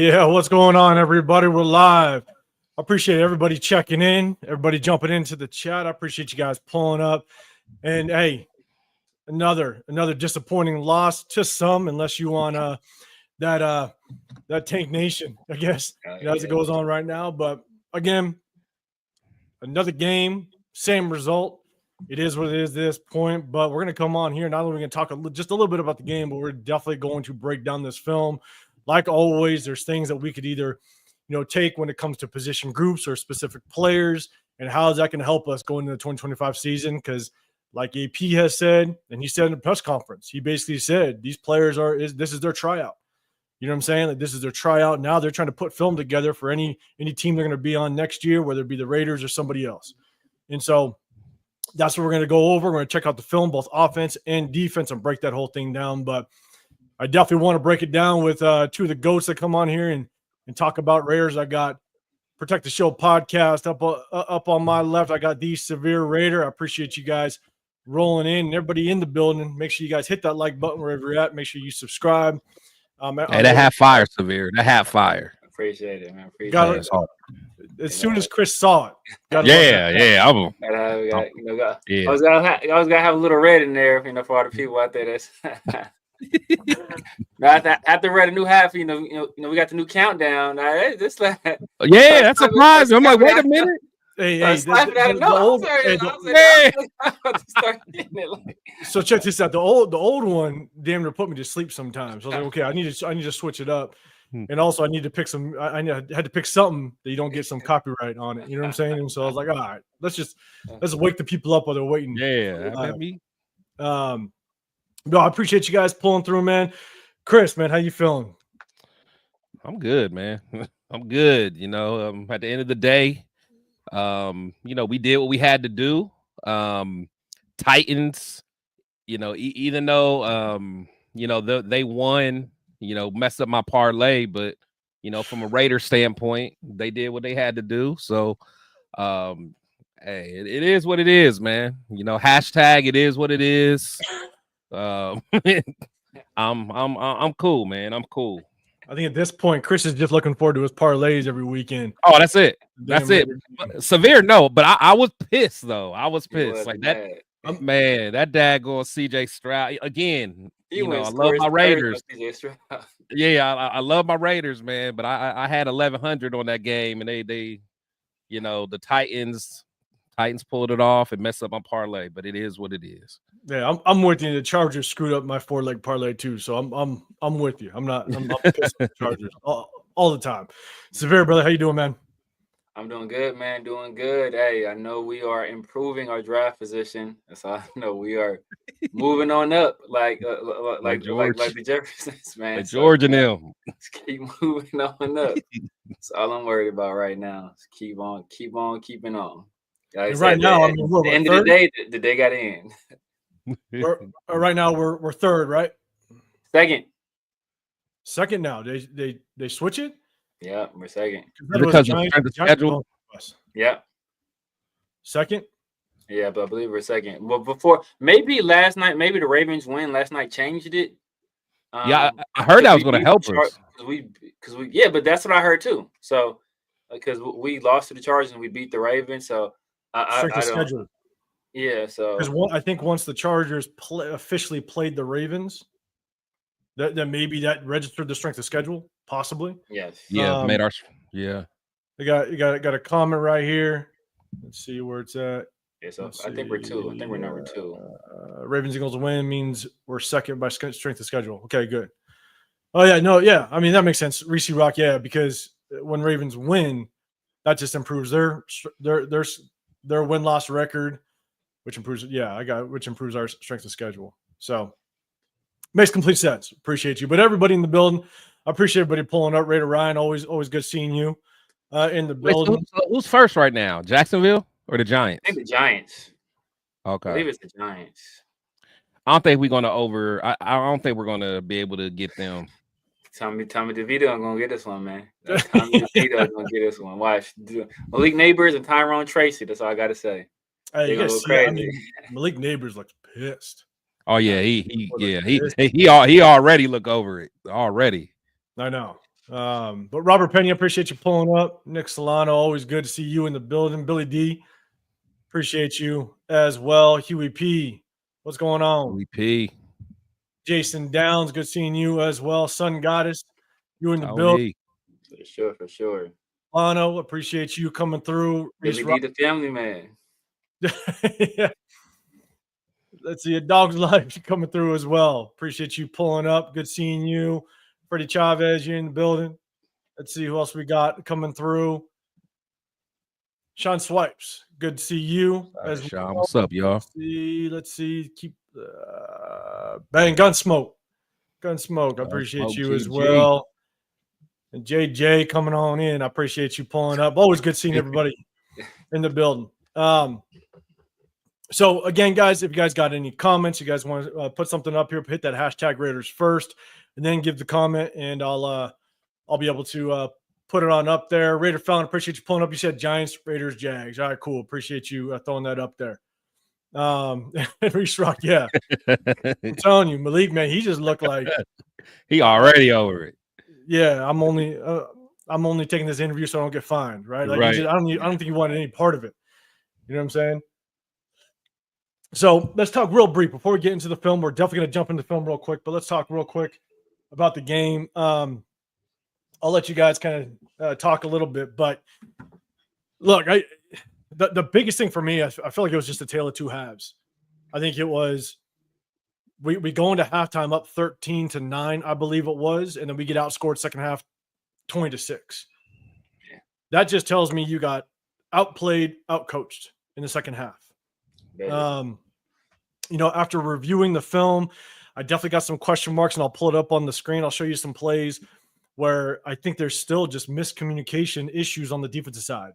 Yeah, what's going on, everybody? We're live. I appreciate everybody checking in, everybody jumping into the chat. I appreciate you guys pulling up. And hey, another disappointing loss to some, unless you want that Tank Nation, I guess, as it goes on right now. But again, another game, same result. It is what it is at this point. But we're going to come on here. Not only are we going to talk just a little bit about the game, but we're definitely going to break down this film. Like always, there's things that we could either, take when it comes to position groups or specific players, and how is that going to help us going into the 2025 season? Because, like AP has said, and he said in the press conference, he basically said these players this is their tryout. You know what I'm saying? Like, this is their tryout. Now they're trying to put film together for any team they're going to be on next year, whether it be the Raiders or somebody else. And so that's what we're going to go over. We're going to check out the film, both offense and defense, and break that whole thing down. But I definitely want to break it down with two of the GOATs that come on here and talk about Raiders. I got Protect the Show podcast up on my left. I got the Severe Raider. I appreciate you guys rolling in, and everybody in the building. Make sure you guys hit that like button wherever you're at. Make sure you subscribe. Hey, that half fire, Severe. That half fire. Appreciate it, man. As soon as Chris saw it. I was gonna have a little red in there, for all the people out there. That's after read a new half. We got the new countdown. That's surprising. I'm like, wait a minute. So check this out. The old one damn near put me to sleep sometimes. I was like, okay, I need to switch it up. And also I need to pick some. I had to pick something that you don't get some copyright on it. You know what I'm saying? And so I was like, all right, let's wake the people up while they're waiting. No, I appreciate you guys pulling through, man. Chris, man, how you feeling? I'm good, man. I'm good. At the end of the day, we did what we had to do. Titans, even though they won. Messed up my parlay, but from a Raider standpoint, they did what they had to do. So, hey, it is what it is, man. Hashtag it is what it is. I'm cool, man. I'm cool. I think at this point, Chris is just looking forward to his parlays every weekend. Oh, that's it. That's it. Severe, no, but I was pissed though. I was pissed like that. Man, that daggone CJ Stroud again. I love my Raiders. Yeah, I love my Raiders, man. But I had 1,100 on that game, and they the Titans pulled it off and messed up my parlay. But it is what it is. Yeah, I'm with you. The Chargers screwed up my 4-leg parlay too, so I'm with you. I'm pissed at the Chargers all the time. Severe, brother, how you doing, man? I'm doing good, man. Doing good. Hey, I know we are improving our draft position. That's all I know. We are moving on up, like the Jeffersons, man. Like George and them. Let's keep moving on up. That's all I'm worried about right now. Let's keep on keeping on. Like right now, at the end of the day, the day got in. Right now, we're third, right? Second now. They switch it. Yeah, we're second. Because of the schedule. Yeah. Second? Yeah, but I believe we're second. Well, before maybe last night, maybe the Ravens win last night changed it. I heard that was going to help us. But that's what I heard too. So because we lost to the Chargers and we beat the Ravens, so I don't. Schedule. Yeah, so because I think once the Chargers officially played the Ravens, that maybe that registered the strength of schedule. Possibly. Yes. Yeah. Made our. Yeah. You got a comment right here. Let's see where it's at. Yeah, so I think we're two. I think we're number 2. Ravens Eagles win means we're second by strength of schedule. Okay, good. Oh yeah, no, yeah. I mean that makes sense. Reese Rock, yeah, because when Ravens win, that just improves their win-loss record, which improves our strength of schedule. So makes complete sense. Appreciate you, but everybody in the building. I appreciate everybody pulling up. Raider Ryan, always good seeing you in the building. Who's first right now? Jacksonville or the Giants? I think the Giants. Okay. I believe it's the Giants. I don't think we're going to I don't think we're going to be able to get them. Tommy DeVito going to get this one, man. Tommy DeVito going to get this one. Watch. Malik Neighbors and Tyrone Tracy. That's all I got to say. Hey, Malik Neighbors looks pissed. Oh, yeah. He already look over it. Already. I know. But Robert Penny, appreciate you pulling up. Nick Solano, always good to see you in the building. Billy D, appreciate you as well. Huey P, what's going on? Huey P. Jason Downs, good seeing you as well. Sun Goddess, you in the building. For sure. Lano, appreciate you coming through. Billy D, the family man. Yeah. Let's see, a dog's life coming through as well. Appreciate you pulling up. Good seeing you. Freddie Chavez, you in the building. Let's see who else we got coming through. Sean Swipes, good to see you. As Sean, well. What's up, y'all? Let's see. Keep bang Gunsmoke. I appreciate you as well. And JJ coming on in. I appreciate you pulling up. Always good seeing everybody in the building. So again, guys, if you guys got any comments, you guys want to put something up here, hit that hashtag Raiders first, and then give the comment, and I'll be able to put it on up there. Raider Felon, appreciate you pulling up. You said Giants, Raiders, Jags. All right, cool. Appreciate you throwing that up there. Reese Rock, yeah. I'm telling you, Malik, man, he just looked like he already over it. Yeah, I'm only taking this interview so I don't get fined, right? Like, right. I don't think he wanted any part of it. You know what I'm saying? So let's talk real brief before we get into the film. We're definitely going to jump into the film real quick, but let's talk real quick about the game. I'll let you guys kind of talk a little bit, but look, the biggest thing for me, I feel like it was just a tale of two halves. I think it was we go into halftime up 13-9, I believe it was, and then we get outscored second half 20-6. Yeah. That just tells me you got outplayed, outcoached in the second half. After reviewing the film, I definitely got some question marks, and I'll pull it up on the screen. I'll show you some plays where I think there's still just miscommunication issues on the defensive side.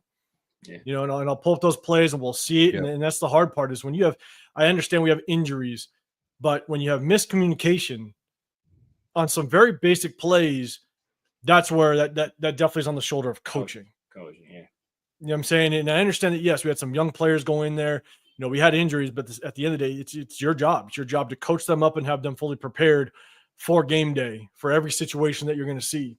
Yeah. And I'll pull up those plays and we'll see it. Yeah. And that's the hard part is when you have, I understand we have injuries, but when you have miscommunication on some very basic plays, that's where that definitely is on the shoulder of coaching. Coaching, yeah. You know what I'm saying? And I understand that, yes, we had some young players go in there. We had injuries, but at the end of the day, it's your job. It's your job to coach them up and have them fully prepared for game day, for every situation that you're going to see.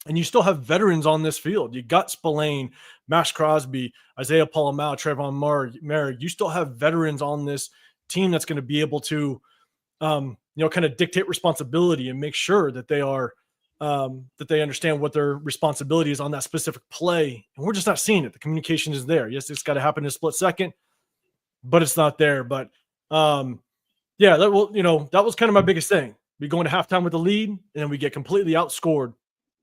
And you still have veterans on this field. You got Spillane, Max Crosby, Isaiah Palomau, Trayvon Merrick. You still have veterans on this team that's going to be able to, kind of dictate responsibility and make sure that they are, that they understand what their responsibility is on that specific play. And we're just not seeing it. The communication is there. Yes, it's got to happen in a split second, but it's not there. But that was kind of my biggest thing. We go into halftime with the lead, and then we get completely outscored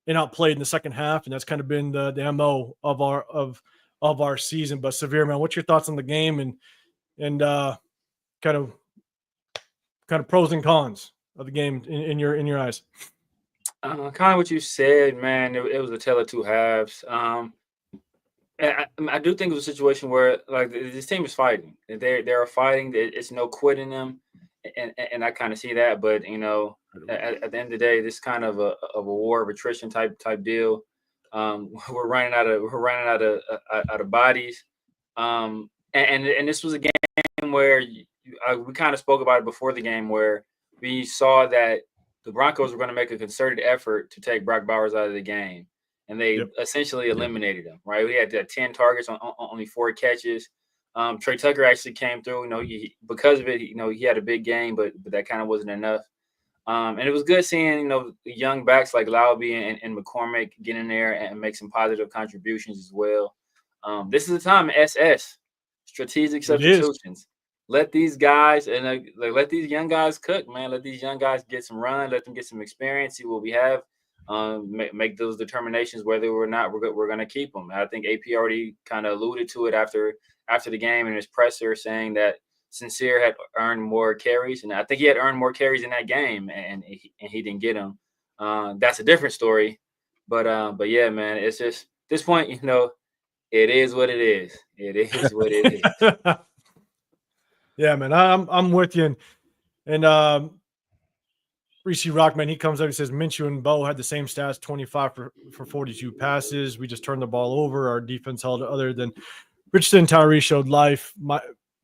and outplayed in the second half, and that's kind of been the MO of our season. But Severe, man, what's your thoughts on the game and kind of pros and cons of the game in your eyes? Kind of what you said, man. It was a tale of two halves. I do think it was a situation where like this team is fighting. They are fighting. It's no quitting them, and I kind of see that. But at the end of the day, this kind of a war of attrition type deal. We're running out of bodies, and this was a game where we kind of spoke about it before the game, where we saw that the Broncos were going to make a concerted effort to take Brock Bowers out of the game. And they essentially eliminated him, right? We had 10 targets on only 4 catches. Trey Tucker actually came through. Because of it, he had a big game, but that kind of wasn't enough. And it was good seeing, the young backs like Lauby and McCormick get in there and make some positive contributions as well. This is the time, SS, strategic substitutions. Let these guys let these young guys cook, man. Let these young guys get some run. Let them get some experience. See what we have. Make those determinations whether or not we're going to keep them. I think AP already kind of alluded to it after the game in his presser, saying that Sincere had earned more carries, and I think he had earned more carries in that game, and he didn't get them. That's a different story, but yeah, man, it's just this point, it is what it is. It is what it is. Yeah, man, I'm with you, and Reese Rockman, he comes up, he says Minshew and Bo had the same stats, 25 for 42 passes. We just turned the ball over. Our defense held, other than Richardson and Tyree showed life.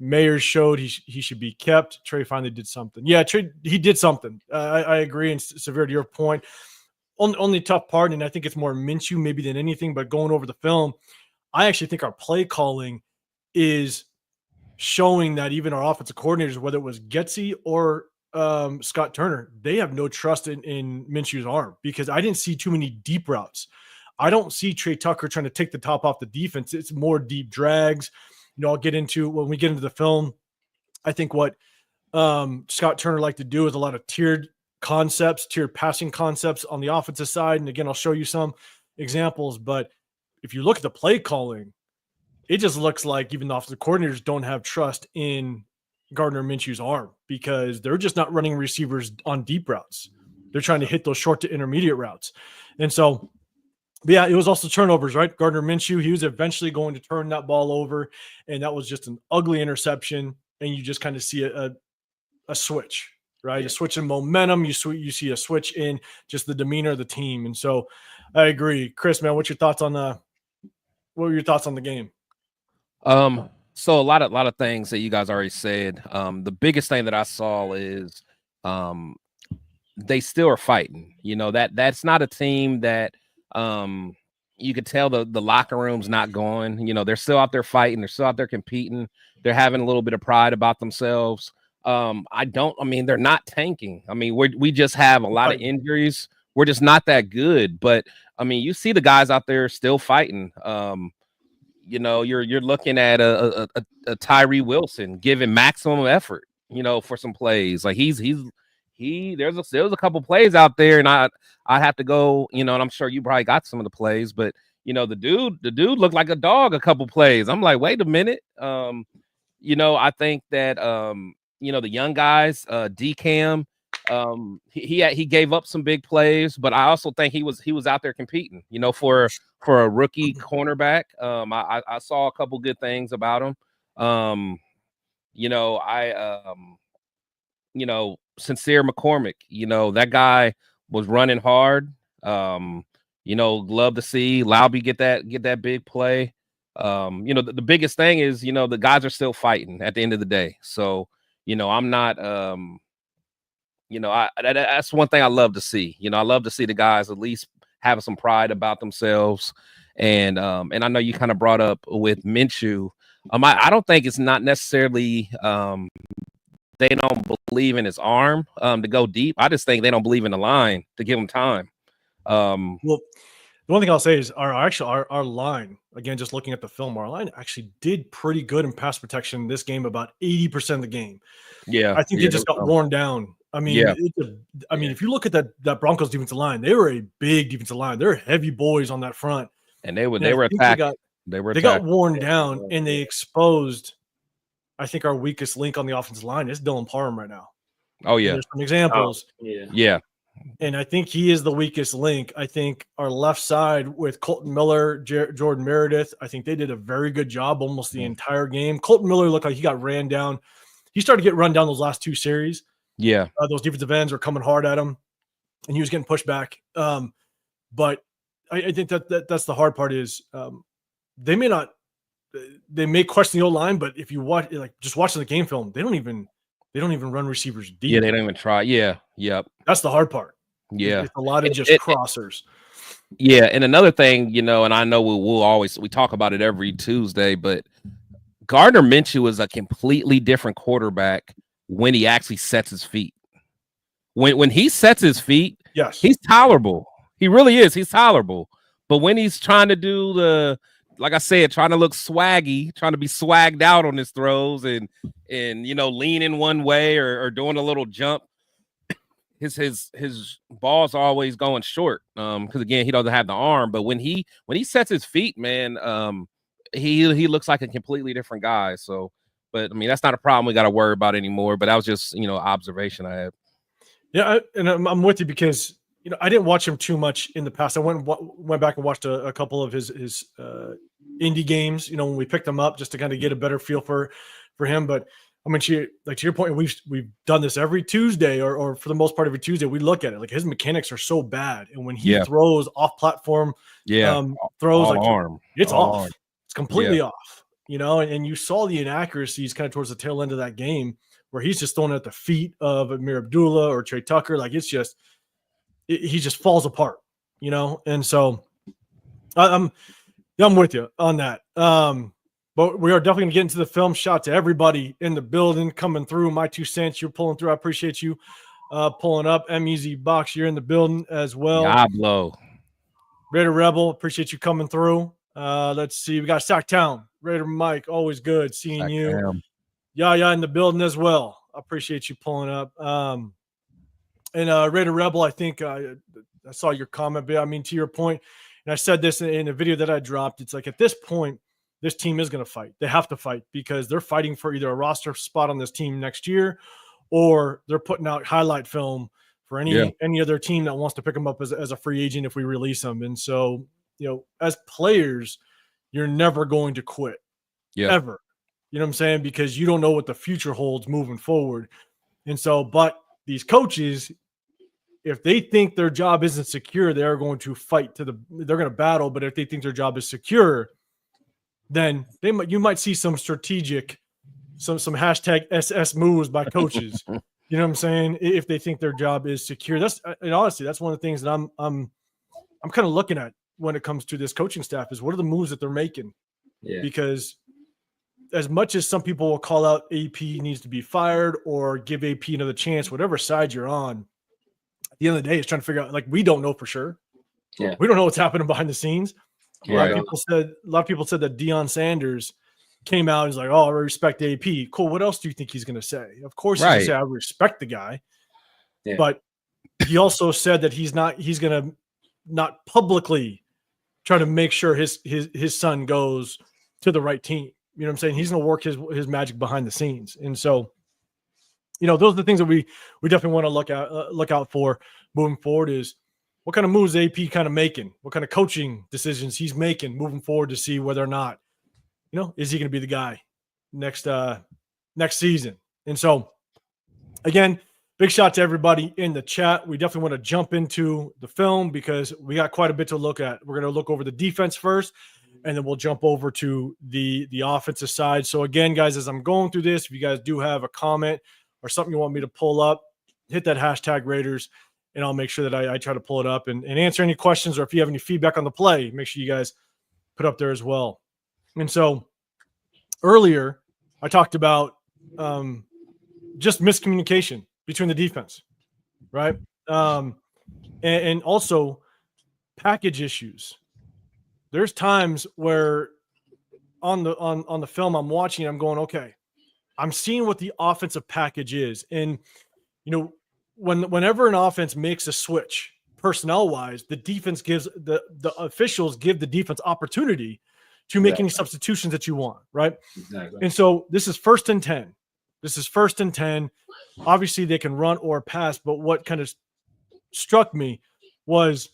Mayers showed he should be kept. Trey finally did something. Yeah, Trey, he did something. I agree. And Severe, to your point, only tough part, and I think it's more Minshew maybe than anything, but going over the film, I actually think our play calling is showing that even our offensive coordinators, whether it was Getsy or Scott Turner, they have no trust in Minshew's arm, because I didn't see too many deep routes. I don't see Trey Tucker trying to take the top off the defense. It's more deep drags. I'll get into when we get into the film. I think what Scott Turner liked to do is a lot of tiered passing concepts on the offensive side. And again, I'll show you some examples, but if you look at the play calling, it just looks like even the offensive coordinators don't have trust in Gardner Minshew's arm, because they're just not running receivers on deep routes. They're trying to hit those short to intermediate routes. And so, yeah, it was also turnovers, right? Gardner Minshew, he was eventually going to turn that ball over, and that was just an ugly interception. And you just kind of see a switch, right? A switch in momentum. You see a switch in just the demeanor of the team. And so I agree. Chris, man, what were your thoughts on the game? So a lot of things that you guys already said. The biggest thing that I saw is they still are fighting. That's not a team that you could tell the locker room's not going. They're still out there fighting, they're still out there competing, they're having a little bit of pride about themselves. They're not tanking. We just have a lot of injuries. We're just not that good. But you see the guys out there still fighting. You're looking at a Tyree Wilson giving maximum effort, for some plays. Like there was a couple plays out there, and I have to go, and I'm sure you probably got some of the plays, but the dude looked like a dog a couple plays. I'm like, wait a minute. I think that the young guys, DCam, he gave up some big plays, but I also think he was out there competing, for a rookie cornerback. I saw a couple good things about him. Sincere McCormick, that guy was running hard. Love to see Lauby get that big play. The biggest thing is, the guys are still fighting at the end of the day. So, I'm not, that's one thing I love to see. I love to see the guys at least having some pride about themselves. And I know you kind of brought up with Minshew. I don't think it's not necessarily they don't believe in his arm to go deep. I just think they don't believe in the line to give him time. Well, the one thing I'll say is our line, again, just looking at the film, our line actually did pretty good in pass protection in this game, about 80% of the game. Yeah. I think they just got worn down. If you look at that Broncos defensive line, they were a big defensive line. They're heavy boys on that front. And they were attacking. They got worn down, and they exposed, I think, our weakest link on the offensive line is Dylan Parham right now. Oh, yeah. And there's some examples. Yeah. And I think he is the weakest link. I think our left side with Colton Miller, Jordan Meredith, I think they did a very good job almost the entire game. Colton Miller looked like he got ran down. He started to get run down those last two series. Yeah. Those defensive ends were coming hard at him, and he was getting pushed back. But I think that's the hard part is they may question the O-line, but if you watch, just watching the game film, they don't even run receivers deep. Yeah, they don't even try. Yeah. Yep. That's the hard part. Yeah. It's a lot of just crossers. Yeah. And another thing, and I know we talk about it every Tuesday, but Gardner Minshew is a completely different quarterback when he actually sets his feet. When he sets his feet, yes, he's tolerable. He really is. He's tolerable. But when he's trying to do like I said, trying to look swaggy, trying to be swagged out on his throws and leaning one way or doing a little jump, his ball's always going short. Because again, he doesn't have the arm. But when he sets his feet, man, he looks like a completely different guy. So, but that's not a problem we got to worry about anymore. But that was just observation I had. Yeah, I'm with you because I didn't watch him too much in the past. I went back and watched a couple of his indie games. When we picked him up, just to kind of get a better feel for him. But to your point, we've done this every Tuesday, or for the most part every Tuesday. We look at it like his mechanics are so bad, and when he throws off platform, throws all arm, it's all off. Arm. It's completely off. And you saw the inaccuracies kind of towards the tail end of that game, where he's just throwing at the feet of Amir Abdullah or Trey Tucker. Like he just falls apart. you know, and so I'm with you on that. But we are definitely going to get into the film. Shout out to everybody in the building coming through. My 2 cents, you're pulling through. I appreciate you pulling up. M-Easy Box, you're in the building as well. Diablo. Raider Rebel, appreciate you coming through. Let's see. We got Sacktown. Raider Mike, always good seeing you. Yeah, in the building as well. I appreciate you pulling up. And Raider Rebel, I think I saw your comment, but I mean, to your point, and I said this in a video that I dropped, it's like at this point, this team is going to fight. They have to fight because they're fighting for either a roster spot on this team next year, or they're putting out highlight film for any other team that wants to pick them up as a free agent if we release them. And so, you know, as players, you're never going to quit, ever. You know what I'm saying? Because you don't know what the future holds moving forward. And so, but these coaches, if they think their job isn't secure, they're going to fight they're going to battle. But if they think their job is secure, then you might see some strategic, some hashtag SS moves by coaches. You know what I'm saying? If they think their job is secure, and honestly, that's one of the things that I'm kind of looking at when it comes to this coaching staff is what are the moves that they're making? Yeah. Because as much as some people will call out AP needs to be fired or give AP another chance, whatever side you're on, at the end of the day, it's trying to figure out, like, we don't know for sure. Yeah. We don't know what's happening behind the scenes. A lot of people said that Deion Sanders came out and was like, "Oh, I respect AP." Cool. What else do you think he's going to say? Of course, he's going to say, "I respect the guy," but he also said that he's going to not publicly try to make sure his son goes to the right team. You know what I'm saying? He's going to work his magic behind the scenes, and so, you know, those are the things that we definitely want to look out for moving forward. Is what kind of moves AP kind of making? What kind of coaching decisions he's making moving forward to see whether or not, you know, is he going to be the guy next season? And so, again, big shout to everybody in the chat. We definitely want to jump into the film because we got quite a bit to look at. We're going to look over the defense first, and then we'll jump over to the offensive side. So, again, guys, as I'm going through this, if you guys do have a comment or something you want me to pull up, hit that hashtag Raiders, and I'll make sure that I try to pull it up and answer any questions, or if you have any feedback on the play, make sure you guys put up there as well. And so earlier I talked about just miscommunication between the defense, right? And also package issues. There's times where on the film I'm watching, I'm going, okay, I'm seeing what the offensive package is. And, you know, whenever an offense makes a switch personnel-wise, the defense gives the officials give the defense opportunity to make any substitutions that you want, right? Exactly. And so this is 1st and 10. This is 1st and 10. Obviously, they can run or pass, but what kind of struck me was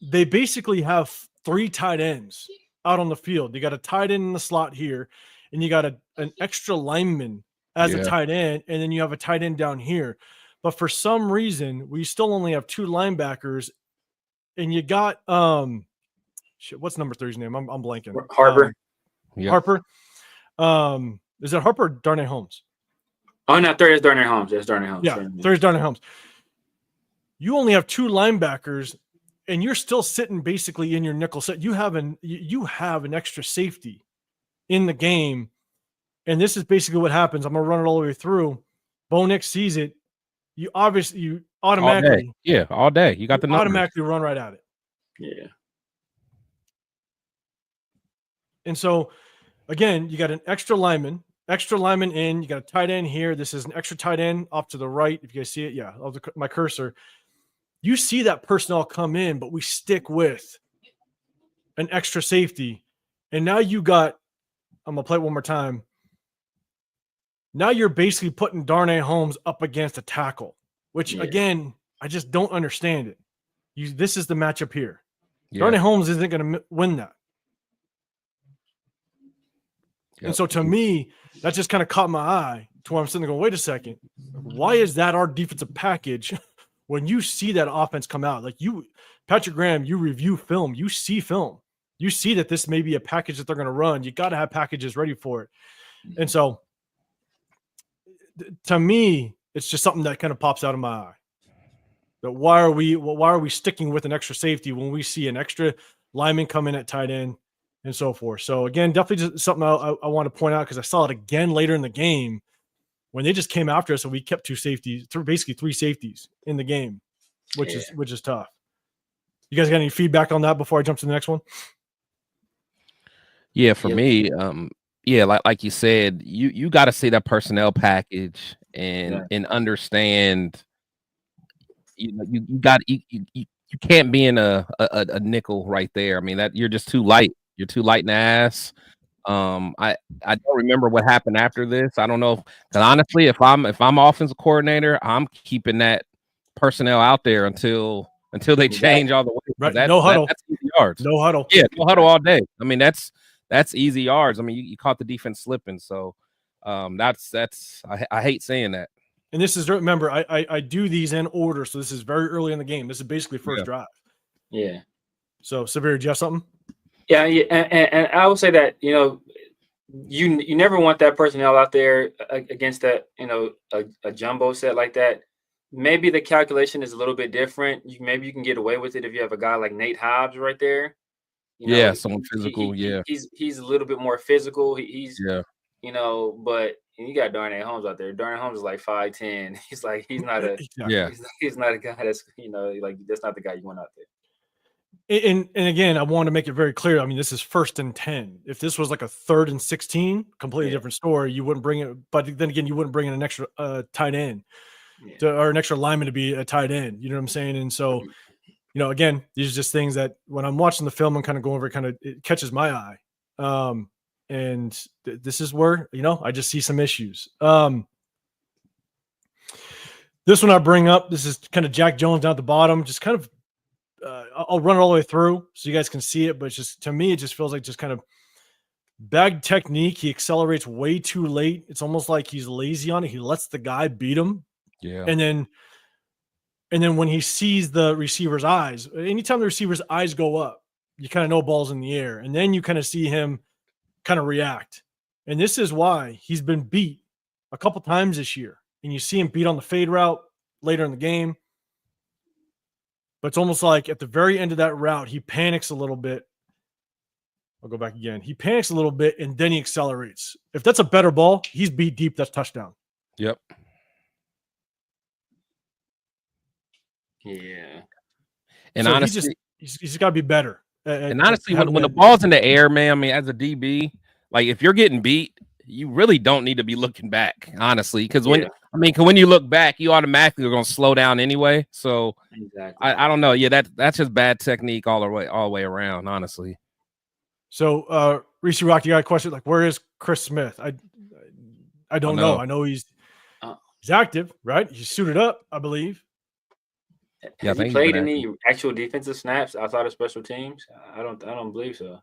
they basically have 3 tight ends out on the field. You got a tight end in the slot here, and you got an extra lineman as a tight end, and then you have a tight end down here. But for some reason, we still only have 2 linebackers, and you got what's number 3's name? I'm blanking. Harper. Harper. Is it Harper or Darnay Holmes? Oh, no, 3 is Darnay Holmes. Yes, Darnay Holmes. Yeah, 3 is Darnay Holmes. You only have 2 linebackers, and you're still sitting basically in your nickel set. You have an extra safety in the game, and this is basically what happens. I'm gonna run it all the way through. Bo Nix sees it. You automatically, all day. You got the numbers. Automatically run right at it. Yeah. And so, again, you got an extra lineman in. You got a tight end here. This is an extra tight end off to the right. If you guys see it, my cursor. You see that personnel come in, but we stick with an extra safety. And now you got, I'm going to play it one more time. Now you're basically putting Darnay Holmes up against a tackle, which, again, I just don't understand it. This is the matchup here. Yeah. Darnay Holmes isn't going to win that. Yep. And so to me, that just kind of caught my eye to where I'm sitting there going, wait a second. Why is that our defensive package when you see that offense come out? Like Patrick Graham, you review film, you see film. You see that this may be a package that they're going to run. You got to have packages ready for it. And so to me, it's just something that kind of pops out of my eye. That why are we sticking with an extra safety when we see an extra lineman come in at tight end and so forth? So again, definitely just something I want to point out because I saw it again later in the game when they just came after us and we kept basically three safeties in the game, which is tough. You guys got any feedback on that before I jump to the next one? Yeah, for me, like you said, you got to see that personnel package and understand. You know, you can't be in a nickel right there. I mean, that you're just too light. You're too light in the ass. I don't remember what happened after this. I don't know. Because honestly, if I'm offensive coordinator, I'm keeping that personnel out there until they change all the way. Right. No huddle. That's easy yards. No huddle. Yeah, no huddle all day. I mean, that's easy yards. I mean, you caught the defense slipping. So that's I hate saying that. And this is, remember, I do these in order, so this is very early in the game. This is basically first drive. Yeah. So, Severe, do you have something? Yeah, and I would say that, you know, you never want that personnel out there against that, you know, a jumbo set like that. Maybe the calculation is a little bit different. Maybe you can get away with it if you have a guy like Nate Hobbs right there. You know, someone physical. He's a little bit more physical. He's you know, but you got Darnay Holmes out there. Darnay Holmes is like 5'10". He's not a he's not a guy that's, you know, like that's not the guy you want out there. And again, I want to make it very clear. I mean, this is 1st and 10. If this was like a 3rd and 16, completely different story. You wouldn't bring it, but then again, you wouldn't bring in an extra tight end or an extra lineman to be a tight end. You know what I'm saying? And so, you know, again, these are just things that when I'm watching the film and kind of going over, it catches my eye. And this is where, you know, I just see some issues. This one I bring up, this is kind of Jack Jones down at the bottom, just kind of, I'll run it all the way through so you guys can see it, but it's just, to me, it just feels like just kind of bad technique. He accelerates way too late. It's almost like he's lazy on it. He lets the guy beat him. Yeah. And then when he sees the receiver's eyes, anytime the receiver's eyes go up, you kind of know ball's in the air. And then you kind of see him kind of react. And this is why he's been beat a couple times this year. And you see him beat on the fade route later in the game. But it's almost like at the very end of that route, he panics a little bit. I'll go back again. He panics a little bit and then he accelerates. If that's a better ball, he's beat deep. That's touchdown. Yep. Yeah. And so honestly, he's got to be better. And honestly, when the ball's in the air, man, I mean, as a DB, like if you're getting beat, you really don't need to be looking back, honestly, because when you look back, you automatically are going to slow down anyway. So I don't know. Yeah, that's just bad technique all the way around, honestly. So Reese Rock, you got a question? Like, where is Chris Smith? I don't know. I know he's active, right? He's suited up, I believe. Has he played any actual defensive snaps outside of special teams? I don't believe so.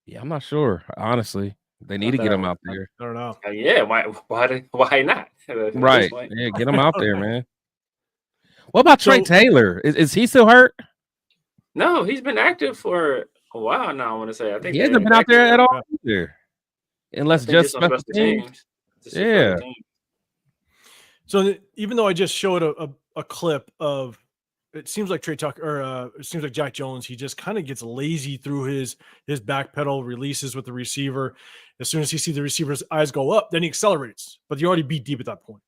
Yeah, I'm not sure. Honestly, they need to get him out there. I don't know. Yeah, why not? Right. Yeah, get him out there, man. What about Trey Taylor? Is he still hurt? No, he's been active for a while now. I want to say. I think he hasn't been out there at all either, unless just special teams. Yeah. So even though I just showed a clip of, it seems like it seems like Jack Jones, he just kind of gets lazy through his back pedal releases with the receiver. As soon as he sees the receiver's eyes go up, then he accelerates. But you already beat deep at that point.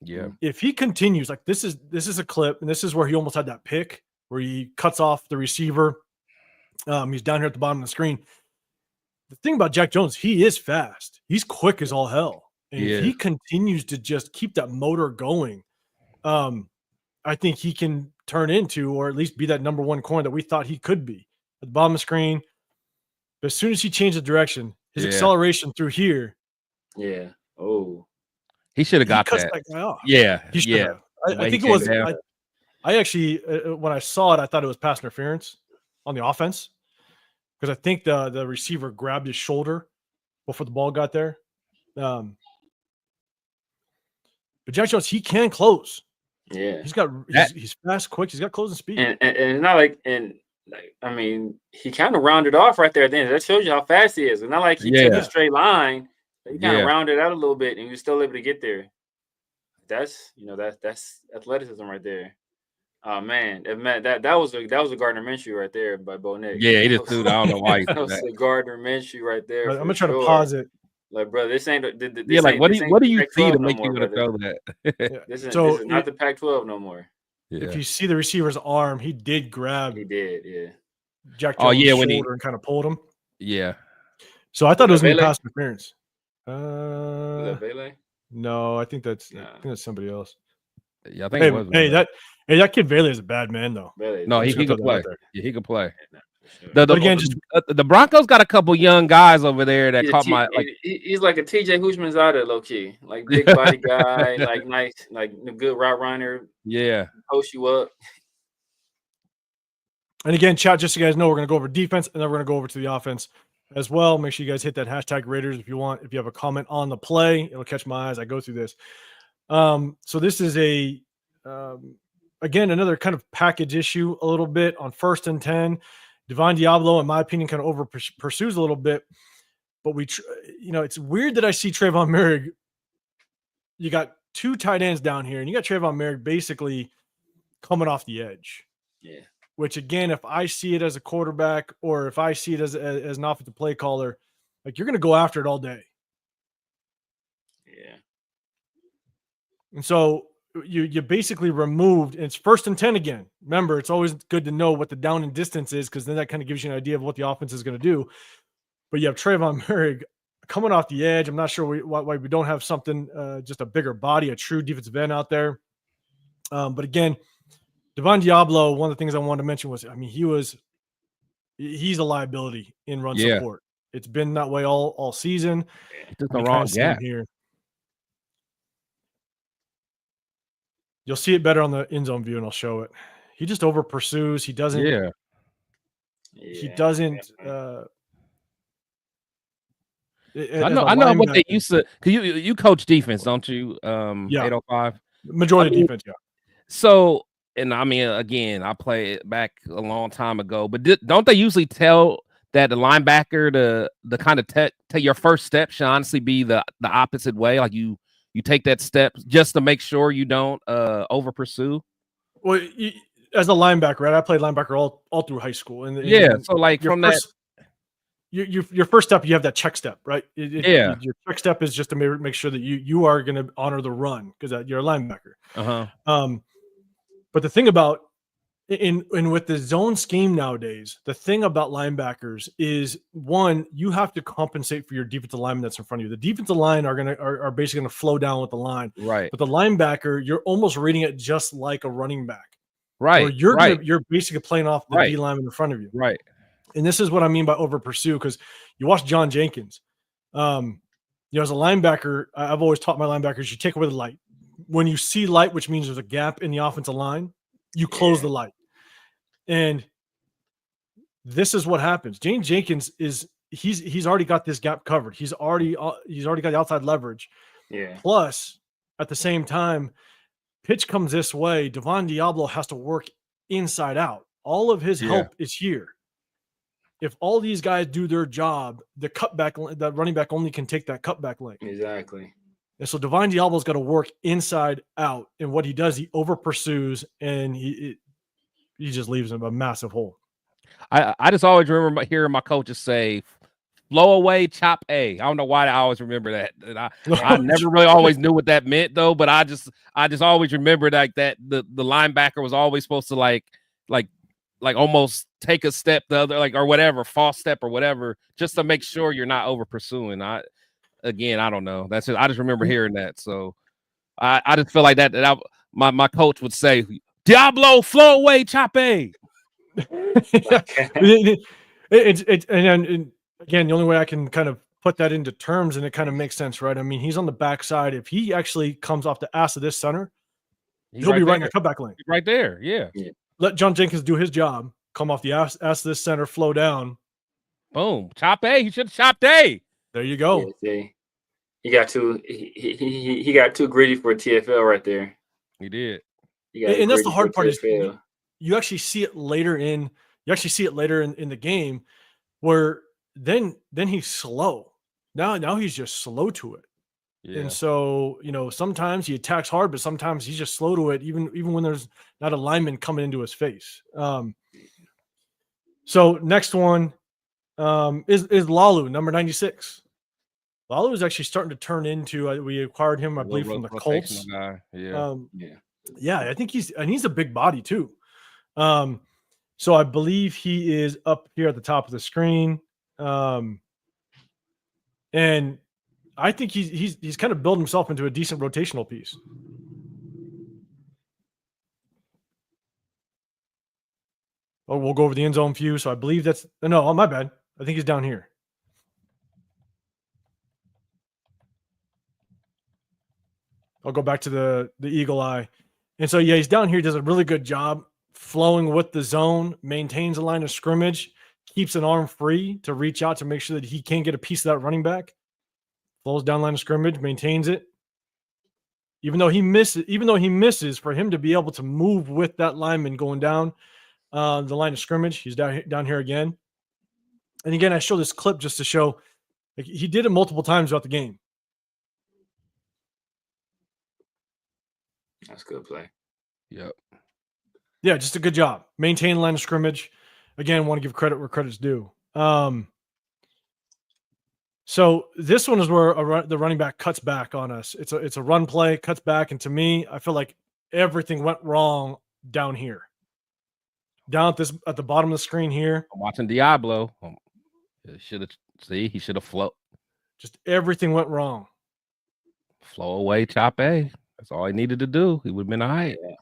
Yeah. If he continues, like this is a clip, and this is where he almost had that pick where he cuts off the receiver. He's down here at the bottom of the screen. The thing about Jack Jones, he is fast. He's quick as all hell. And if he continues to just keep that motor going, I think he can turn into, or at least be that number one corner that we thought he could be at the bottom of the screen. But as soon as he changed the direction, his acceleration through here. Yeah. Oh, he should have got that guy off. Yeah. He should have. I think it was. I actually, when I saw it, I thought it was pass interference on the offense because I think the receiver grabbed his shoulder before the ball got there. But Jack Jones, he can close. Yeah, he's fast, quick. He's got closing speed, and it's not like I mean, he kind of rounded off right there at the end. That shows you how fast he is. It's not like he took a straight line. He kind of rounded out a little bit, and he was still able to get there. That's that's athleticism right there. Oh man, that was a Gardner Minshew right there by Bo Nix. Yeah, he just threw. I don't know why he That threw was that. a Gardner Minshew right there. I'm for gonna try to sure. pause it. Like, bro, this ain't Yeah, like what do you see to Pac-12 make no you more, want to brother. throw that? Yeah. This is it, not the Pac-12 no more. If Yeah. you see the receiver's arm, he did grab He did, yeah. Jack Jones' yeah, when shoulder and kind of pulled him. Yeah. So I thought it was gonna be Vele? pass interference. Was that Vele? No, I think that's Nah. somebody else. Yeah, I think it was. That kid Vele is a bad man though. Vele, No, yeah. he could play. Yeah, he could play. Yeah, for sure. But again, the Broncos got a couple young guys over there that caught my like. He's like a TJ Houshmandzadeh, low key, like big body guy, like nice, like a good route runner. Yeah, post you up. And again, chat, just so you guys know, we're gonna go over defense and then we're gonna go over to the offense as well. Make sure you guys hit that hashtag Raiders if you want. If you have a comment on the play, it'll catch my eyes. I go through this. So this is again another kind of package issue a little bit on 1st and 10. Divine Diablo, in my opinion, kind of over pursues a little bit, but it's weird that I see Trayvon Merrick. You got 2 tight ends down here, and you got Trayvon Merrick basically coming off the edge. Yeah. Which again, if I see it as a quarterback or if I see it as an offensive play caller, like you're going to go after it all day. Yeah. And so you basically removed, and it's 1st and 10 again. Remember, it's always good to know what the down and distance is because then that kind of gives you an idea of what the offense is going to do. But you have Trayvon Merrick coming off the edge. I'm not sure why we don't have something, just a bigger body, a true defensive end out there. But again, Divine Diablo, one of the things I wanted to mention was, I mean, he's a liability in run support. It's been that way all season. Just the wrong gap here. You'll see it better on the end zone view, and I'll show it. He just over pursues. He doesn't. Yeah. He doesn't. I know what they used to. Cause you coach defense, don't you? 805 majority defense. Yeah. So, and I mean, again, I played it back a long time ago, but don't they usually tell that the linebacker the kind of take your first step should honestly be the opposite way, like you take that step just to make sure you don't over pursue? Well, as a linebacker, right? I played linebacker all through high school, and so like from your first step, you have that check step, right? Your check step is just to make sure that you are going to honor the run because you're a linebacker. But the thing about in with the zone scheme nowadays, the thing about linebackers is, one, you have to compensate for your defensive lineman that's in front of you. The defensive line are basically going to flow down with the line, right? But the linebacker, you're almost reading it just like a running back, right? Or you're basically playing off the D lineman in front of you, right? And this is what I mean by over pursue, because you watch John Jenkins. As a linebacker, I've always taught my linebackers, you take away the light. When you see light, which means there's a gap in the offensive line, you close the light. And this is what happens. James Jenkins he's already got this gap covered. He's already got the outside leverage. Yeah. Plus, at the same time, pitch comes this way. Divine Diablo has to work inside out. All of his help is here. If all these guys do their job, the running back only can take that cutback lane. Exactly. And so Divine Diablo's got to work inside out. And what he does, he over pursues, and he just leaves him a massive hole. I just always remember hearing my coaches say, "Flow away, chop A." I don't know why I always remember that. And I never really always knew what that meant though. But I just always remembered like that the linebacker was always supposed to like almost take a step the other, like, or whatever, false step or whatever, just to make sure you're not over pursuing. I don't know. That's it. I just remember hearing that. So I just feel like that my coach would say, "Diablo, flow away, chop A." And again, the only way I can kind of put that into terms and it kind of makes sense, right? I mean, he's on the backside. If he actually comes off the ass of this center, he'll be right in a cutback lane. Right there. Yeah. Let John Jenkins do his job. Come off the ass of this center, flow down. Boom. Chop A. He should have chopped A. There you go. Yeah, he got too greedy for a TFL right there. He did. And that's the hard part is you actually see it later in the game where then he's slow. Now he's just slow to it. Yeah. And so, sometimes he attacks hard, but sometimes he's just slow to it, even when there's not a lineman coming into his face. So next one is Lalu, number 96. Lalu is actually starting to turn into. We acquired him, I believe, from the Colts. Guy. Yeah, yeah. I think he's a big body too. So I believe he is up here at the top of the screen, and I think he's kind of built himself into a decent rotational piece. Oh, we'll go over the end zone view. So I believe that's no. Oh, my bad. I think he's down here. I'll go back to the eagle eye, and so yeah, he's down here. Does a really good job flowing with the zone, maintains a line of scrimmage, keeps an arm free to reach out to make sure that he can get a piece of that running back. Flows down line of scrimmage, maintains it. Even though he misses, for him to be able to move with that lineman going down the line of scrimmage, he's down here again. And again, I show this clip just to show he did it multiple times throughout the game. That's good play. Yep. Yeah, just a good job. Maintain line of scrimmage. Again, want to give credit where credit's due. So this one is where the running back cuts back on us. It's a run play, cuts back, and to me, I feel like everything went wrong down here. Down at the bottom of the screen here. I'm watching Diablo. He should have flown. Just everything went wrong. Flow away, chop A. That's all he needed to do. He would have been all right. Yeah.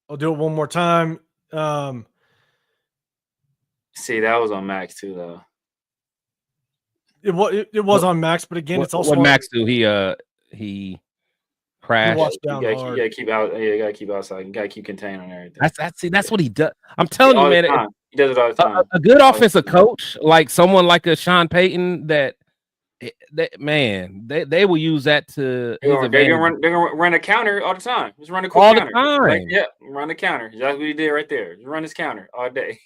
I'll do it one more time. See, that was on Max too, though. It was on Max, but again, it's also what Max do. He crashed. You gotta keep out. Yeah, you gotta keep outside. You gotta keep contained on everything. That's what he does. I'm telling you, man. He does it all the time. A good offensive coach, like someone like a Sean Payton, they will use that to. They're gonna run a counter all the time. Just run a quick counter. Like, run the counter. That's what he did right there. Just run his counter all day.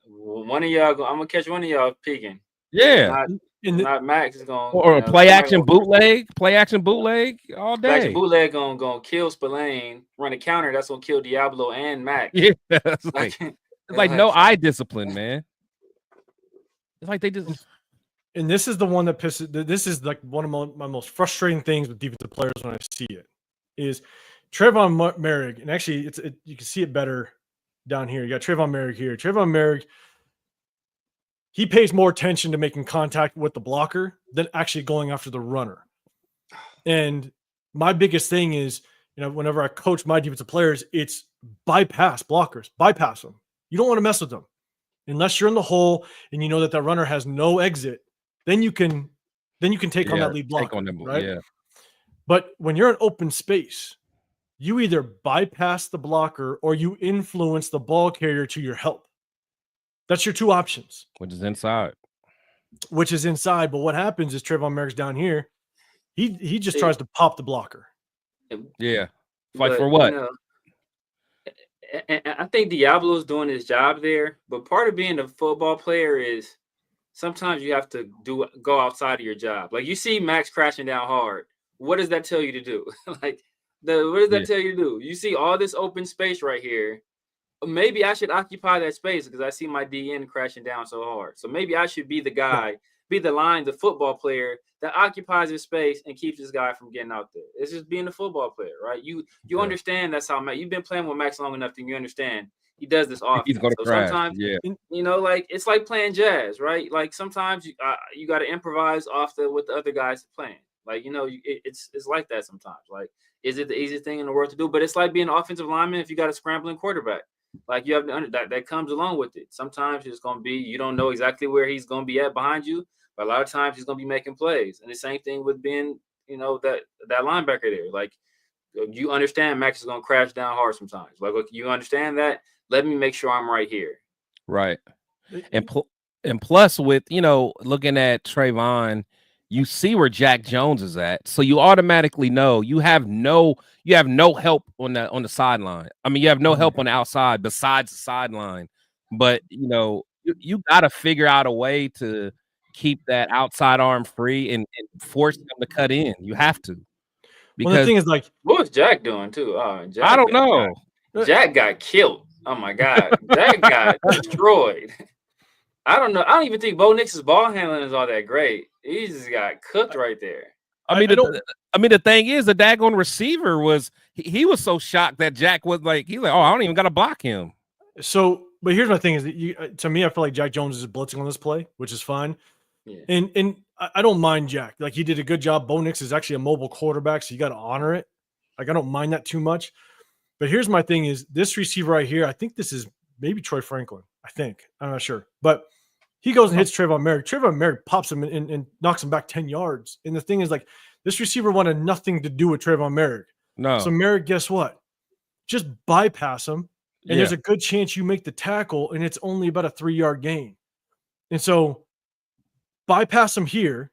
One of y'all, I'm gonna catch one of y'all peeking. Yeah, not Max is going or play action bootleg all day. Play action bootleg gonna kill Spillane. Run a counter that's gonna kill Diablo and Max. Yeah, it's like no eye discipline, man. It's like they just. And this is the one that pisses. This is like one of my most frustrating things with defensive players when I see it is Trayvon Merrick, and actually you can see it better down here. You got Trayvon Merrick here. Trayvon Merrick. He pays more attention to making contact with the blocker than actually going after the runner. And my biggest thing is, whenever I coach my defensive players, it's bypass blockers, bypass them. You don't want to mess with them unless you're in the hole and you know that runner has no exit. Then you can take on that lead blocker, right? Yeah. But when you're in open space, you either bypass the blocker or you influence the ball carrier to your help. That's your two options. Which is inside. But what happens is Trayvon Merrick's down here. He just tries to pop the blocker. Yeah. Fight for what? And I think Diablo's doing his job there. But part of being a football player is sometimes you have to go outside of your job. Like you see Max crashing down hard. What does that tell you to do? What does that tell you to do? You see all this open space right here. Maybe I should occupy that space because I see my DN crashing down so hard. So maybe I should be the guy, be the football player that occupies his space and keeps this guy from getting out there. It's just being a football player, right? You understand that's how Max. You've been playing with Max long enough that you understand he does this often. He's gonna crash. Sometimes, it's like playing jazz, right? Like sometimes you got to improvise off what the other guys are playing. Like it's like that sometimes. Like, is it the easiest thing in the world to do? But it's like being an offensive lineman if you got a scrambling quarterback. Like you have that comes along with it. Sometimes it's going to be you don't know exactly where he's going to be at behind you, but a lot of times he's going to be making plays. And the same thing with being, that linebacker there. Like you understand Max is going to crash down hard sometimes. Like look, you understand that. Let me make sure I'm right here. Right. And plus with looking at Trayvon, you see where Jack Jones is at, so you automatically know you have no help on the sideline. I mean, you have no help on the outside besides the sideline. But you got to figure out a way to keep that outside arm free and force them to cut in. You have to. Because well, the thing is, like, what was Jack doing too? Jack I don't know. Jack got killed. Oh my God, Jack got destroyed. I don't know. I don't even think Bo Nix's ball handling is all that great. He just got cooked right there. I mean, the thing is, the daggone receiver was he was so shocked that Jack was like, he's like, oh, I don't even got to block him. So, but here's my thing: is that to me, I feel like Jack Jones is blitzing on this play, which is fine. Yeah. And I don't mind Jack. Like, he did a good job. Bo Nix is actually a mobile quarterback, so you got to honor it. Like, I don't mind that too much. But here's my thing: is this receiver right here? I think this is maybe Troy Franklin. I think, I'm not sure, but he goes and hits Trayvon Merrick. Trayvon Merrick pops him and knocks him back 10 yards. And the thing is, like, this receiver wanted nothing to do with Trayvon Merrick. No. So Merrick, guess what? Just bypass him, and there's a good chance you make the tackle, and it's only about a 3-yard gain. And so bypass him here,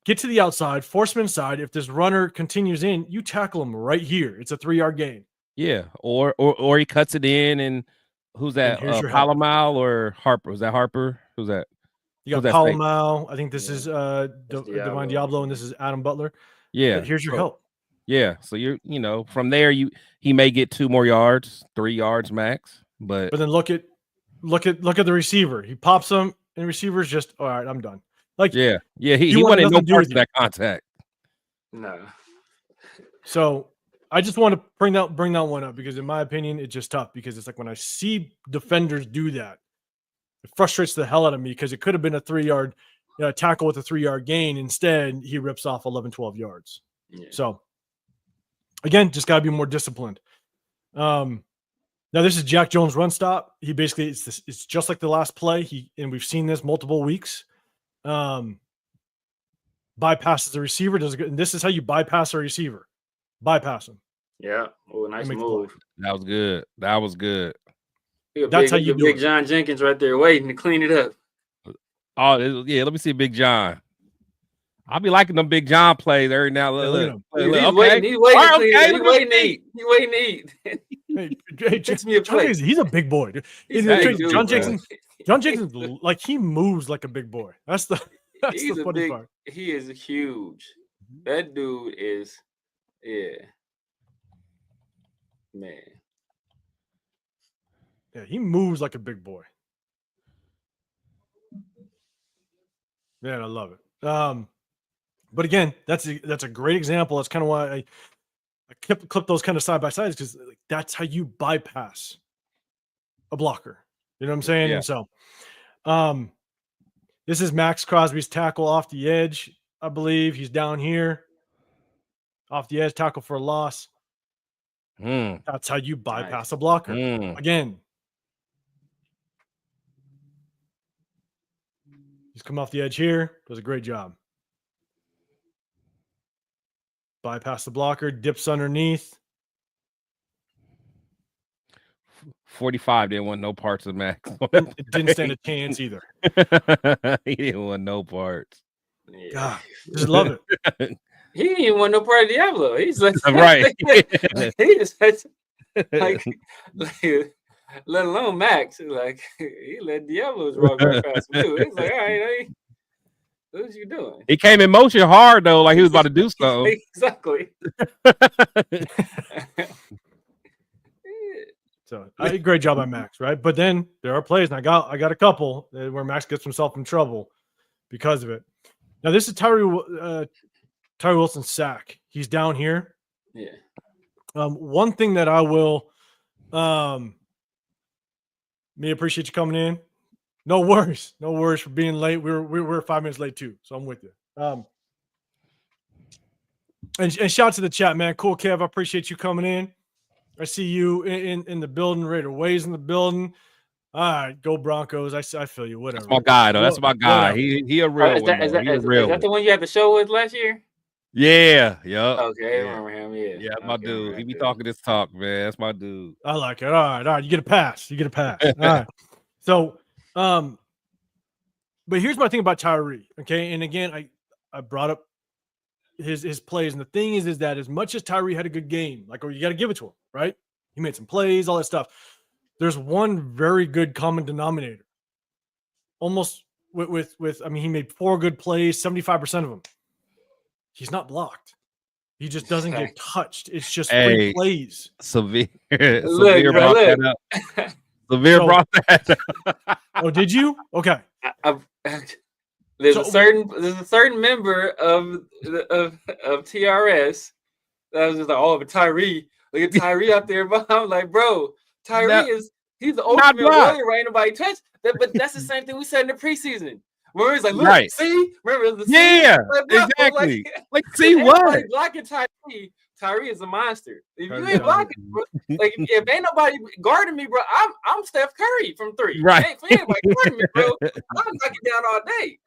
get to the outside, force him inside. If this runner continues in, you tackle him right here. It's a 3-yard gain. Yeah, or he cuts it in, and who's that? Palomau or Harper? Was that Harper? Who's that? You got Palomau. I think this is Divine Diablo, and this is Adam Butler. Yeah, but here's your help. Yeah, so from there he may get 2 more yards, 3 yards max. But then look at the receiver. He pops them, and the receiver's just all right. I'm done. Like he wanted no part of that contact. No. So I just want to bring that one up because, in my opinion, it's just tough because it's like when I see defenders do that, it frustrates the hell out of me because it could have been a 3-yard tackle with a 3-yard gain. Instead, he rips off 11, 12 yards. Yeah. So, again, just got to be more disciplined. Now, this is Jack Jones' run stop. He basically it's just like the last play. And we've seen this multiple weeks. Bypasses the receiver. And this is how you bypass a receiver. Bypass him. Yeah. Oh, nice move. That was good. That was good. That's how you do Big John Jenkins right there waiting to clean it up. Oh, yeah. Let me see Big John. I'll be liking them Big John plays every now. Look. He's waiting to eat. He's waiting to eat. Hey, he's a big boy. John Jenkins, like, he moves like a big boy. That's the funny part. He is huge. That dude is, man. Yeah, he moves like a big boy. Man, I love it. But again, that's a great example. That's kind of why I clip those kind of side by sides, because that's how you bypass a blocker. You know what I'm saying? Yeah. And so, this is Max Crosby's tackle off the edge. I believe he's down here, off the edge, tackle for a loss. That's how you bypass a blocker. Again, he's come off the edge here. Does a great job. Bypass the blocker, dips underneath. 45 didn't want no parts of Max. It didn't stand a chance either. He didn't want no parts. God, just love it. He didn't even want no part of Diablo. He's like, right. He just had like, let alone Max. Like, he let Diablo's rock right past him too. He's like, all right, what you doing? He came in motion hard though, like he was about to do something. Exactly. So, great job by Max, right? But then there are plays, and I got a couple where Max gets himself in trouble because of it. Now, this is Tyree Wilson's sack. He's down here. Yeah. One thing that I will, me appreciate you coming in. No worries for being late. We're 5 minutes late too, so I'm with you. And shout out to the chat, man. Cool, Kev. I appreciate you coming in. I see you in the building. Raider Ways in the building. All right, go Broncos. I feel you. Whatever. That's my guy, though. That's my guy. He a real one. Is that the one you had the show with last year? Yeah. Yep. Okay, I remember him. Yeah. Yeah, that's my dude. He be talking this talk, man. That's my dude. I like it. All right. You get a pass. All right. So, but here's my thing about Tyree. Okay, and again, I brought up his plays, and the thing is that as much as Tyree had a good game, like, you got to give it to him, right? He made some plays, all that stuff. There's one very good common denominator. Almost I mean, he made 4 good plays, 75% of them. He's not blocked. He just doesn't get touched. It's just free plays. Severe brought that up. Severe brought that up. Oh, did you? Okay. There's a certain member of TRS that was just like, oh, but Tyree, look at Tyree out there. But I'm like, bro, Tyree he's the ultimate warrior, right? Nobody touch that. But that's the same thing we said in the preseason. Where he's like, look, see, remember the exactly. Like see what? Blocking Tyree is a monster. If you ain't blocking, bro, like if ain't nobody guarding me, bro, I'm Steph Curry from 3. Right? Ain't anybody guarding me, bro. I'm knocking down all day.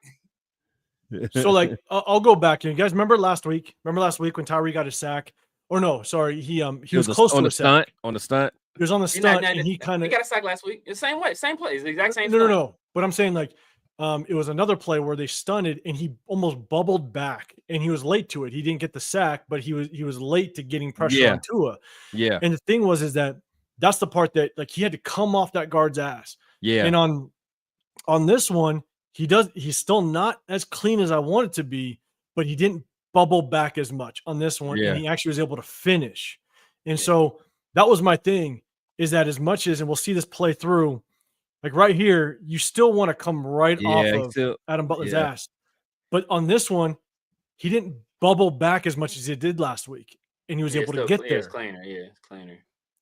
So like, I'll go back. You guys remember last week? Remember last week when Tyree got his sack? Or no, sorry, he was close to a sack. On the stunt. He was on the stunt, and he kind of got a sack last week. The same way, same play, the exact same. No. But I'm saying like. It was another play where they stunted and he almost bubbled back and he was late to it. He didn't get the sack, but he was late to getting pressure on Tua. Yeah. And the thing is that that's the part that like he had to come off that guard's ass. Yeah. And on this one, he's still not as clean as I want it to be, but he didn't bubble back as much on this one. Yeah. And he actually was able to finish. And so that was my thing, is that as much as, and we'll see this play through, like right here, you still want to come right off of Adam Butler's ass. But on this one, he didn't bubble back as much as he did last week. And he was able to get there. It's cleaner. Yeah, it's cleaner.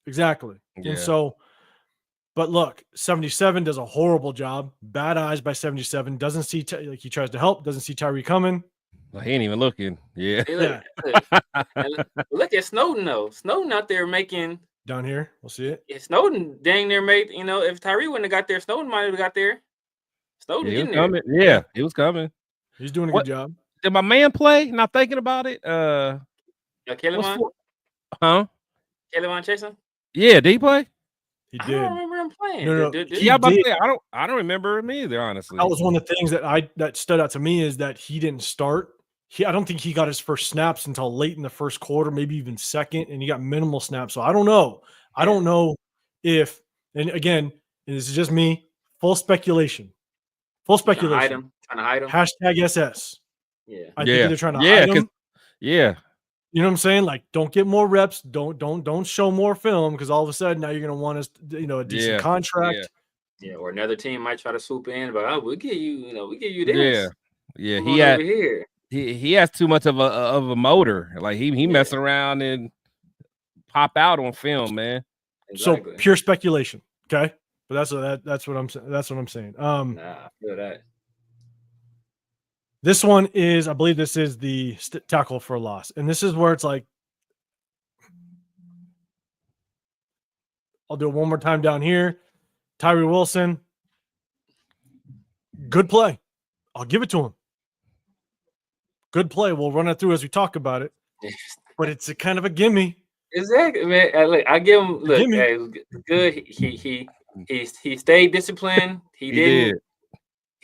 Exactly. Yeah. And so, but look, 77 does a horrible job. Bad eyes by 77. Doesn't see, like he tries to help, doesn't see Tyree coming. Well, he ain't even looking. Yeah. Look at Snowden, though. Snowden out there making. Down here, we'll see it. Yeah, Snowden dang near made, if Tyree wouldn't have got there, Snowden might have got there. Snowden getting there. Yeah, he was coming. He's doing a good job. Did my man play? Not thinking about it. Kellyvon? Huh? Kellyvon Chasen? Yeah, did he play? He did. I don't remember him playing. No. Yeah, but I don't remember him either, honestly. That was one of the things that stood out to me, is that he didn't start. I don't think he got his first snaps until late in the first quarter, maybe even second, and he got minimal snaps. So I don't know. I don't know if, and again, this is just me, full speculation. Trying to hide him. Hashtag SS. Yeah. I think they're trying to hide him. Yeah. You know what I'm saying? Like, don't get more reps. Don't show more film, because all of a sudden now you're going to want us, a decent contract. Yeah. Or another team might try to swoop in, but we'll give you this. Yeah. He has too much of a motor. Like he messing around and pop out on film, man. Exactly. So pure speculation, okay? But that's what I'm saying. That's what I'm saying. I feel that. This one is, I believe, this is the tackle for a loss, and this is where it's like, I'll do it one more time down here. Tyree Wilson, good play. I'll give it to him. Good play. We'll run it through as we talk about it, but it's a kind of a gimme. Exactly, man. I give him. Look, hey, it was good. He stayed disciplined. He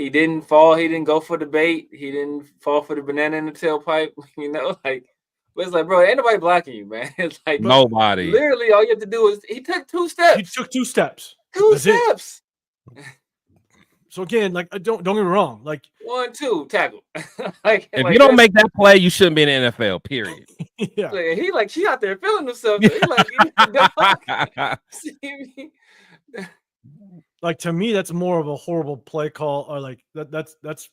didn't fall. He didn't go for the bait. He didn't fall for the banana in the tailpipe. But it's like, bro, ain't nobody blocking you, man. It's like nobody. Literally, all you have to do is he took 2 steps. He took 2 steps. That's steps. So again, like, don't get me wrong, like 1, 2 tackle. If you don't make that play, you shouldn't be in the NFL. Period. Yeah. She out there feeling himself. He see me. Like, to me, that's more of a horrible play call, or like that's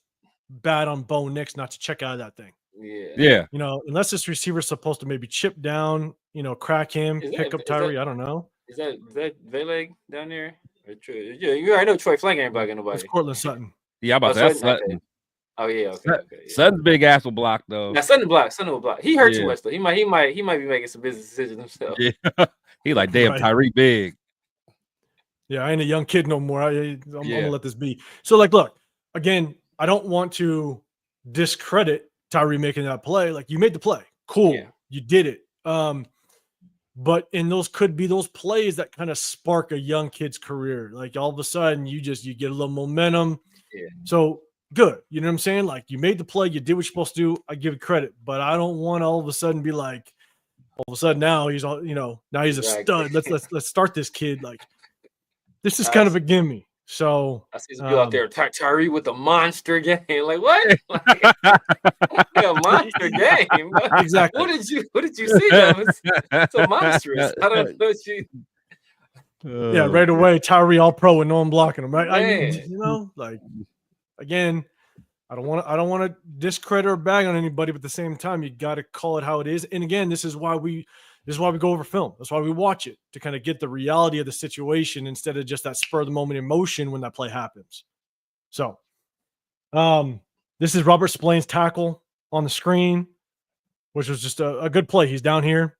bad on Bo Nix not to check out of that thing. Yeah. Unless this receiver's supposed to maybe chip down, crack him, pick up Tyree. I don't know. Is that Veleg down there? Yeah, you already know Troy Flank ain't blocking nobody. It's Cortland Sutton. Yeah, about that. Sutton. Oh yeah, okay. Sutton's big ass will block though. Now Sutton will block. He hurt too much though. He might be making some business decisions himself. Yeah, he like, damn, right. Tyree big. Yeah, I ain't a young kid no more. I'm gonna let this be. So, like, look, again, I don't want to discredit Tyree making that play. Like, you made the play, cool, you did it. But those could be those plays that kind of spark a young kid's career. Like, all of a sudden, you get a little momentum. Yeah. So good. You know what I'm saying? Like, you made the play, you did what you're supposed to do. I give you credit, but I don't want to all of a sudden be like, all of a sudden now he's now he's a stud. Let's start this kid. Like, this is kind of a gimme. So I see you out there, Tyree with the monster game. Like what? Like, a monster game. Exactly. What did you see? Though? It's so monstrous. I don't know what you. Yeah, right away, Tyree all pro and no one blocking him. Right? Like again, I don't want to discredit or bag on anybody, but at the same time, you got to call it how it is. And again, this is why we go over film. That's why we watch it, to kind of get the reality of the situation instead of just that spur of the moment emotion when that play happens. So, this is Robert Spillane's tackle on the screen, which was just a good play. He's down here.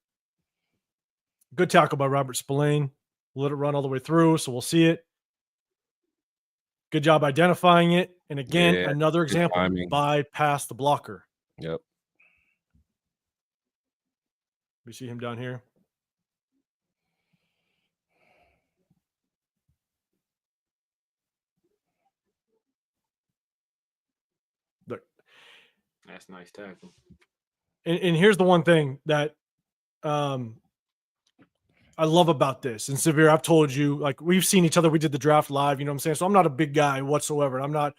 Good tackle by Robert Spillane. Let it run all the way through, so we'll see it. Good job identifying it. And again, another example, bypass the blocker. Yep. We see him down here. Look. That's a nice tackle. And here's the one thing that I love about this. And Severe, I've told you, like, we've seen each other. We did the draft live, you know what I'm saying? So I'm not a big guy whatsoever. I'm not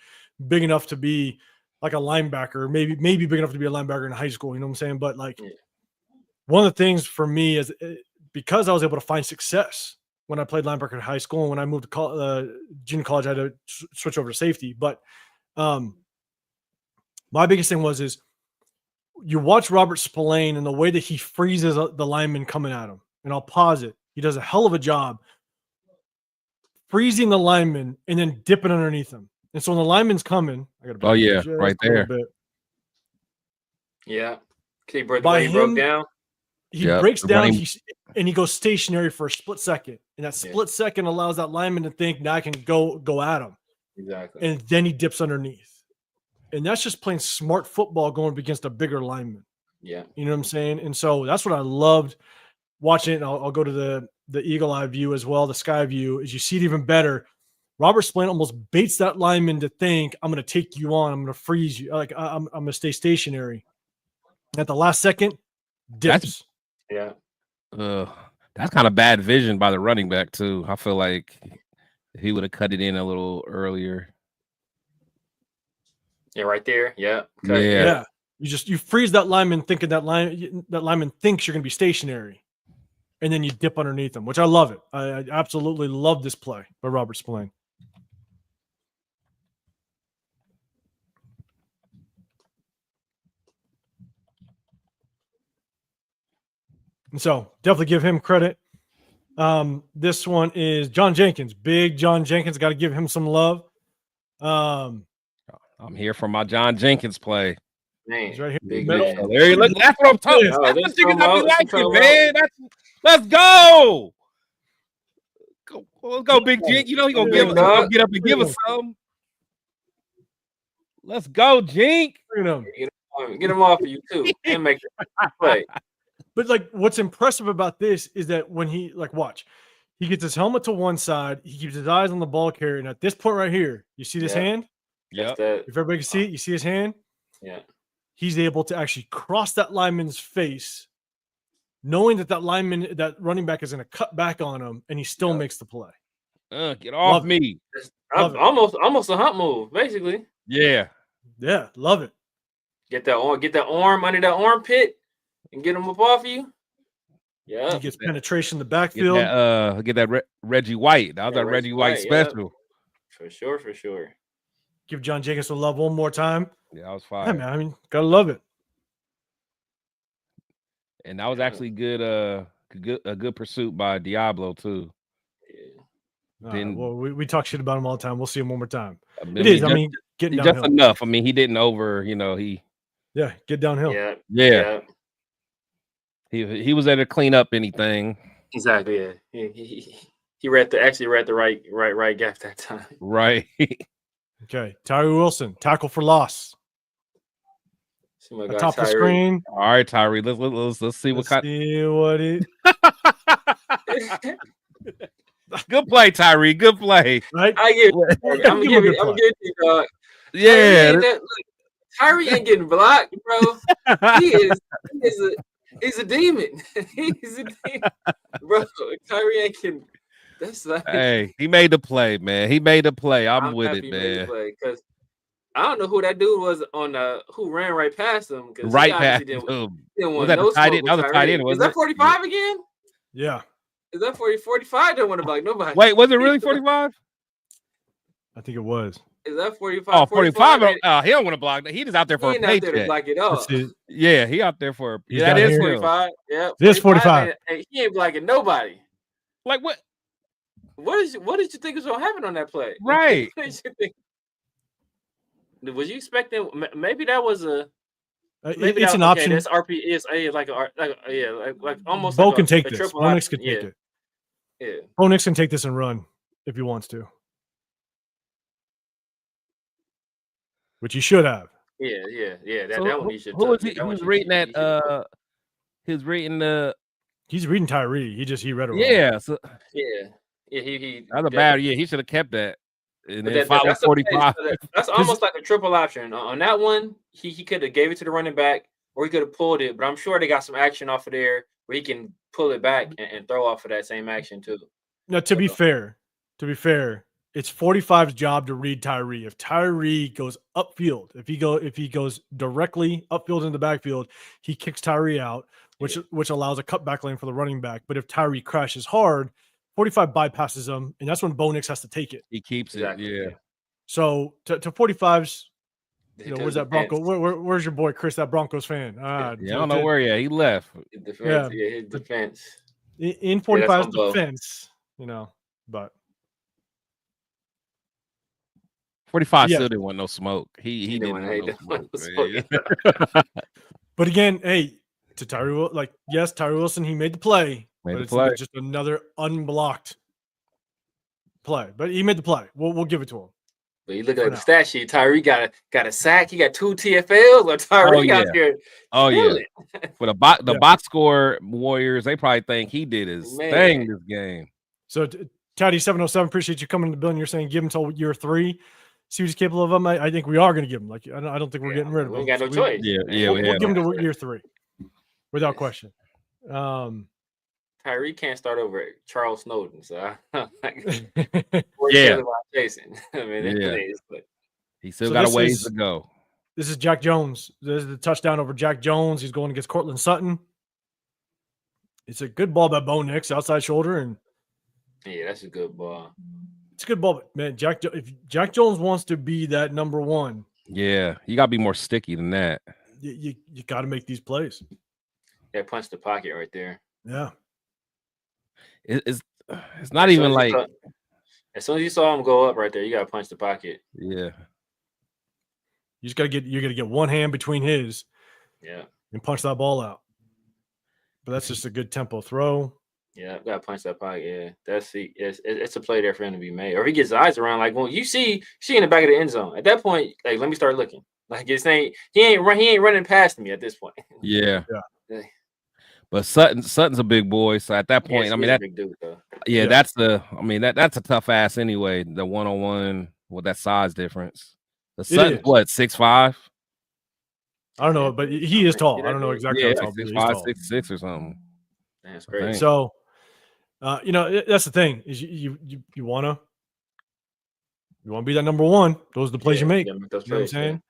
big enough to be like a linebacker, maybe big enough to be a linebacker in high school, you know what I'm saying? But like one of the things for me is because I was able to find success when I played linebacker in high school, and when I moved to junior college, I had to switch over to safety. But my biggest thing is you watch Robert Spillane and the way that he freezes the lineman coming at him. And I'll pause it. He does a hell of a job freezing the lineman and then dipping underneath him. And so when the lineman's coming, right there. Yeah. He broke down. He breaks down and he goes stationary for a split second. And that split second allows that lineman to think, now I can go at him. Exactly. And then he dips underneath. And that's just playing smart football going up against a bigger lineman. Yeah. You know what I'm saying? And so that's what I loved watching it. And I'll go to the eagle eye view as well, the sky view, is you see it even better. Robert Spillane almost baits that lineman to think, I'm going to take you on. I'm going to freeze you. Like I'm going to stay stationary. At the last second, dips. That's kind of bad vision by the running back too. I feel like he would have cut it in a little earlier. Yeah, right there. Yeah. Yeah. You freeze that lineman thinking that lineman thinks you're going to be stationary. And then you dip underneath him, which I love it. I absolutely love this play by Robert Spillane. And so definitely give him credit. This one is John Jenkins. Big John Jenkins. Got to give him some love. I'm here for my John Jenkins play. Man, he's right here. Big man. There you look. That's what I'm talking about. That's the Jenkins I be liking, man. Let's go. Let's go, Big Jink. You know he's gonna get up and give us some. Let's go, Jink. Get him off of you too, and make it play. But like, what's impressive about this is that when he watch, he gets his helmet to one side, he keeps his eyes on the ball carrier, and at this point right here, you see this hand. Yeah. If everybody can see it, you see his hand. Yeah. He's able to actually cross that lineman's face, knowing that running back is going to cut back on him, and he still makes the play. Get off me. Almost a hump move, basically. Yeah. Yeah, love it. Get that arm under that armpit and get him up off you. Yeah. He gets penetration in the backfield. Get that Reggie White. That was that Reggie White special. For sure. Give John Jenkins some love one more time. Yeah, that was fine. Yeah, man. I mean, gotta love it. And that was actually good. A good pursuit by Diablo too. Yeah. Well, we talk shit about him all the time. We'll see him one more time. Getting downhill. Just enough. I mean, he didn't get downhill. Yeah. He was there to clean up anything. Exactly. Yeah. He read the right gap that time. Right. Okay. Tyree Wilson, tackle for loss. Top of the screen. All right, Tyree. Let's see what kind. See what it. Good play, Tyree. Good play. Right? I'm giving you, dog. Yeah. Tyree ain't getting blocked, bro. He's a demon. He's a demon, bro. Tyree ain't getting. That's like, hey, he made the play, man. He made the play. I'm with it, man. Because I don't know who that dude was on who ran right past him because right he obviously past didn't was want that no the tight smoke end? with That was the tight end, Tyree. Is wasn't that it? 45 again? Yeah. Is that 45? Don't want to block nobody. Wait, was it really 45? I think it was. Is that 45? Oh, 45. 45? He don't want to block that. He just out there for He a ain't out there to paycheck. block it Let's off. see. Yeah, he out there for He's that down is here. 45. Yeah, it is 45. And he ain't blocking nobody. Like what? What did you think was gonna happen on that play? Right. What did you think? Was you expecting? Maybe that was a. Maybe it's an option. That's RP. It's like almost. Bo like can take a this. triple Bo Nix option. can take it. Yeah. Bo Nix can take this and run if he wants to, which he should have. Yeah. So that one he should. Who was he? He was reading that. He was reading the. He's reading Tyree. He read it wrong. Yeah. So yeah. He. That's a bad. Yeah, he should have kept that. And then follow that's 45. That's almost like a triple option. On that one, he could have gave it to the running back, or he could have pulled it. But I'm sure they got some action off of there where he can pull it back and throw off of that same action too. Now, to be fair, it's 45's job to read Tyree. If Tyree goes upfield, if he goes directly upfield in the backfield, he kicks Tyree out, which allows a cutback lane for the running back. But if Tyree crashes hard, 45 bypasses him, and that's when Bo Nix has to take it. He keeps it. Yeah. So to 45's, where's that Bronco? Where's your boy Chris? That Broncos fan. I don't know where. Yeah, he left. Defense, his defense. In 45's defense, but 45 still didn't want no smoke. He didn't want no smoke. But again, hey, to Tyree, yes, Tyree Wilson, he made the play. It's just another unblocked play. But he made the play. We'll give it to him. But you look at the stat sheet. Tyree got a sack. He got 2 TFLs. Or Tyree got here. Oh yeah. For the box score Warriors, they probably think he did his thing this game. So Taddy 707, appreciate you coming to the building. You're saying give him till year 3. See what he's capable of. I think we are going to give him. I don't think we're getting rid of him. We got no choice. We'll give him to year 3, without question. Tyree can't start over Charles Snowden, so Jason. I mean, he still got a ways to go. This is Jack Jones. This is the touchdown over Jack Jones. He's going against Cortland Sutton. It's a good ball by Bo Nix, outside shoulder, and that's a good ball. It's a good ball, but man. If Jack Jones wants to be that number 1, you got to be more sticky than that. You got to make these plays. Yeah, punch the pocket right there. Yeah. It's not even like as soon as you saw him go up right there, you gotta punch the pocket. Yeah. You gotta get one hand between his and punch that ball out. But that's just a good tempo throw. Yeah, gotta punch that pocket. Yeah. It's a play there for him to be made. Or if he gets his eyes around, like when you see in the back of the end zone, at that point, like let me start looking. Like he ain't running past me at this point. Yeah. But Sutton's a big boy, so at that point, big dude, that's a tough ass anyway. The 1-on-1 with that size difference. The Sutton's what 6'5"? I don't know, but he is tall. I don't know exactly how tall. 6'5", 6'6" or something. That's great. So, that's the thing is you wanna be that number 1. Those are the plays you make. You know what I'm saying?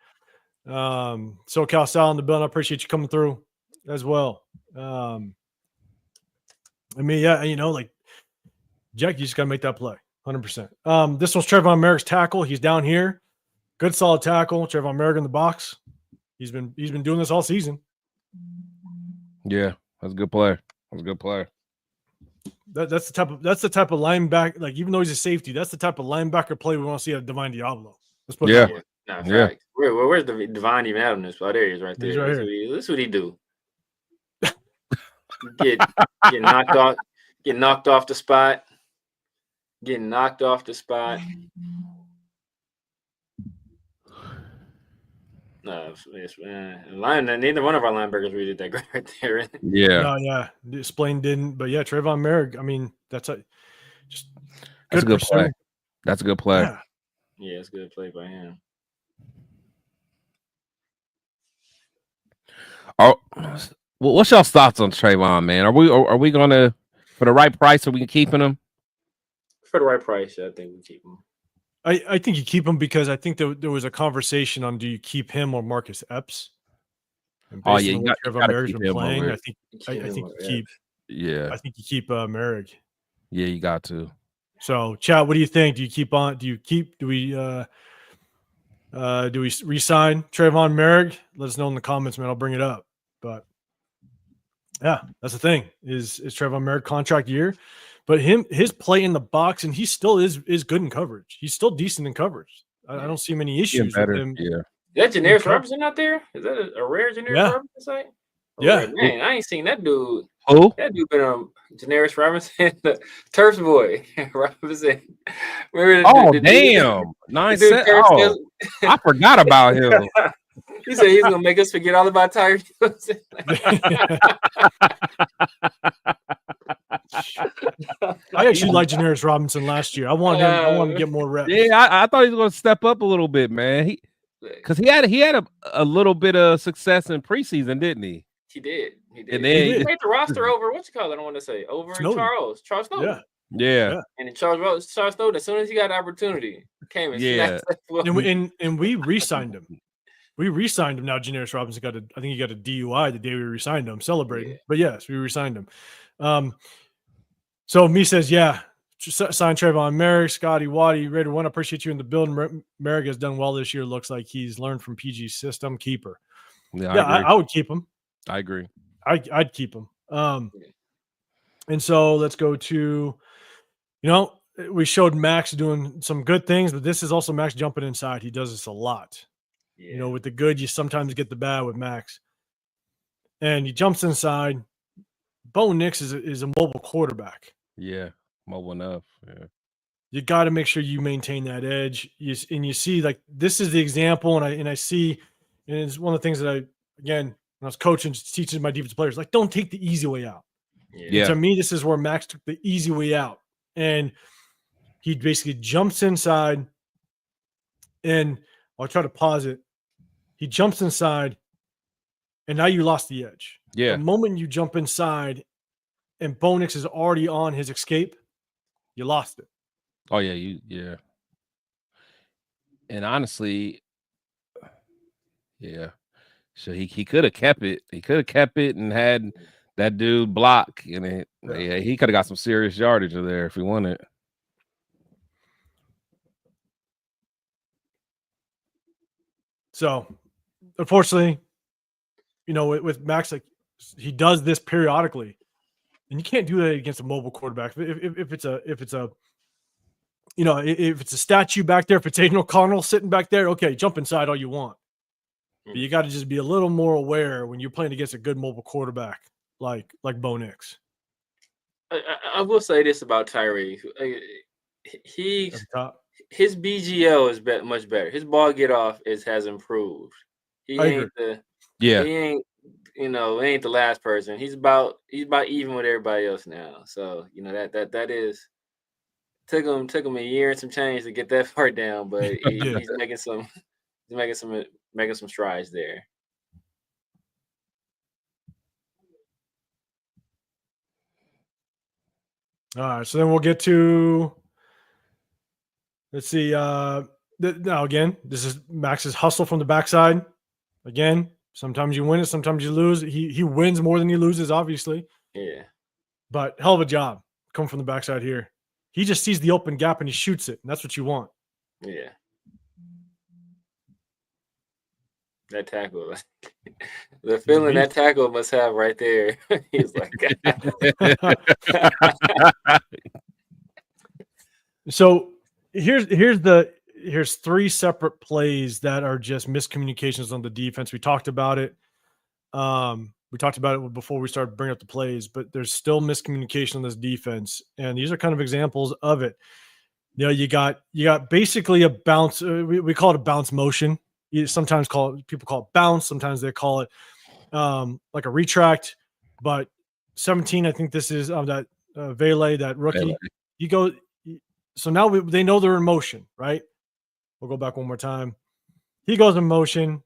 SoCal Sal in the building. I appreciate you coming through as well. Jack, you just got to make that play 100%. This one's Trayvon Merrick's tackle. He's down here. Good, solid tackle. Trayvon Merrick in the box. He's been doing this all season. Yeah, that's a good player. That's the type of linebacker. Like, even though he's a safety, that's the type of linebacker play we want to see out of Divine Diablo. Let's put it that way. Yeah. Where's the Divine even at on this spot? There he is right there. He's right here. That's what he do. Get knocked off. Get knocked off the spot. Getting knocked off the spot. No, neither one of our linebackers really did that great right there. Yeah. No, yeah. Splain didn't, but yeah, Trayvon Merrick. I mean, that's a good play. That's a good play. Yeah, it's a good play by him. What's y'all's thoughts on Trayvon, man? Are we gonna, for the right price, are we keeping him? For the right price, I think we keep him. I think you keep him because I think there was a conversation on do you keep him or Marcus Epps? And based on what Trayvon Merrick's been playing, I think you keep. Yeah, I think you keep Merrick. Yeah, you got to. So, Chad, what do you think? Do you keep on? Do you keep? Do we re-sign Trayvon Merrick? Let us know in the comments, man. I'll bring it up. But yeah, that's the thing. Is Trayvon Merrick contract year? But his play in the box, and he still is good in coverage. He's still decent in coverage. I don't see many issues with him. Yeah. Is that Janarius Robinson out there? Is that a rare Janarius Robinson site? Yeah. Man, I ain't seen that dude. Who? That dude been Janarius Robinson, the Turf's boy. Robinson. Damn. 9 cents. Oh, I forgot about him. He said he's gonna make us forget all about Tyree. I actually liked Janarius Robinson last year. I want him to get more reps. Yeah, I thought he was going to step up a little bit, man. Because he had a little bit of success in preseason, didn't he? He did. And then he made the roster over. What you call it? I don't want to say over Charles Snowden. Yeah. And then Charles Snowden, as soon as he got the opportunity, came and snatched that. And we re-signed him. We re-signed him. Now Janarius Robinson I think he got a DUI the day we re-signed him, celebrating. Yeah. But yes, we re-signed him. So me says, yeah, sign Trayvon Merrick, Scotty Waddy, Raider One. I appreciate you in the building. Merrick has done well this year. Looks like he's learned from PG's system. Keeper. Yeah, I would keep him. I agree. I'd keep him. And so let's go to, we showed Max doing some good things, but this is also Max jumping inside. He does this a lot. Yeah. With the good, you sometimes get the bad with Max. And he jumps inside. Bo Nix is a mobile quarterback. Yeah, mobile enough. Yeah. You got to make sure you maintain that edge. You see, like, this is the example, and I see, and it's one of the things that when I was coaching, teaching my defensive players, like, don't take the easy way out. Yeah. To me, this is where Max took the easy way out. And he basically jumps inside, and I'll try to pause it. He jumps inside, and now you lost the edge. Yeah. The moment you jump inside and Bo Nix is already on his escape, you lost it. Oh, yeah. Yeah. And honestly, yeah. So he could have kept it. He could have kept it and had that dude block. And he could have got some serious yardage there if he wanted. So, unfortunately, with Max, like, he does this periodically, and you can't do that against a mobile quarterback. If it's a statue back there, if it's Aiden O'Connell sitting back there, okay, jump inside all you want. But you got to just be a little more aware when you're playing against a good mobile quarterback like Bo Nix. I will say this about Tyree. His BGL is much better. His ball get off has improved. He ain't the last person. He's about even with everybody else now. So that is took him a year and some change to get that part down, but he's making some strides there. All right, so then we'll get to, let's see. Now again, this is Max's hustle from the backside. Again, sometimes you win it, sometimes you lose. He wins more than he loses, obviously. Yeah. But hell of a job coming from the backside here. He just sees the open gap and he shoots it, and that's what you want. Yeah. That tackle, the feeling that tackle must have right there. He's like, so here's three separate plays that are just miscommunications on the defense. We talked about it. We talked about it before we started bringing up the plays, but there's still miscommunication on this defense, and these are kind of examples of it. You got basically a bounce. We call it a bounce motion. Sometimes people call it bounce. Sometimes they call it like a retract. But 17, I think this is that Vele, that rookie. You go. So now they know they're in motion, right? We'll go back one more time. He goes in motion.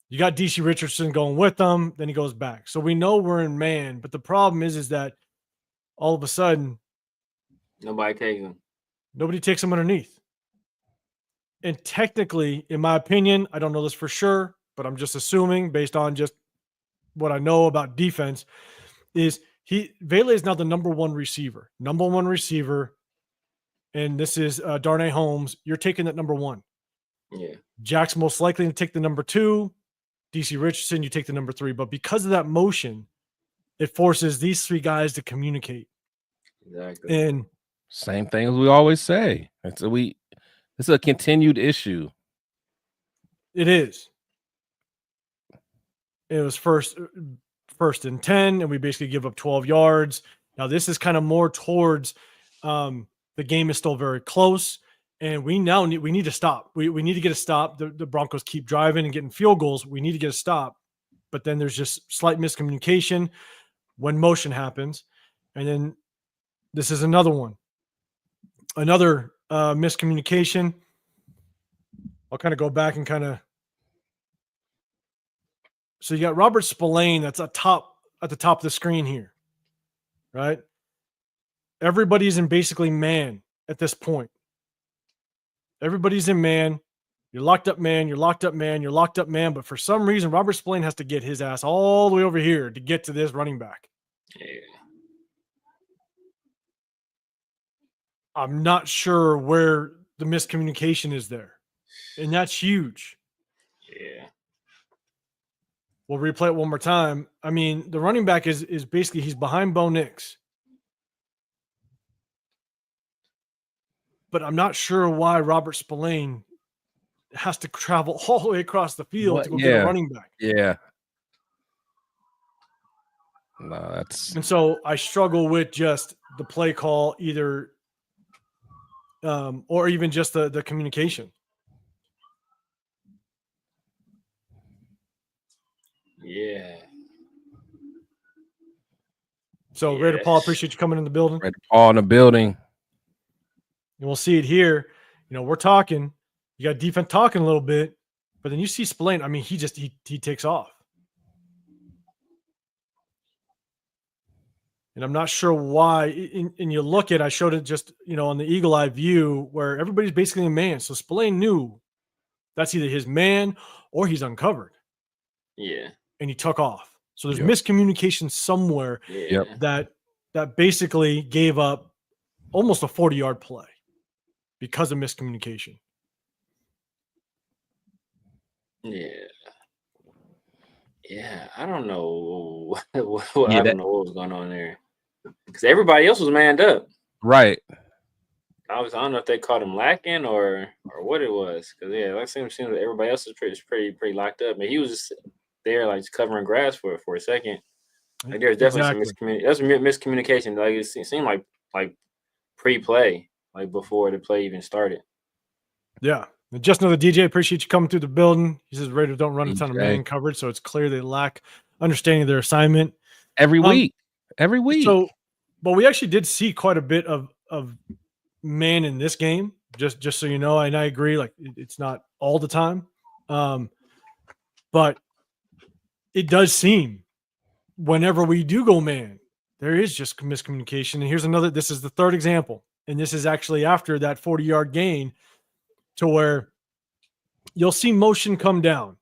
You got DC Richardson going with them. Then he goes back. So we know we're in man. But the problem is that all of a sudden Nobody takes him. Nobody takes him underneath. And technically, in my opinion, I don't know this for sure, but I'm just assuming based on just what I know about defense, is Vele is now the number one receiver. And this is Darnay Holmes. You're taking that number one. Yeah. Jack's most likely to take the number two. DC Richardson, you take the number three. But because of that motion, it forces these three guys to communicate. Exactly. And same thing as we always say. It's a continued issue. It is. It was first and 10, and we basically give up 12 yards. Now this is kind of more towards the game is still very close, and we need to stop. We need to get a stop. The Broncos keep driving and getting field goals. We need to get a stop, but then there's just slight miscommunication when motion happens, and then this is another one, another miscommunication. I'll kind of go back and kind of. So you got Robert Spillane that's at the top of the screen here, right? Everybody's in basically man at this point. Everybody's in man. You're locked up man. But for some reason, Robert Spillane has to get his ass all the way over here to get to this running back. Yeah. I'm not sure where the miscommunication is there. And that's huge. Yeah. We'll replay it one more time. I mean, the running back is basically he's behind Bo Nix. But I'm not sure why Robert Spillane has to travel all the way across the field to go get a running back. Yeah. No, that's. And so I struggle with just the play call, either or even just the communication. Yeah. So, Raider Paul, appreciate you coming in the building. Raider Paul in the building. And we'll see it here. You know, we're talking. You got defense talking a little bit, but then you see Spillane. I mean, he takes off. And I'm not sure why. And you look at, I showed it just, on the eagle eye view where everybody's basically a man. So Spillane knew that's either his man or he's uncovered. Yeah. And he took off. So there's miscommunication somewhere that basically gave up almost a 40-yard play because of miscommunication. Yeah. Yeah. I don't know. I don't know what was going on there. Because everybody else was manned up. Right. I don't know if they caught him lacking or what it was. Because, it seems like everybody else is pretty locked up. But he was just there, like, just covering grass for a second. Like, there's definitely some miscommunication. Like, it seemed like pre-play, like before the play even started. Yeah. And just know the DJ, appreciate you coming through the building. He says Raiders don't run a ton of man coverage, so it's clear they lack understanding of their assignment. Every week. So, but we actually did see quite a bit of man in this game, just so you know, and I agree, like it's not all the time. But it does seem whenever we do go man, there is just miscommunication. And here's another, this is the third example. And this is actually after that 40-yard gain to where you'll see motion come down.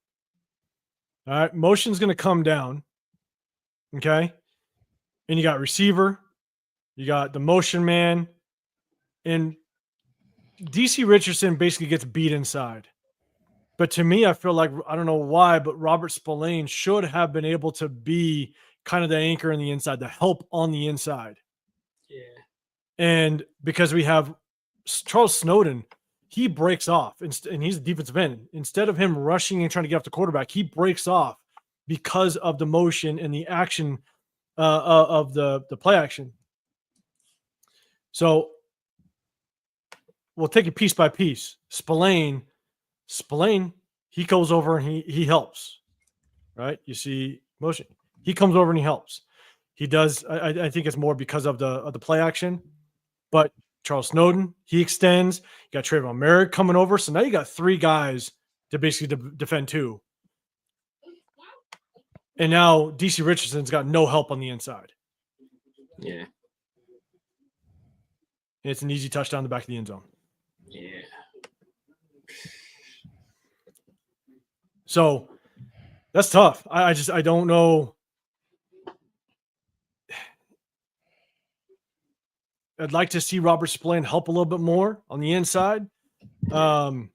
All right. Motion's going to come down. Okay. And you got receiver, you got the motion man, and DC Richardson basically gets beat inside. But to me, I feel like, I don't know why, but Robert Spillane should have been able to be kind of the anchor in the inside, the help on the inside. Yeah. And because we have Charles Snowden, he breaks off, and he's a defensive end. Instead of him rushing and trying to get off the quarterback, he breaks off because of the motion and the action of the play action. So we'll take it piece by piece. Spillane, he goes over and he helps, right? You see motion. He comes over and he helps. He does. I think it's more because of the play action, but Charles Snowden, he extends. You got Trayvon Merrick coming over. So now you got three guys to basically defend two. And now DC Richardson's got no help on the inside. Yeah. and it's an easy touchdown in the back of the end zone. Yeah. So that's tough. I don't know. I'd like to see Robert Spillane help a little bit more on the inside. You got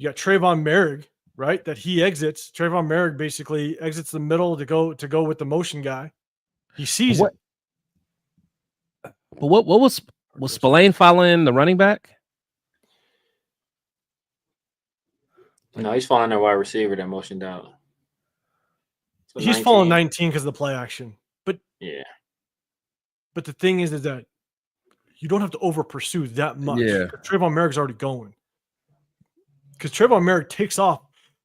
Trayvon Merrick, right? That he exits. Trayvon Merrick basically exits the middle to go with the motion guy. He sees it. But what was Spillane following the running back? No, he's following their wide receiver that motioned out. So he's following 19 because of the play action. But yeah. But the thing is that you don't have to over pursue that much. Yeah. Trayvon Merrick's already going. Because Trayvon Merrick takes off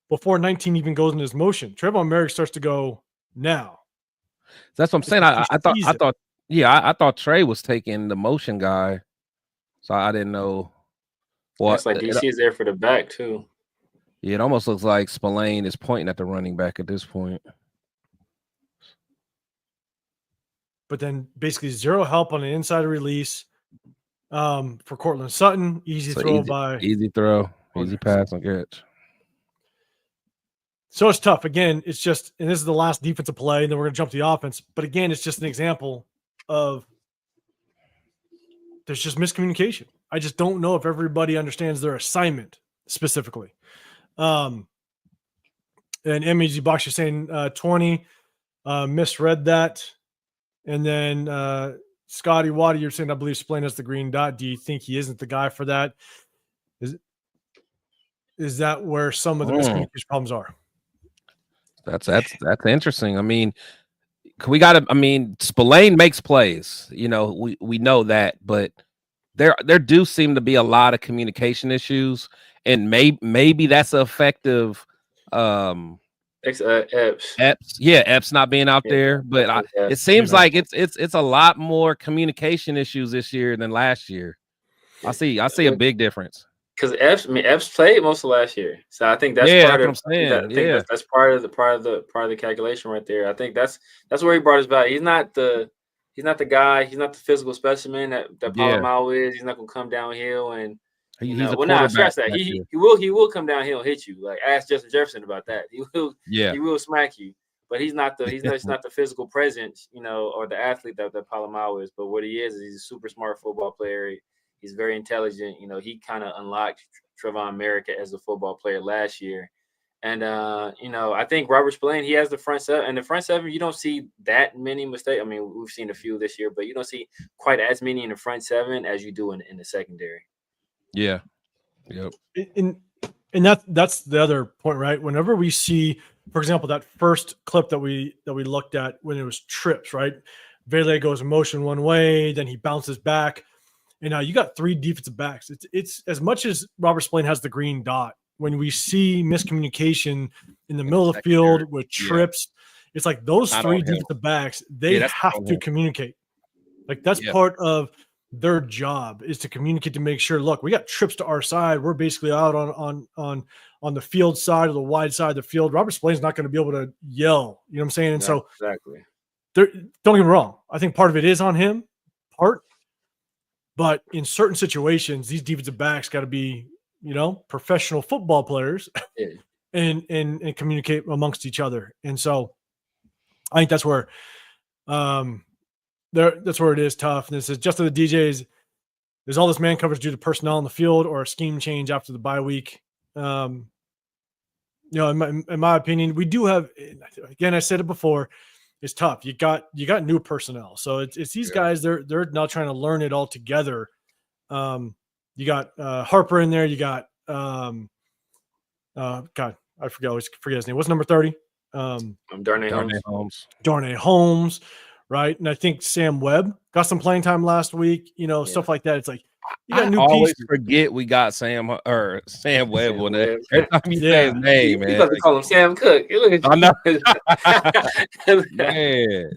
before 19 even goes in his motion. Trayvon Merrick starts to go now. That's what I'm saying. I thought Trey was taking the motion guy. So I didn't know what. It's like DC is there for the back too. Yeah, it almost looks like Spillane is pointing at the running back at this point. But then basically zero help on the inside release for Cortland Sutton. Easy throw. Easy pass and catch. So it's tough. Again, it's just, and this is the last defensive play, and then we're going to jump to the offense. But again, it's just an example of there's just miscommunication. I just don't know if everybody understands their assignment specifically. And MEG Box, you're saying 20, misread that. And then Scotty Waddy, you're saying, I believe Spillane has the green dot. Do you think he isn't the guy for that? Is that where some of the miscommunication problems are? That's interesting. I mean, Spillane makes plays. You know, we know that, but there do seem to be a lot of communication issues, and maybe that's effective. Epps not being out there, but it seems like it's a lot more communication issues this year than last year. I see a big difference. Because Epps played most of last year, so I think that's part of. That's part of the calculation right there. I think that's where he brought his value. He's not the guy. He's not the physical specimen that Polamalu is. He's not gonna come downhill and. He's a quarterback. He will come downhill and hit you. Like ask Justin Jefferson about that. He will smack you. But he's not the physical presence, or the athlete that Polamalu is. But what he is he's a super smart football player. He's very intelligent. He kind of unlocked Trayvon Merrick as a football player last year. And, I think Robert Spillane, he has the front seven. And the front seven, you don't see that many mistakes. I mean, we've seen a few this year, but you don't see quite as many in the front seven as you do in the secondary. Yeah. Yep. And that's the other point, right? Whenever we see, for example, that first clip that we looked at when it was trips, right? Vele goes in motion one way, then he bounces back. And now you got three defensive backs. It's as much as Robert Spillane has the green dot. When we see miscommunication in the middle of the field with trips, it's like those three defensive backs, they have to communicate. Like that's part of their job is to communicate to make sure, look, we got trips to our side. We're basically out on the field side or the wide side of the field. Robert Spillane's not going to be able to yell. You know what I'm saying? And exactly. Don't get me wrong. I think part of it is on him, but in certain situations, these defensive backs got to be, professional football players and communicate amongst each other. And so I think that's where that's where it is tough. And this is just to the DJs. There's all this man coverage due to personnel on the field or a scheme change after the bye week. In my opinion, we do have, again, I said it before, it's tough. You got new personnel. So it's these guys, they're now trying to learn it all together. You got Harper in there. You got God, I always forget his name. What's number 30? Darnay Holmes. Darnay Holmes, right? And I think Sam Webb got some playing time last week, stuff like that. It's like you got new always pieces. Forget we got Sam Webb on that. Every time you say his name, man. You about to call him Sam Cook. Man.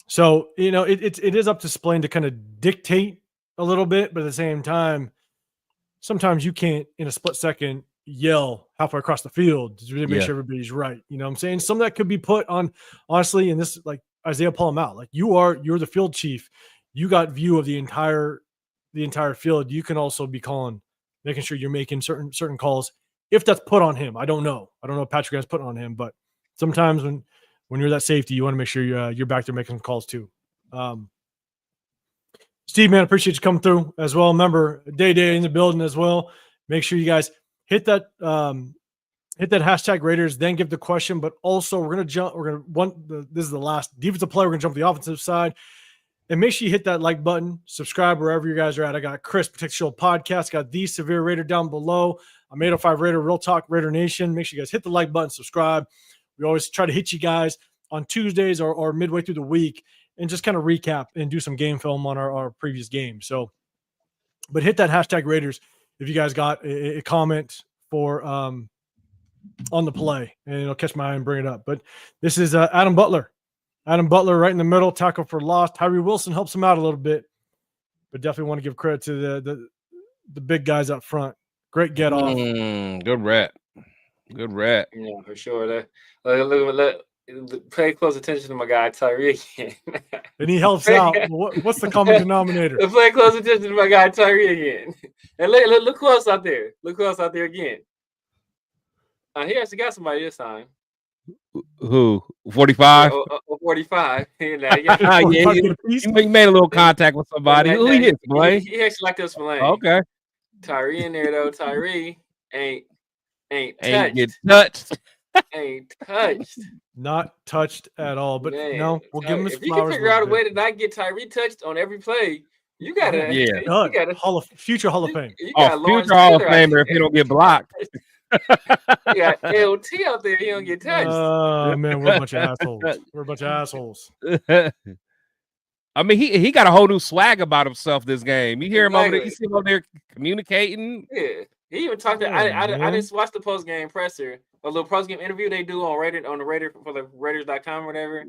So, it is up to Spillane to kind of dictate a little bit, but at the same time, sometimes you can't in a split second yell halfway across the field to really make sure everybody's right. You know what I'm saying? Some of that could be put on, honestly, and this like Isaiah Palomau. Like you're the field chief. you got view of the entire field. You can also be making sure you're making certain calls if that's put on him. I don't know if Patrick has put on him, but sometimes when you're that safety, you want to make sure you're back there making some calls too. Steve, man, appreciate you coming through as well. Remember, day in the building as well. Make sure you guys hit that hashtag Raiders, then give the question. But also, this is the last defensive play. We're gonna jump to the offensive side, and make sure you hit that like button, subscribe wherever you guys are at. I got Chris Protect Show podcast, got the Severe Raider down below. I'm 805 Raider, Real Talk Raider Nation. Make sure you guys hit the like button, subscribe. We always try to hit you guys on Tuesdays or midway through the week, and just kind of recap and do some game film on our previous game. So, but hit that hashtag Raiders if you guys got a comment for on the play, and it'll catch my eye and bring it up. But this is Adam Butler. Adam Butler right in the middle, tackle for loss. Tyree Wilson helps him out a little bit, but definitely want to give credit to the big guys up front. Great get off. Good rep. Yeah, for sure. Pay close attention to my guy Tyree again. And he helps out. What's the common denominator? Pay close attention to my guy Tyree again. And look close out there. Look close out there again. He actually got somebody this time. Who? 45? 45. He made a little contact with somebody. Who he hit, Blaine? He actually like this Blaine. Okay. Tyree in there though. Tyree ain't get touched. Ain't touched. Not touched at all. But man, no, we'll give him his flowers. If you can figure out a way to not get Tyree touched on every play, you gotta future Hall of Fame. Future Hall of Famer if he don't get blocked. You got LT out there, he don't get touched. Oh man, we're a bunch of assholes. I mean, he got a whole new swag about himself this game. You hear him over there, you see him over there communicating. Yeah. He even talked to I just watched the post game presser, a little post game interview they do on Reddit on the Raider for the Raiders.com or whatever.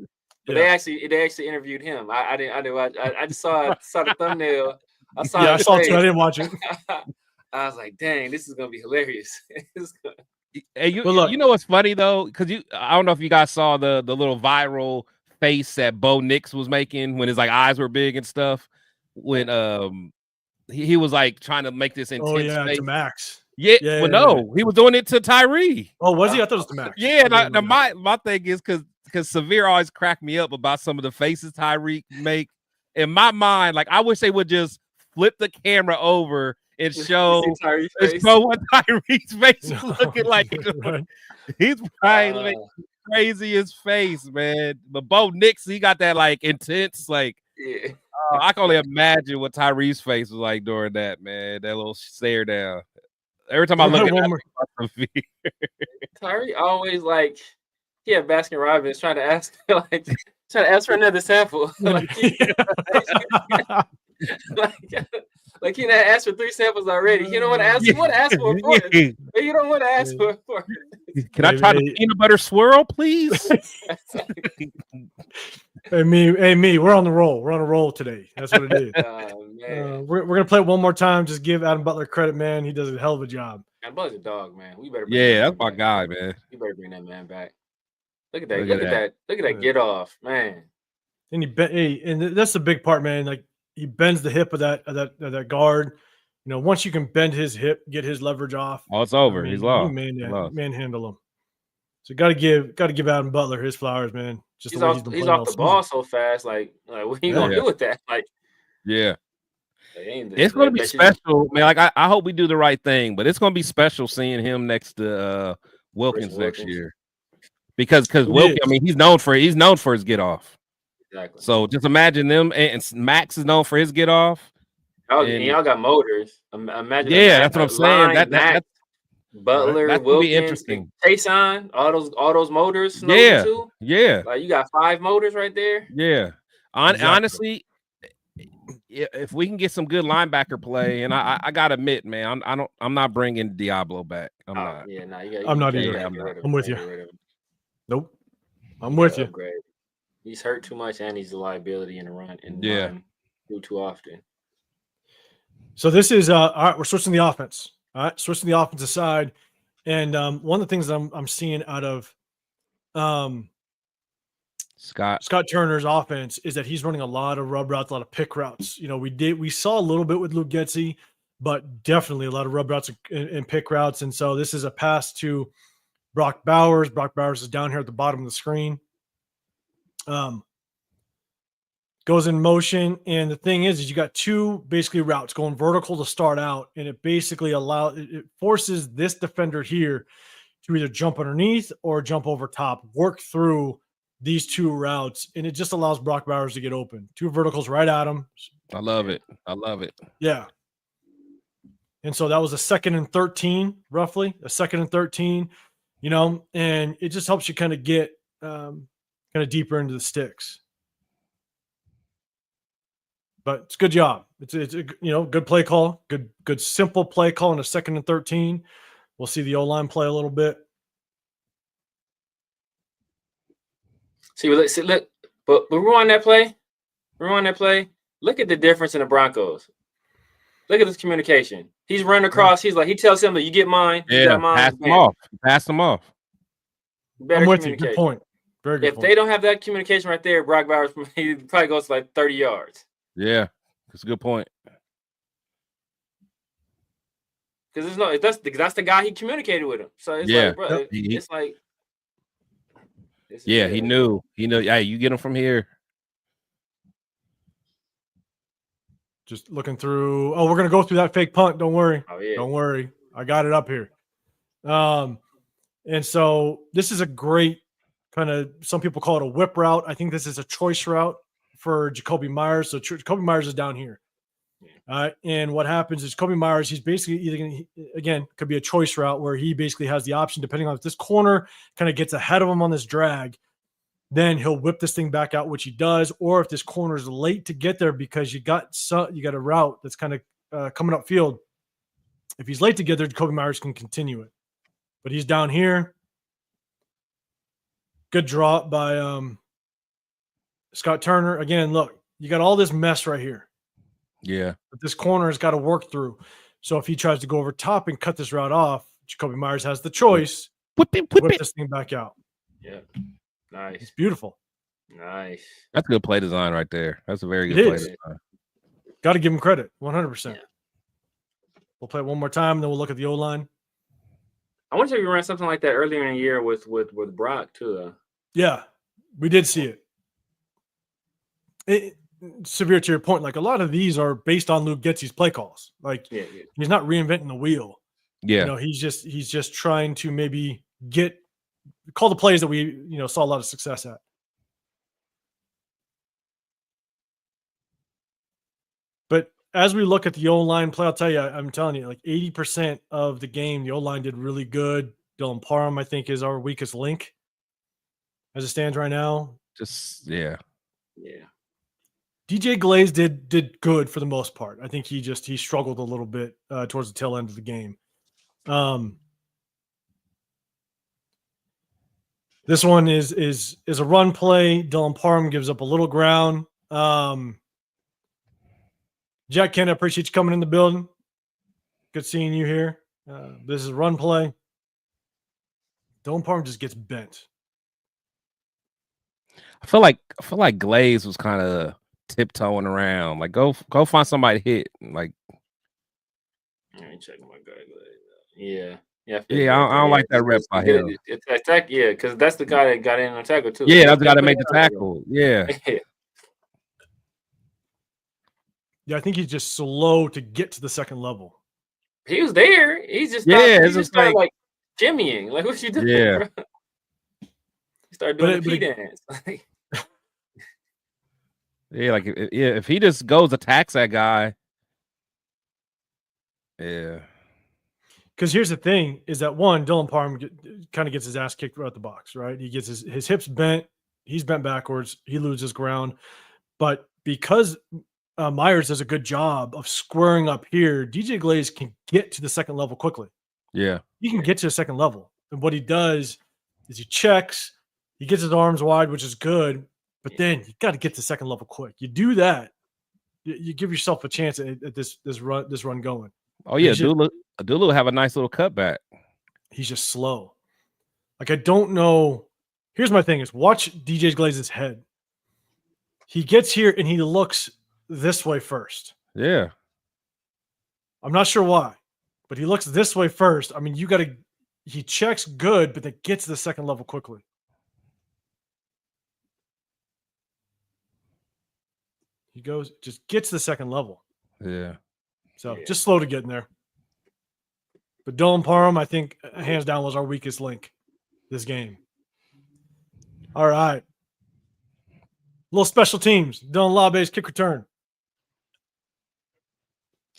But they actually interviewed him. I didn't watch. I just saw the thumbnail. I saw it too. I didn't watch it. I was like, dang, this is gonna be hilarious. Hey, you know what's funny though? Because I don't know if you guys saw the little viral face that Bo Nix was making when his eyes were big and stuff. When he was trying to make this intense face. To Max. Yeah, no, he was doing it to Tyree. Oh, was he? I thought it was to Max. Yeah, my thing is because Severe always cracked me up about some of the faces Tyree make. In my mind, I wish they would just flip the camera over and show what Tyree's face is looking like. Right. He's probably craziest face, man. But Bo Nix, he got that intense, yeah. I can only imagine what Tyree's face was like during that, man. That little stare down. Every time I look at him, Tyree always he had Baskin Robbins trying to ask for another sample. He done asked for 3 samples already. You don't want to ask. You want to ask for a fourth. You don't want to ask for a fourth. Can I try the peanut butter swirl, please? Hey, me. We're on the roll. We're on a roll today. That's what it is. We're gonna play it one more time. Just give Adam Butler credit, man. He does a hell of a job. Adam Butler's a dog, man. We better. That's my guy, man. You better bring that man back. Look at that. Look at that get off, man. And and that's the big part, man. He bends the hip of that guard. Once you can bend his hip, get his leverage off. Oh, it's over. He's lost. Manhandle him. So got to give Adam Butler his flowers, man. Just he's off the ball so fast. What are you gonna do with that? It's gonna be special, man. I hope we do the right thing, but it's gonna be special seeing him next to Wilkins next year. Because Wilkins, he's known for his get off. Exactly. So just imagine them, and Max is known for his get off. Y'all got motors. Imagine. Yeah, that's what I'm saying. That's Butler, that would be interesting. Taysom, all those motors. Yeah, too. Yeah. You got 5 motors right there. Yeah. Honestly, if we can get some good linebacker play, and I gotta admit, man, I'm not bringing Diablo back. I'm not. Yeah, I'm not either. I'm with you. Nope. I'm with you. Great. He's hurt too much, and he's a liability in the run. Too often. So this is all right. We're switching the offense. All right, switching the offensive side, and one of the things that I'm seeing out of Scott Turner's offense is that he's running a lot of rub routes, a lot of pick routes. You know, we saw a little bit with Luke Getsy, but definitely a lot of rub routes and pick routes. And so this is a pass to Brock Bowers. Brock Bowers is down here at the bottom of the screen. Goes in motion, and the thing is you got two basically routes going vertical to start out, and it basically it forces this defender here to either jump underneath or jump over top, work through these two routes, and it just allows Brock Bowers to get open. Two verticals right at him. I love it. Yeah. And so that was a 2nd and 13, roughly a 2nd and 13, you know, and it just helps you kind of get kind of deeper into the sticks. But it's a good job. It's a, you know, good play call, good simple play call in a 2nd and 13. We'll see the O-line play a little bit. See, look, but rewind that play. Look at the difference in the Broncos. Look at this communication. He's running across. He's like, he tells him that you get mine. You got mine. Pass him off. Better I'm with you. Good point. Very good. If they don't have that communication right there, Brock Bowers, he probably goes to like 30 yards. Yeah, that's a good point. Because that's the guy he communicated with him. So it's like, bro, it's like. Yeah, he knew. Hey, you get him from here. Just looking through. Oh, we're gonna go through that fake punt. Don't worry. Oh, yeah. Don't worry. I got it up here. And so this is a great kind of, some people call it a whip route. I think this is a choice route for Jacoby Myers. So Jacoby Myers is down here. And what happens is Jacoby Myers, he's basically either going to, again, could be a choice route where he basically has the option, depending on if this corner kind of gets ahead of him on this drag, then he'll whip this thing back out, which he does. Or if this corner is late to get there because you got a route that's kind of coming up field, if he's late to get there, Jacoby Myers can continue it. But he's down here. Good drop by Scott Turner. Again, look, you got all this mess right here. Yeah. But this corner has got to work through. So if he tries to go over top and cut this route off, Jacoby Myers has the choice. Whip this thing back out. Yeah. Nice. It's beautiful. Nice. That's good play design right there. That's a very good play design. Got to give him credit. 100%. Yeah. We'll play it one more time, and then we'll look at the O-line. I want you to run something like that earlier in the year with Brock too, though. Yeah, we did see it. Severe to your point, like a lot of these are based on Luke Getsy's play calls. Like he's not reinventing the wheel. Yeah, you know, he's just trying to maybe call the plays that we saw a lot of success at. But as we look at the O-line play, I'll tell you, I'm telling you, like 80% of the game, the O-line did really good. Dylan Parham, I think, is our weakest link as it stands right now. Yeah. DJ Glaze did good for the most part. I think he struggled a little bit towards the tail end of the game. This one is a run play. Dylan Parham gives up a little ground. Jack Kent, I appreciate you coming in the building. Good seeing you here. This is a run play. Dylan Parham just gets bent. I feel like Glaze was kind of tiptoeing around. Like go find somebody to hit. Like, let me check my guy. Yeah. I don't like that rep by him. Attack, yeah, because that's the guy that got in on tackle too. Yeah, that's the guy that made the tackle. Yeah. Yeah, I think he's just slow to get to the second level. He was there. He's just started like jimmying. Like, what you doing? Yeah. Bro? He started doing the P-dance. Yeah, like if he just goes attacks that guy. Yeah. Because here's the thing: is that one, Dylan Parham kind of gets his ass kicked right out the box, right? He gets his hips bent. He's bent backwards. He loses ground. But because Myers does a good job of squaring up here, DJ Glaze can get to the second level quickly. Yeah. He can get to the second level. And what he does is he checks, he gets his arms wide, which is good, but then you got to get to second level quick. You do that, you give yourself a chance at this run going. Oh, yeah. Dulu have a nice little cutback. He's just slow. Like, I don't know Here's my thing: is watch DJ Glaze's head. He gets here and he looks this way first. Yeah. I'm not sure why, but he looks this way first. I mean, he checks good, but then gets to the second level quickly. He just gets to the second level. Yeah. So just slow to get in there. But Dylan Parham, I think, hands down, was our weakest link this game. All right. Little special teams. Dylan Labe's kick return.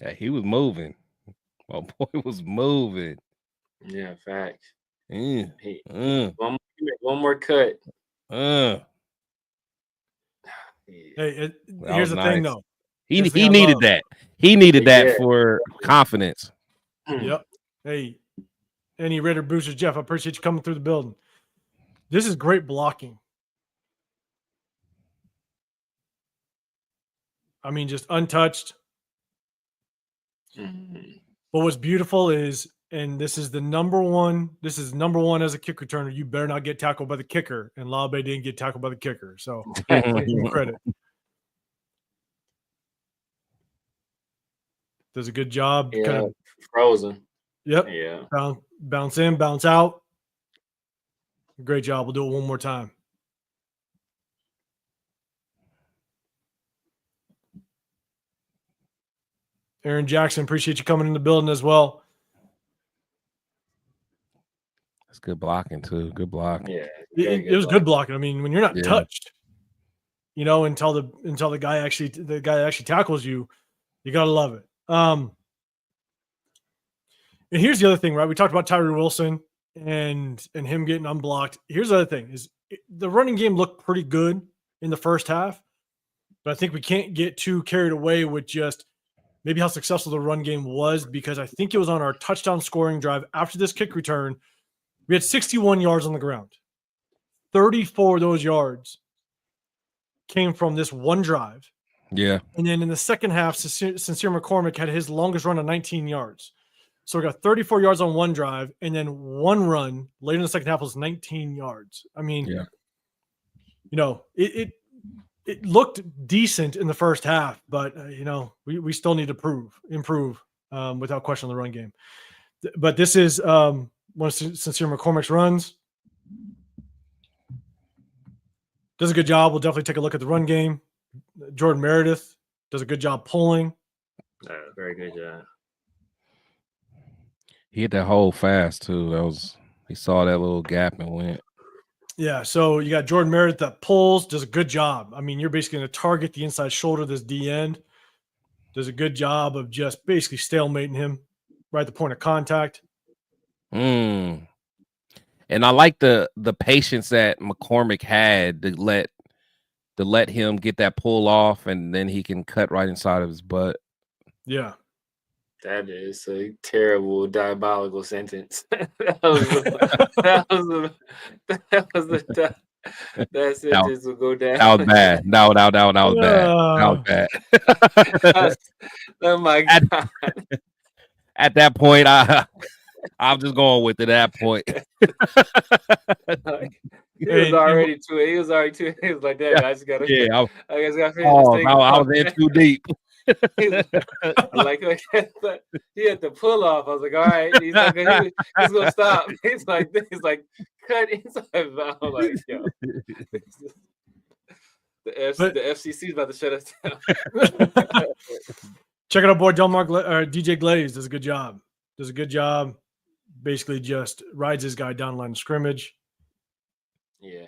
Yeah, he was moving. My boy was moving. Yeah, facts. One more cut. Hey, here's the thing, though. He needed that. He needed that for confidence. Yep. Hey, any Raider boosters, Jeff, I appreciate you coming through the building. This is great blocking. I mean, just untouched. But what's beautiful is, and this is number one as a kick returner, you better not get tackled by the kicker. And Labe didn't get tackled by the kicker. So credit. Does a good job. Yeah, kind of frozen. Yep. Yeah. Bounce in, bounce out. Great job. We'll do it one more time. Aaron Jackson, appreciate you coming in the building as well. That's good blocking too. Good block. Yeah, it was good blocking. I mean, when you're not touched, until the guy actually tackles you, you gotta love it. And here's the other thing, right? We talked about Tyree Wilson and him getting unblocked. Here's the other thing: is the running game looked pretty good in the first half, but I think we can't get too carried away with just maybe how successful the run game was, because I think it was on our touchdown scoring drive after this kick return. We had 61 yards on the ground. 34 of those yards came from this one drive. Yeah. And then in the second half, Sincere McCormick had his longest run of 19 yards. So we got 34 yards on one drive, and then one run later in the second half was 19 yards. I mean, it looked decent in the first half, but we still need to improve without question on the run game. But this is one of Sincere McCormick's runs. Does a good job. We'll definitely take a look at the run game. Jordan Meredith does a good job pulling. Very good job. He hit that hole fast too. He saw that little gap and went. Yeah, so you got Jordan Meredith that pulls, does a good job. I mean, you're basically going to target the inside shoulder of this D end. Does a good job of just basically stalemating him right at the point of contact. And I like the patience that McCormick had to let him get that pull off, and then he can cut right inside of his butt. Yeah. That is a terrible, diabolical sentence. That sentence will go down. That was bad. No, that was bad. That was bad. Oh my God. At that point, I'm just going with it at that point. He was already too. He was like, that. I just gotta. Yeah. I just gotta finish this I was in too deep. Like he had to pull off. I was like, all right, he's gonna stop. He's like cut inside. I was like, yo, the FCC is about to shut us down. Check it out, boy. DJ Glaze does a good job. Basically, just rides his guy down the line of scrimmage. Yeah,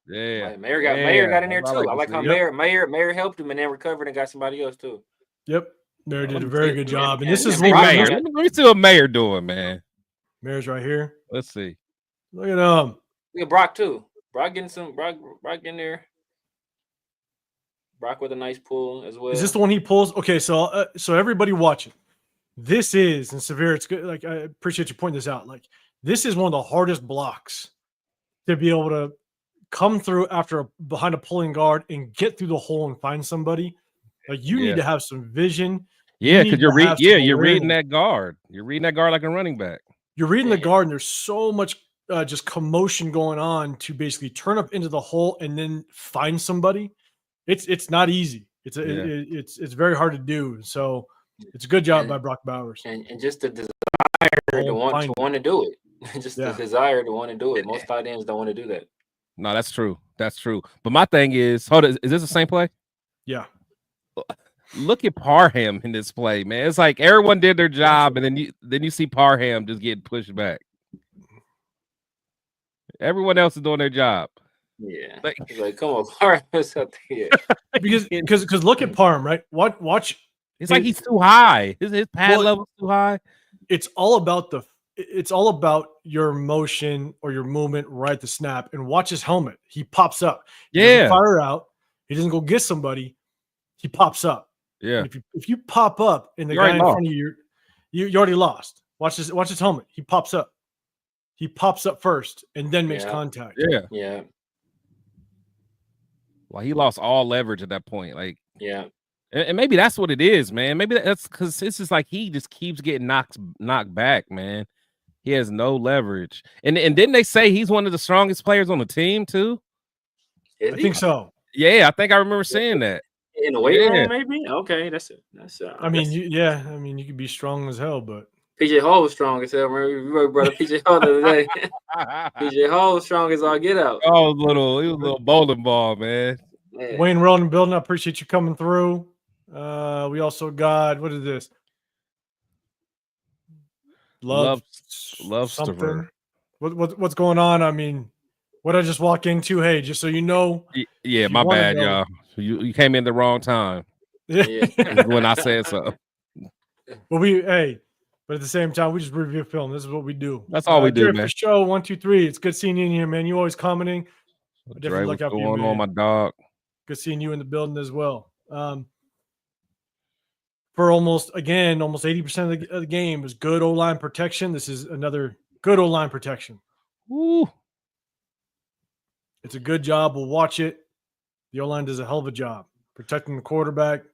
Yeah. Mayor got in there too. I like how Mayor helped him and then recovered and got somebody else too. Yep, Mayor did a very good job. And this is Mayor. Let me see what Mayor doing, man. Mayor's right here. Let's see. Look at him. Look at Brock too. Brock in there. Brock with a nice pull as well. Is this the one he pulls? Okay, so everybody watching, this is, and Severe, it's good. Like, I appreciate you pointing this out. Like, this is one of the hardest blocks to be able to come through behind a pulling guard and get through the hole and find somebody. Like, you need to have some vision. Yeah, because you're reading that guard. You're reading that guard like a running back. You're reading the guard, and there's so much just commotion going on to basically turn up into the hole and then find somebody. It's not easy. It's very hard to do. So it's a good job by Brock Bowers. And just the desire to want to do it. Just the desire to want to do it. Most tight ends don't want to do that. No, that's true. That's true. But my thing is, hold on, is this the same play? Yeah. Look at Parham in this play, man. It's like everyone did their job, and then you see Parham just getting pushed back. Everyone else is doing their job. Yeah, like come on, Parham's up there. because look at Parham, right? Watch. It's like he's too high. His pad level's too high. It's all about your motion or your movement right at the snap. And watch his helmet. He pops up. He doesn't fire out. He doesn't go get somebody. He pops up. Yeah. And if you pop up and the guy in front of you, you already lost. Watch his helmet. He pops up. He pops up first and then makes contact. Yeah. Yeah. Well, he lost all leverage at that point. Like, yeah. And maybe that's what it is, man. Maybe that's because it's just like he just keeps getting knocked back, man. He has no leverage. And didn't they say he's one of the strongest players on the team too? I think so. Yeah, I think I remember saying that. In the weight room, maybe? Okay, that's it. I mean, you could be strong as hell, but PJ Hall was strong as hell. Remember, we brought up PJ Hall the other day. PJ Hall was strong as all get out. Oh, he was a little bowling ball, man. Wayne Weldon building. I appreciate you coming through. We also got, what is this? Love something. What's going on? I mean, what I just walk into? Hey, just so you know. Yeah, my bad, y'all. You came in the wrong time. Yeah. When I said so. But at the same time, we just review film. This is what we do. That's all we do, man. Show 1, 2, 3. It's good seeing you in here, man. You always commenting. Definitely look out for you, man. My dog. Good seeing you in the building as well. For almost 80% of the game was good O-line protection. This is another good O-line protection. Woo. It's a good job. We'll watch it. The O-line does a hell of a job protecting the quarterback.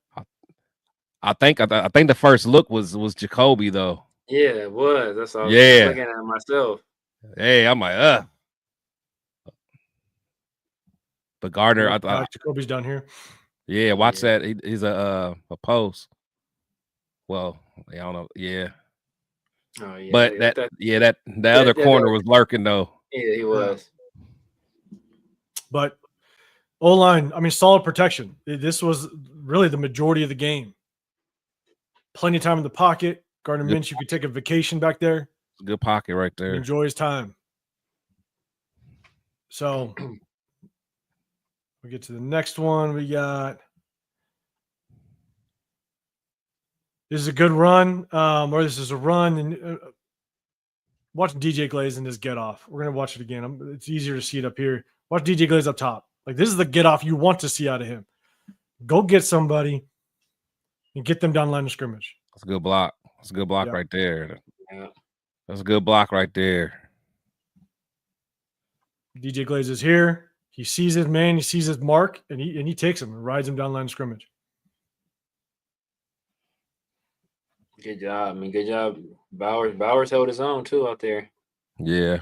I think the first look was Jacoby though. Yeah, it was. That's all. I was looking at myself. Hey, I'm like, But Gardner, I thought Jacoby's down here. Yeah, watch that. He's a post. Well, I don't know. Yeah. Oh yeah. But that other corner was lurking though. Yeah, he was. But O-line, I mean, solid protection. This was really the majority of the game. Plenty of time in the pocket. Gardner Minshew could take a vacation back there. Good pocket right there. Enjoy his time. So we get to the next one. We got this is a good run, or this is a run. And watch DJ Glaze in this get off. We're gonna watch it again. It's easier to see it up here. Watch DJ Glaze up top. Like this is the get off you want to see out of him. Go get somebody and get them down line of scrimmage. That's a good block. That's a good block right there. Yeah. That's a good block right there. DJ Glaze is here. He sees his man. He sees his mark, and he takes him and rides him down line of scrimmage. Good job. I mean, good job. Bowers held his own too out there. Yeah.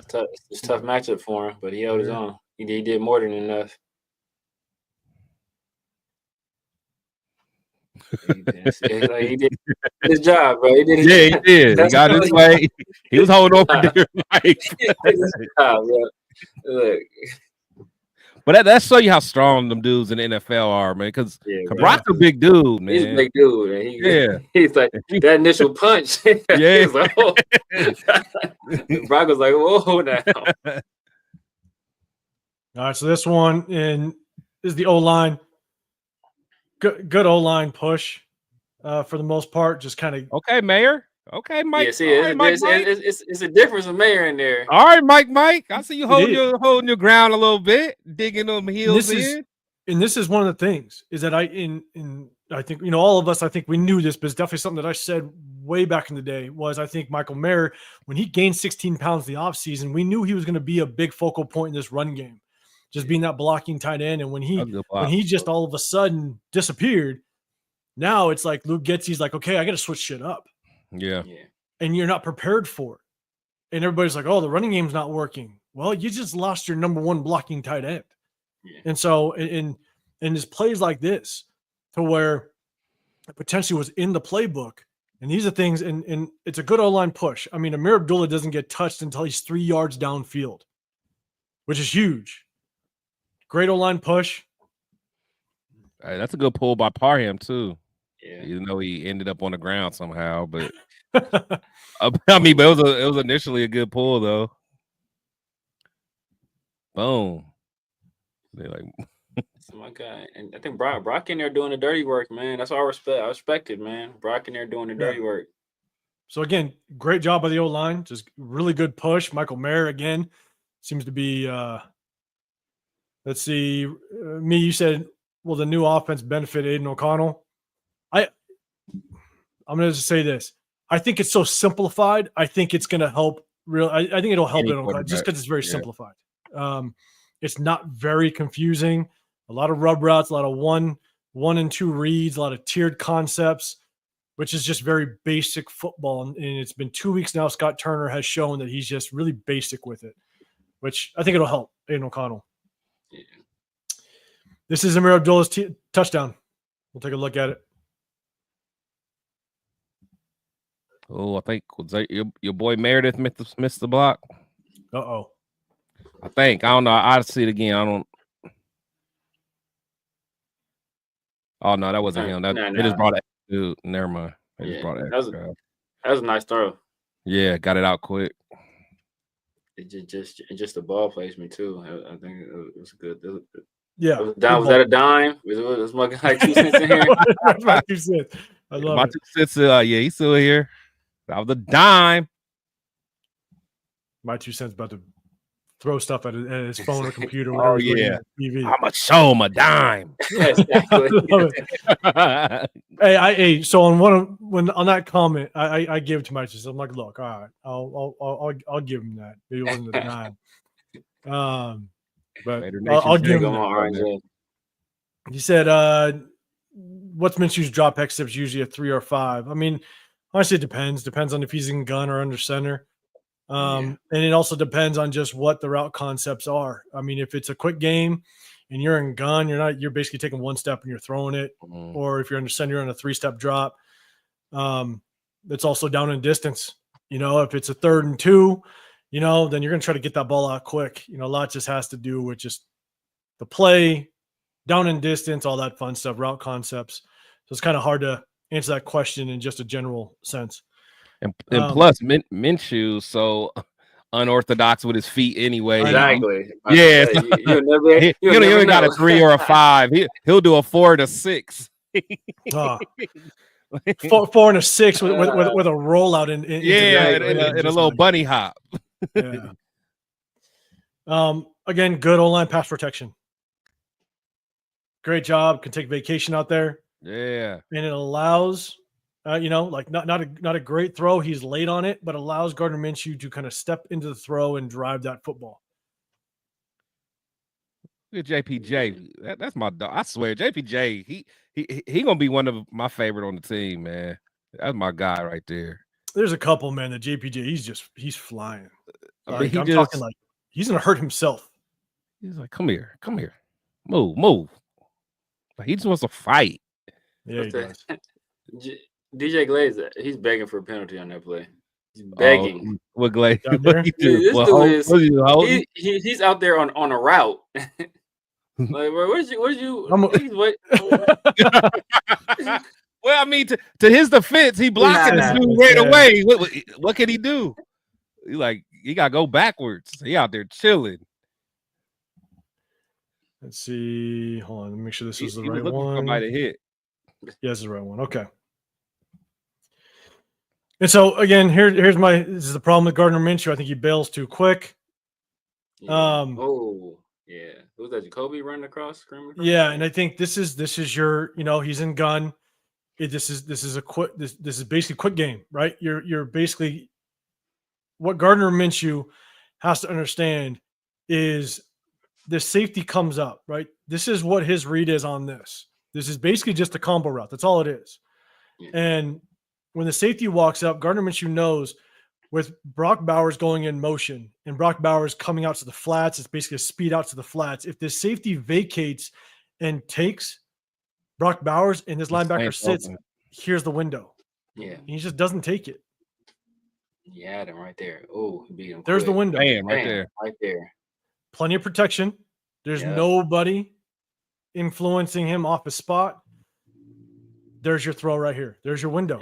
It's a tough matchup for him, but he held his own. He did more than enough. He did his job, bro. He did his job. He did. He got his way. He was holding on for dear life. Look. But that show you how strong them dudes in the NFL are, man. Because Brock's a big dude, man. He's a big dude, man. He's like that initial punch. Yeah. Like, oh. Brock was like, whoa, now. All right, so this one is the O-line. Good O-line push for the most part. Just kind of okay, Mayor. Okay, Mike. Yeah, see, it's a difference of Mayor in there. All right, Mike. I see you holding your ground a little bit, digging them heels in. And this is one of the things is that I think all of us, I think we knew this, but it's definitely something that I said way back in the day was I think Michael Mayer, when he gained 16 pounds in the offseason, we knew he was going to be a big focal point in this run game, just being that blocking tight end. And when he just all of a sudden disappeared, now it's like Luke Getsy's like, okay, I got to switch shit up. Yeah. And you're not prepared for it. And everybody's like, oh, the running game's not working. Well, you just lost your number one blocking tight end. Yeah. And so in his plays like this, to where it potentially was in the playbook, and these are things, and it's a good O-line push. I mean, Amir Abdullah doesn't get touched until he's 3 yards downfield, which is huge. Great O-line push. Hey, that's a good pull by Parham too. Yeah. Even though he ended up on the ground somehow, but I mean, but it was initially a good pull though. Boom. They like that's my guy. And I think Brock in there doing the dirty work, man. That's all I respect it, man. Brock in there doing the dirty work. So again, great job by the O-line. Just really good push. Michael Mayer again seems to be let's see. Me, you said, will the new offense benefit Aiden O'Connell? I'm going to say this. I think it's so simplified. I think it's going to help. I think it'll help Aiden O'Connell just because it's very simplified. It's not very confusing. A lot of rub routes, a lot of one and two reads, a lot of tiered concepts, which is just very basic football. And it's been 2 weeks now. Scott Turner has shown that he's just really basic with it, which I think it'll help Aiden O'Connell. Yeah. This is Amir Abdullah's touchdown. We'll take a look at it. Oh, I think was that your boy Meredith missed the block. Uh-oh. I think. I don't know. I'll see it again. I don't. Oh no, that wasn't him. They just brought it. Dude, never mind. They just brought it. That was a nice throw. Yeah, got it out quick. It just the ball placement too. I think it was good. Yeah. Was that a dime? Was my guy 2 cents in here? My 2 cents. I love it. 2 cents. Yeah, he's still here. That was a dime. My 2 cents about to throw stuff at his phone or computer. Oh yeah, TV. I'm gonna show him a dime. Hey, so on that comment, I gave it to my sister. I'm like, look, all right, I'll give him that. Maybe it wasn't a dime. But I'll give him that. He said, what's Minshew's drop X steps usually a 3 or 5? I mean, honestly, it depends. Depends on if he's in gun or under center. And it also depends on just what the route concepts are. I mean, if it's a quick game and you're in gun, you're basically taking 1 step and you're throwing it. Or if you're under center, you're on a 3-step drop. It's also down in distance. If it's a 3rd and 2, then you're going to try to get that ball out quick. A lot just has to do with just the play, down in distance, all that fun stuff, route concepts. So it's kind of hard to answer that question in just a general sense. And plus, Minshew so unorthodox with his feet anyway. Exactly. Yeah. You don't got a 3 or a 5. He'll do a 4 to 6. 4 and a 6 with a rollout in a little bunny hop. Yeah. Again, good O-line pass protection. Great job. Can take vacation out there. Yeah. And it allows, not a great throw. He's late on it, but allows Gardner Minshew to kind of step into the throw and drive that football. Look at JPJ. That's my dog. I swear, JPJ, he gonna be one of my favorite on the team, man. That's my guy right there. There's a couple, man. The JPJ, he's flying. I'm talking like he's gonna hurt himself. He's like, come here, move. Like, he just wants to fight. Yeah, he does. DJ Glaze, he's begging for a penalty on that play. He's begging. What Glaze? He's out there on a route. Like, where's you? Well, I mean, to his defense, he blocking this dude right away. What can he do? He got to go backwards. He out there chilling. Let's see. Hold on. Let me make sure this is the right one. Somebody to hit. Yeah, this is the right one. Okay. And so again, this is the problem with Gardner Minshew. I think he bails too quick. Yeah. Who's that? Jacoby running across? Yeah, and I think this is your, he's in gun. This is basically quick game, right? You're basically, what Gardner Minshew has to understand is the safety comes up, right? This is what his read is on this. This is basically just a combo route. That's all it is. Yeah. And when the safety walks up, Gardner Minshew knows with Brock Bowers going in motion and Brock Bowers coming out to the flats, it's basically a speed out to the flats. If this safety vacates and takes Brock Bowers and this linebacker sits, here's the window. Yeah. And he just doesn't take it. He had him right there. Oh, he beat him. There's the window. Bam, right there. Right there. Plenty of protection. There's nobody influencing him off his spot. There's your throw right here. There's your window.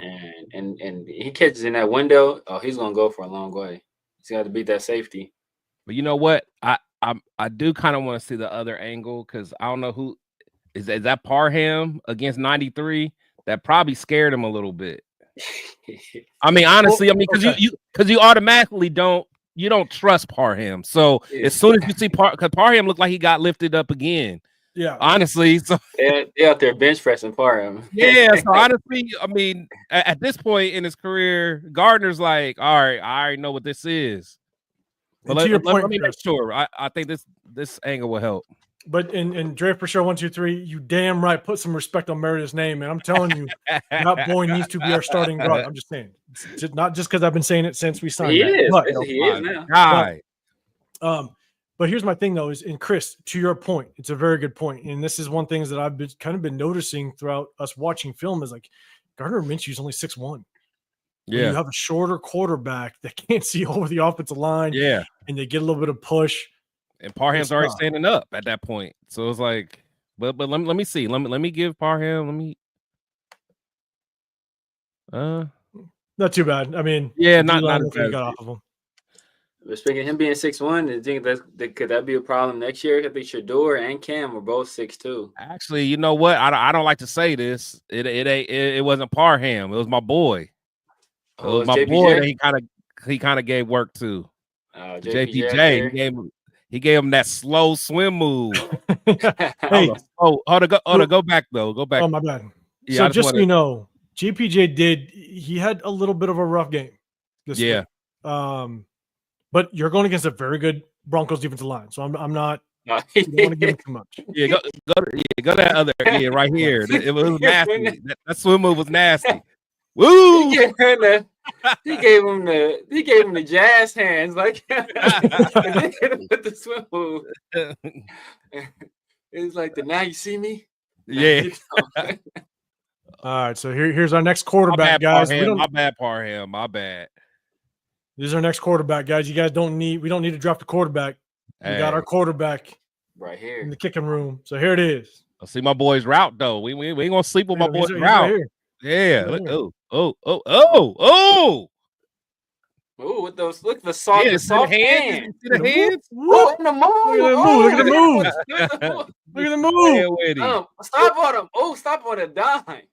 And he catches in that window. Oh, he's gonna go for a long way. He's got to beat that safety. But you know what? I do kind of want to see the other angle because I don't know who is that Parham against 93. That probably scared him a little bit. I mean, honestly, because you automatically don't trust Parham. So as soon as you see because Parham looked like he got lifted up again. Yeah, honestly, so they're out there bench pressing Parham. Yeah, so honestly, I mean, at this point in his career, Gardner's like, all right, I already know what this is. But let me make sure. I think this angle will help. But in Dre for sure 1, 2, 3, you damn right put some respect on Meredith's name, man. I'm telling you, that boy needs to be our starting guard. I'm just saying, not just because I've been saying it since we signed. He is now. But here's my thing though, and Chris, to your point, it's a very good point, and this is one thing that I've been noticing throughout us watching film is like Gardner Minshew's only 6'1". Yeah, you have a shorter quarterback that can't see over the offensive line. Yeah, and they get a little bit of push. And Parham's already standing up at that point, so it's like, but let me see. Let me give Parham. Not too bad. I mean, not as bad. Got off of him. But speaking of him being 6'1", do you think could that be a problem next year? I think Shador and Cam were both 6'2". Actually, you know what? I don't like to say this. It wasn't Parham. It was my boy. It was my boy that he kind of gave work to. JPJ. He gave him that slow swim move. Hey, go back though. Go back. Oh my bad. Yeah, so just so you know, JPJ he had a little bit of a rough game this week. But you're going against a very good Broncos defensive line, so I'm not. You don't want to give him too much. Yeah, go that other right here. It was nasty. That swim move was nasty. Woo! He gave him the jazz hands like with the swim move. It's like the now you see me. Yeah. All right, so here's our next quarterback, guys. My bad, Parham. My bad. This is our next quarterback, guys. We don't need to draft a quarterback. We got our quarterback right here in the kicking room. So here it is. I'll see my boy's route though. We ain't gonna sleep with my boy's route. Right yeah. Look, oh. Ooh, with those look the soft hands. See the hands? Look at the move. Look at the move. Stop on him. Oh, stop on a dime.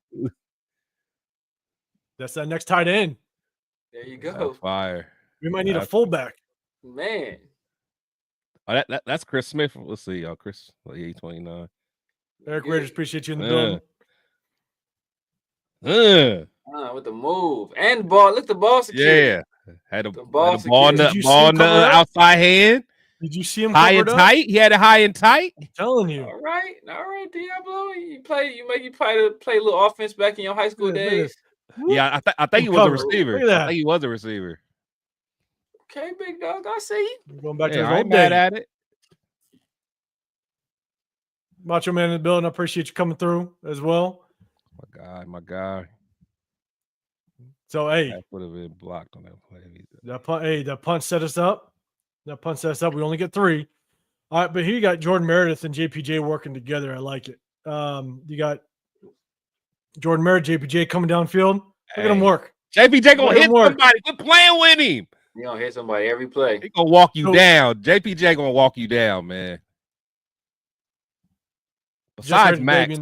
That's that next tight end. There you go. That's fire. We might need a fullback. Man. Oh, that's Chris Smith. Let's see, Chris. 29. Eric Raiders, appreciate you in the building. With the move and ball. Look, the ball security. Yeah. Had the ball in the outside hand. Did you see him high and tight? He had it high and tight. I'm telling you. All right, Diablo. You play a little offense back in your high school days. Yeah, I think he was a receiver. I think he was a receiver. Okay, big dog. I see you. We're going back to his I old ain't mad at it. Macho Man in the building. I appreciate you coming through as well. My guy. So hey, that would have been blocked on that play. That punt set us up. We only get 3. All right, but here you got Jordan Meredith and JPJ working together. I like it. You got Jordan Meredith, JPJ coming downfield. Look at him work. JPJ gonna hit somebody. Quit playing with him. He gonna hit somebody every play. He gonna walk you down. JPJ gonna walk you down, man. Besides Max,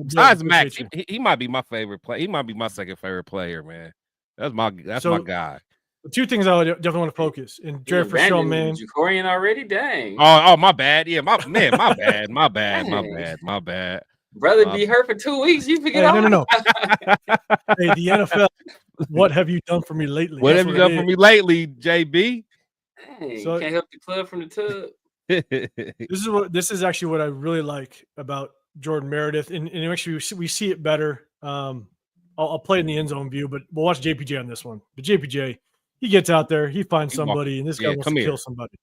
he might be my favorite player. He might be my second favorite player, man. That's my guy. The 2 things I would definitely want to focus and Jared for sure, man. Jacorian already, dang. Oh, my bad. Yeah, my bad. My bad. Brother be hurt for 2 weeks. You forget. No. Hey, the NFL. What have you done for me lately? What have you done for me lately, JB? Hey, so, can't help the club from the tub. This is actually what I really like about Jordan Meredith, and actually we see it better. I'll play in the end zone view, but we'll watch JPJ on this one. But JPJ, He gets out there, he finds somebody, and this guy wants to kill somebody.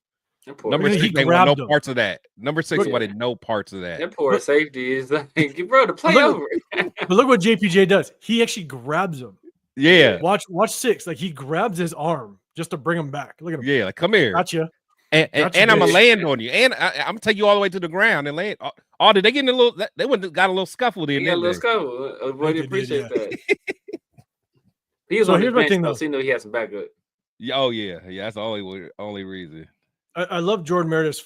Number 6 ain't want no parts of that. Number 6 wanted no parts of that. That poor safety is like, bro, the play over. But look what JPJ does. He actually grabs him. Yeah. Watch 6. Like he grabs his arm just to bring him back. Look at him. Yeah, like come here. Gotcha. And I'm gonna land on you, and I'm gonna take you all the way to the ground and land. Oh, did they get in a little? They went got a little scuffle there. Got a little scuffle. I appreciate that. He was so on here's the my thing, though. So he knew he had some backup. Oh yeah. That's the only reason. I love Jordan Meredith's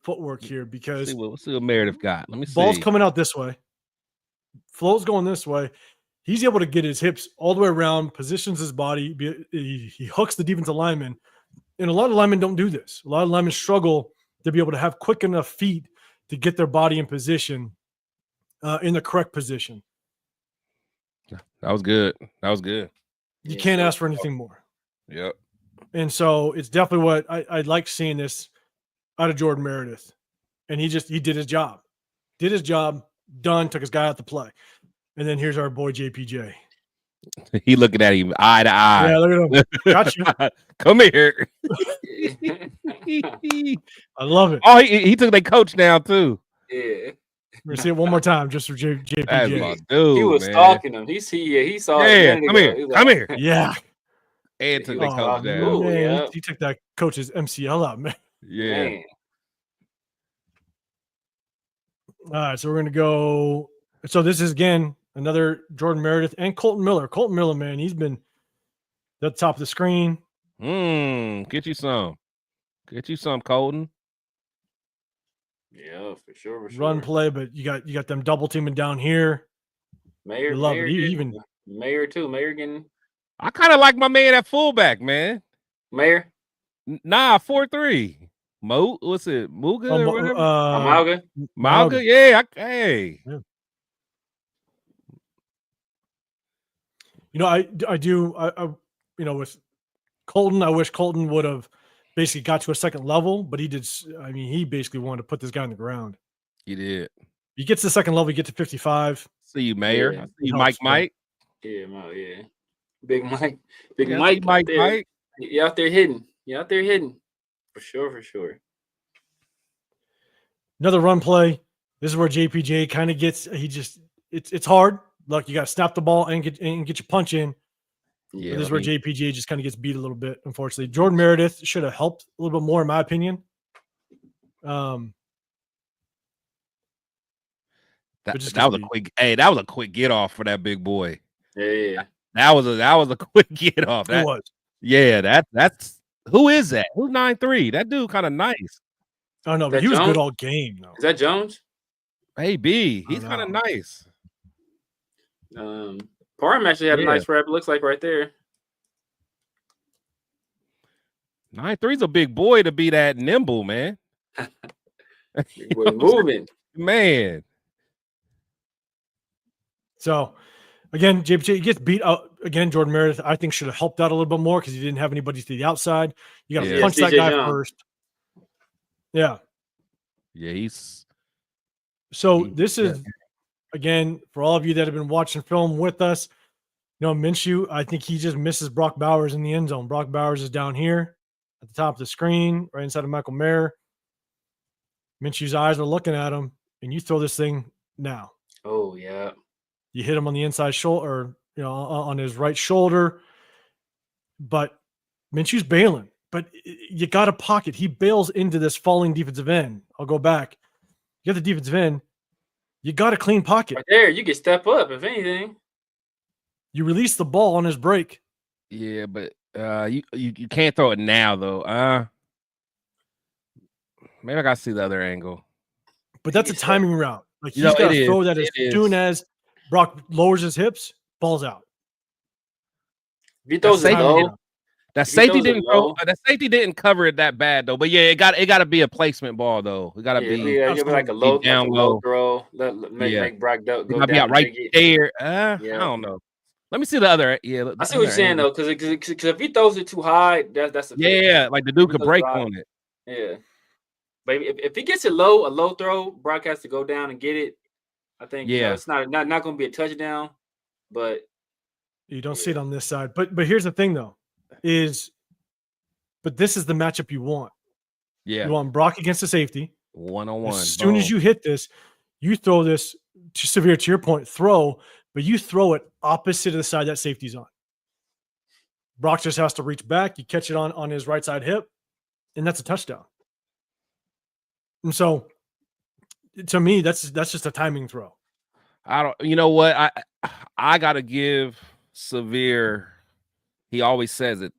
footwork here because let's see what Meredith got. Let me see. Ball's coming out this way. Flow's going this way. He's able to get his hips all the way around, positions his body. He hooks the defensive lineman. And a lot of linemen don't do this. A lot of linemen struggle to be able to have quick enough feet to get their body in position, in the correct position. That was good. You can't ask for anything more. Yep. And so it's definitely what I like seeing this out of Jordan Meredith. And he did his job. Did his job, done, took his guy out to play. And then here's our boy JPJ. He looking at him eye to eye. Yeah, look at him. Gotcha. Come here. I love it. Oh, he took their coach down too. Yeah. We're gonna see it one more time just for JPJ. That's my dude, he was stalking him. He saw. Yeah, come here. Come here. Yeah. And took the coach down. Ooh, man, yeah. he took that coach's MCL out, man. Yeah. Man. All right, so we're gonna go. So this is again another Jordan Meredith and Colton Miller. Colton Miller, man, he's been at the top of the screen. Get you some. Get you some, Colton. Yeah, for sure. Run play, but you got them double teaming down here. Mayor, love Mayor it. Even Mayor too. Mayor getting. I kind of like my man at fullback, man. Mayor. Nah, 4-3. What's it? Muga or whatever? Malga. Malga, yeah. Hey. Yeah. You know, I do with Colton, I wish Colton would have basically got to a second level, but he did. I mean, he basically wanted to put this guy on the ground. He did. He gets to the second level, he get to 55. See you, Mayor. Yeah. I see you, Mike. Yeah, yeah. Big Mike. Big yeah, Mike. Mike. You out there hitting. For sure. Another run play. This is where JPJ kind of gets. It's hard. Look, you got to snap the ball and get your punch in. Yeah, this is where JPJ just kind of gets beat a little bit. Unfortunately, Jordan Meredith should have helped a little bit more, in my opinion. That was a quick. Hey, that was a quick get off for that big boy. Yeah. That was a quick get off. It was. Yeah, that's who is that? Who's 9'3"? That dude kind of nice. Oh no, but he was good all game though. Is that Jones? Hey B, he's kind of nice. Parham actually had a nice rep. It looks like right there. 9'3"'s a big boy to be that nimble, man. We're moving, man. So, again, JPJ gets beat out. Again, Jordan Meredith, I think, should have helped out a little bit more because he didn't have anybody to the outside. You got to punch that guy first. Yeah. Yeah, he's. So this is, again, for all of you that have been watching film with us, Minshew, I think he just misses Brock Bowers in the end zone. Brock Bowers is down here at the top of the screen, right inside of Michael Mayer. Minshew's eyes are looking at him, and you throw this thing now. Oh, yeah. You hit him on the inside shoulder, or, on his right shoulder. But Minshew's bailing. But you got a pocket. He bails into this falling defensive end. I'll go back. You got the defensive end. You got a clean pocket. Right there, you can step up, if anything. You release the ball on his break. Yeah, but you can't throw it now, though. Maybe I got to see the other angle. But that's a timing route. Like, he's got to throw that as soon as Brock lowers his hips, ball's out. If he throws it low. That safety didn't throw. That safety didn't cover it that bad though. But yeah, it got to be a placement ball though. It got to be like a low throw. Make Brock go down. Be out right there. I don't know. Let me see the other. Yeah, I see what you're saying though, because if he throws it too high, that's a like the dude could break on it. Yeah, but if he gets it low, a low throw, Brock has to go down and get it. I think it's not going to be a touchdown, but you don't see it on this side. But here's the thing though. but this is the matchup you want. Yeah. You want Brock against the safety. One-on-one. As soon as you hit this, you throw this to Severe, to your point, but you throw it opposite of the side that safety's on. Brock just has to reach back. You catch it on his right side hip, and that's a touchdown. And so, to me, that's just a timing throw. You know what? I gotta give Severe. He always says it.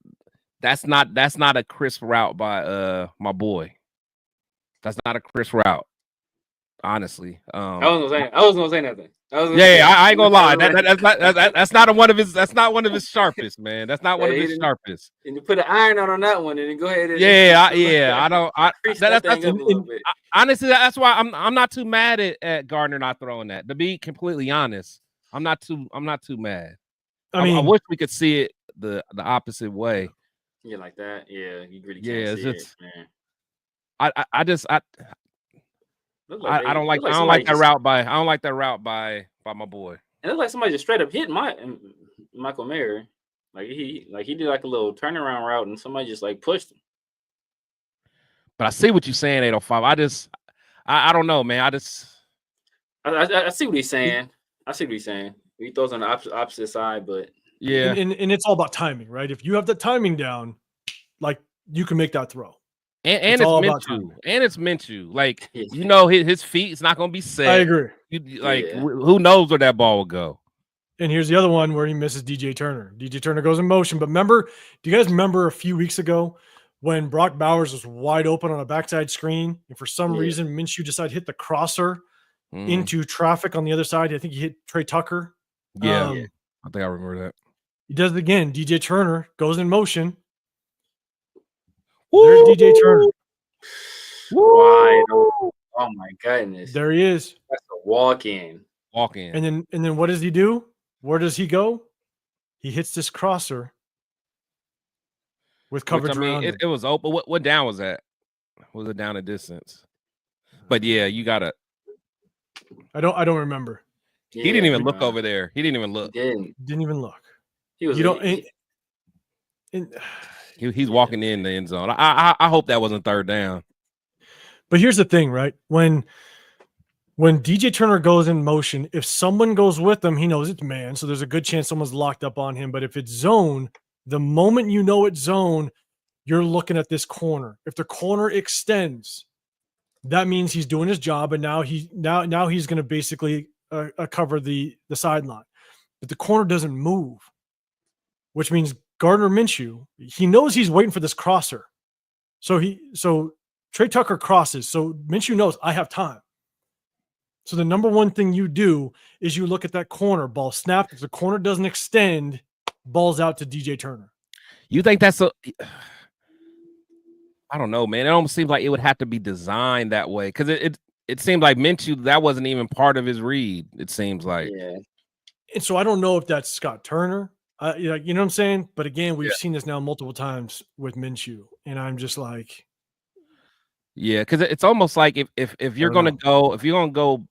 That's not a crisp route by my boy. That's not a crisp route. Honestly, I was gonna say nothing. I ain't gonna lie. That's not one of his. That's not one of his sharpest, man. That's not one of his sharpest. And you put an iron on that one, and then go ahead. Honestly, that's why I'm not too mad at Gardner not throwing that. To be completely honest, I'm not too mad. I wish we could see it the opposite way. Yeah, like that. Yeah, you really can't see it, man. I don't like that route by my boy. It looked like somebody just straight up hit Michael Mayer. Like he did like a little turnaround route, and somebody just like pushed him. But I see what you're saying, 805. I don't know, man. I see what he's saying. He throws on the opposite side, but yeah, and it's all about timing, right? If you have the timing down, like you can make that throw. And it's Minshew. Like, you know, his feet is not going to be set. I agree. Who knows where that ball will go? And here's the other one where he misses DJ Turner. DJ Turner goes in motion. But do you guys remember a few weeks ago when Brock Bowers was wide open on a backside screen, and for some reason Minshew decided to hit the crosser into traffic on the other side? I think he hit Trey Tucker. Yeah, I think I remember that. He does it again. DJ Turner goes in motion. There's DJ Turner. Wide open. Oh my goodness. There he is. That's a walk-in. And then what does he do? Where does he go? He hits this crosser with coverage around him. It was open. What down was that? Was it down a distance? But yeah, you gotta. I don't remember. He didn't even look over there. He didn't even look. Didn't even look. He was. He's walking in the end zone. I hope that wasn't third down. But here's the thing, right? When DJ Turner goes in motion, if someone goes with him, he knows it's man. So there's a good chance someone's locked up on him. But if it's zone, the moment you know it's zone, you're looking at this corner. If the corner extends, that means he's doing his job, and now he's going to basically cover the sideline. But the corner doesn't move, which means Gardner Minshew, he knows he's waiting for this crosser. So Trey Tucker crosses. So Minshew knows I have time. So the number one thing you do is you look at that corner, ball snapped. If the corner doesn't extend, ball's out to DJ Turner. You think that's I don't know, man. It almost seems like it would have to be designed that way, because it seemed like Minshew, that wasn't even part of his read. It seems like. Yeah. And so I don't know if that's Scott Turner. You know what I'm saying? But again, we've seen this now multiple times with Minshew, and I'm just like, yeah, because it's almost like if you're gonna go the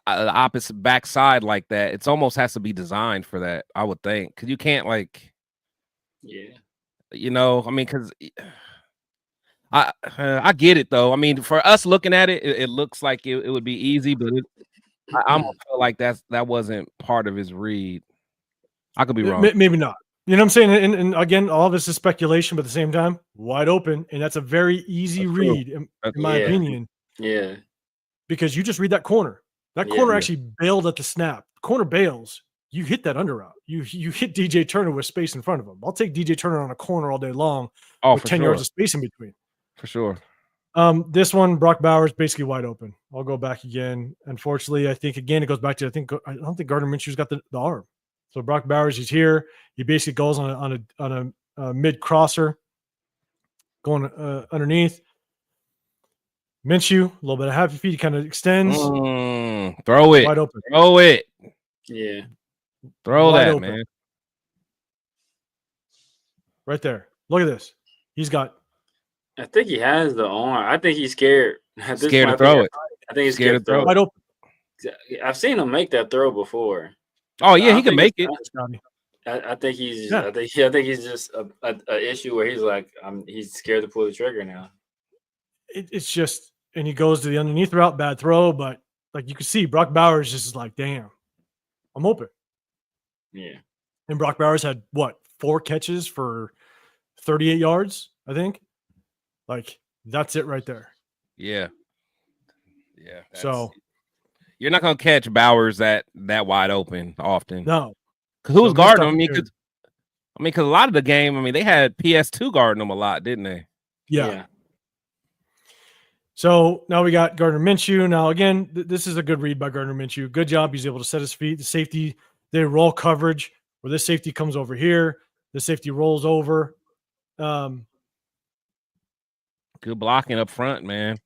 opposite backside like that, it's almost has to be designed for that, I would think, because you can't because I get it though. I mean, for us looking at it, it looks like it would be easy, but I almost feel like that wasn't part of his read. I could be wrong. Maybe not. You know what I'm saying? And again, all of this is speculation, but at the same time, wide open. And that's a very easy read, in my opinion. Yeah. Because you just read that corner. That corner actually bailed at the snap. Corner bails. You hit that under route. You hit DJ Turner with space in front of him. I'll take DJ Turner on a corner all day long with 10 yards of space in between. For sure. This one, Brock Bowers, basically wide open. I'll go back again. Unfortunately, I think, again, it goes back to, I don't think Gardner Minshew's got the arm. So Brock Bowers, he's here. He basically goes on a mid crosser, going underneath. Minshew, a little bit of happy feet. He kind of extends. Throw it. Wide open. Throw it. Yeah. Throw wide that, open. Man. Right there. Look at this. He's got. I think he has the arm. I think he's scared. Scared to throw it. I think he's scared to throw it. Wide open. I've seen him make that throw before. Oh, yeah, he can make it. I think he's. Yeah. I think he's just a issue where he's like, he's scared to pull the trigger now. It's just, and he goes to the underneath route, bad throw, but like you can see, Brock Bowers just is like, damn, I'm open. Yeah. And Brock Bowers had what, 4 catches for 38 yards, I think. Like that's it right there. Yeah. Yeah. So you're not gonna catch Bowers that wide open often. No. Who's guarding him? Because a lot of the game, they had PS2 guarding them a lot, didn't they? Yeah. So now we got Gardner Minshew. Now, again, this is a good read by Gardner Minshew. Good job. He's able to set his feet. The safety, they roll coverage where this safety comes over here. The safety rolls over. Good blocking up front, man.